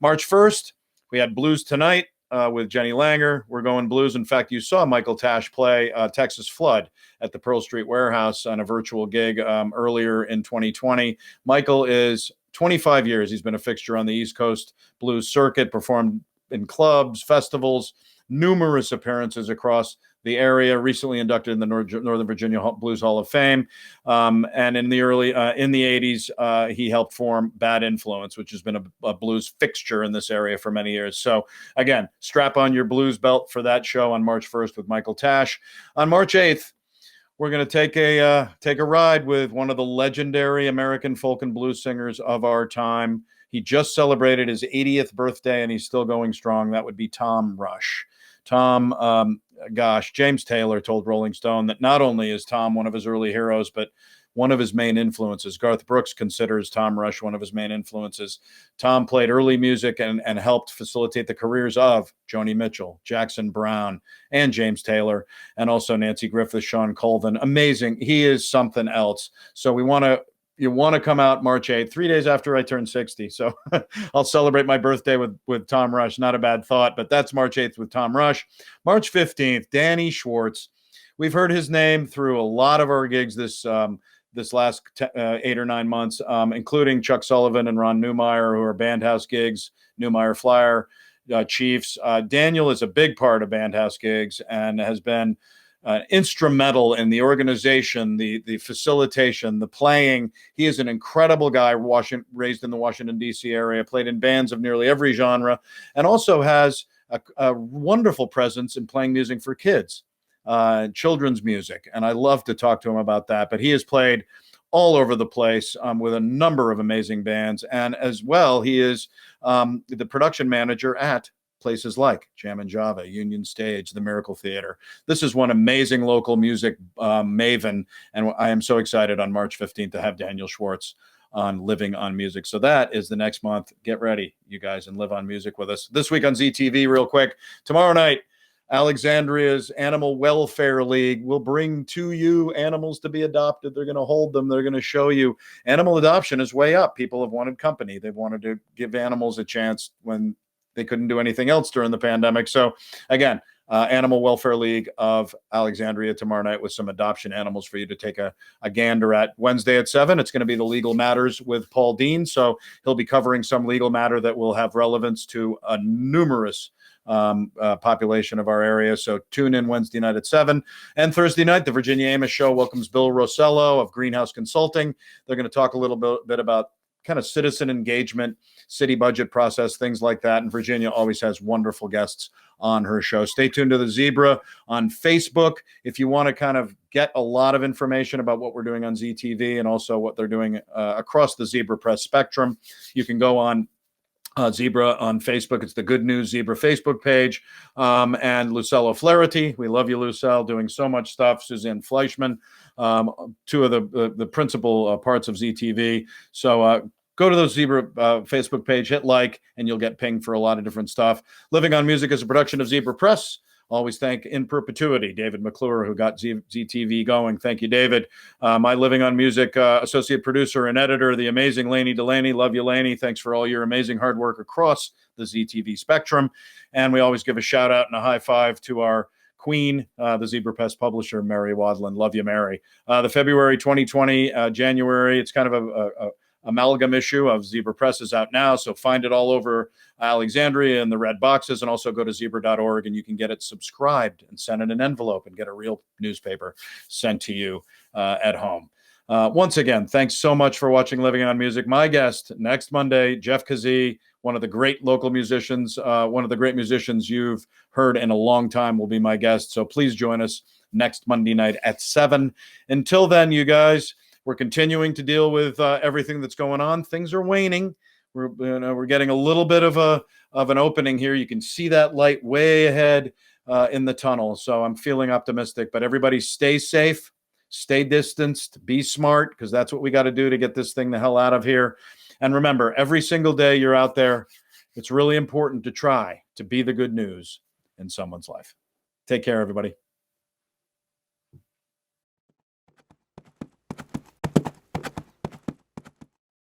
March 1st, we had Blues Tonight with Jenny Langer. We're going blues. In fact, you saw Michael Tash play Texas Flood at the Pearl Street Warehouse on a virtual gig earlier in 2020. Michael is 25 years. He's been a fixture on the East Coast blues circuit, performed in clubs, festivals, numerous appearances across the area, recently inducted in the Northern Virginia Blues Hall of Fame. And in the in the 80s, he helped form Bad Influence, which has been a blues fixture in this area for many years. So again, strap on your blues belt for that show on March 1st with Michael Tash. On March 8th, we're going to take a ride with one of the legendary American folk and blues singers of our time. He just celebrated his 80th birthday, and he's still going strong. That would be Tom Rush. Tom, James Taylor told Rolling Stone that not only is Tom one of his early heroes, but one of his main influences. Garth Brooks considers Tom Rush one of his main influences. Tom played early music and helped facilitate the careers of Joni Mitchell, Jackson Browne, and James Taylor, and also Nancy Griffith, Sean Colvin. Amazing. He is something else. So we want to you want to come out March 8th, 3 days after I turn 60. So I'll celebrate my birthday with Tom Rush. Not a bad thought, but that's March 8th with Tom Rush. March 15th, Danny Schwartz. We've heard his name through a lot of our gigs this last 8 or 9 months, including Chuck Sullivan and Ron Newmeyer, who are Bandhouse gigs, Newmeyer Flyer, Chiefs. Daniel is a big part of Bandhouse gigs and has been instrumental in the organization, the facilitation, the playing. He is an incredible guy, raised in the Washington, D.C. area, played in bands of nearly every genre, and also has a wonderful presence in playing music for kids, children's music. And I love to talk to him about that. But he has played all over the place with a number of amazing bands. And as well, he is the production manager at places like Jam and Java, Union Stage, the Miracle Theater. This is one amazing local music maven, and I am so excited on March 15th to have Daniel Schwartz on Living on Music. So that is the next month. Get ready, you guys, and live on music with us. This week on ZTV, real quick, tomorrow night, Alexandria's Animal Welfare League will bring to you animals to be adopted. They're going to hold them. They're going to show you animal adoption is way up. People have wanted company. They've wanted to give animals a chance when they couldn't do anything else during the pandemic. So again, Animal Welfare League of Alexandria tomorrow night with some adoption animals for you to take a gander at. Wednesday at 7, it's going to be the Legal Matters with Paul Dean. So he'll be covering some legal matter that will have relevance to a numerous population of our area. So tune in Wednesday night at 7. And Thursday night, the Virginia Amos Show welcomes Bill Rosello of Greenhouse Consulting. They're going to talk a little bit about kind of citizen engagement, city budget process, things like that. And Virginia always has wonderful guests on her show. Stay tuned to the Zebra on Facebook if you want to kind of get a lot of information about what we're doing on ZTV and also what they're doing across the Zebra Press spectrum. You can go on Zebra on Facebook. It's the Good News Zebra Facebook page. And Lucello Flaherty. We love you, Lucelle, doing so much stuff. Suzanne Fleischman, two of the principal parts of ZTV. So go to the Zebra Facebook page, hit like, and you'll get pinged for a lot of different stuff. Living on Music is a production of Zebra Press. Always thank in perpetuity David McClure, who got ZTV going. Thank you, David. My Living on Music associate producer and editor, the amazing Lainey Delaney. Love you, Lainey. Thanks for all your amazing hard work across the ZTV spectrum. And we always give a shout out and a high five to our queen, the Zebra Press publisher, Mary Wadlin. Love you, Mary. The February 2020, January, it's kind of a amalgam issue of Zebra Press is out now. So find it all over Alexandria in the red boxes, and also go to zebra.org and you can get it subscribed and send in an envelope and get a real newspaper sent to you at home. Once again, thanks so much for watching Living on Music. My guest next Monday, Jeff Kazee, one of the great local musicians, one of the great musicians you've heard in a long time, will be my guest. So please join us next Monday night at 7. Until then, you guys, we're continuing to deal with everything that's going on. Things are waning. We're getting a little bit of an opening here. You can see that light way ahead in the tunnel. So I'm feeling optimistic. But everybody stay safe, stay distanced, be smart, because that's what we got to do to get this thing the hell out of here. And remember, every single day you're out there, it's really important to try to be the good news in someone's life. Take care, everybody.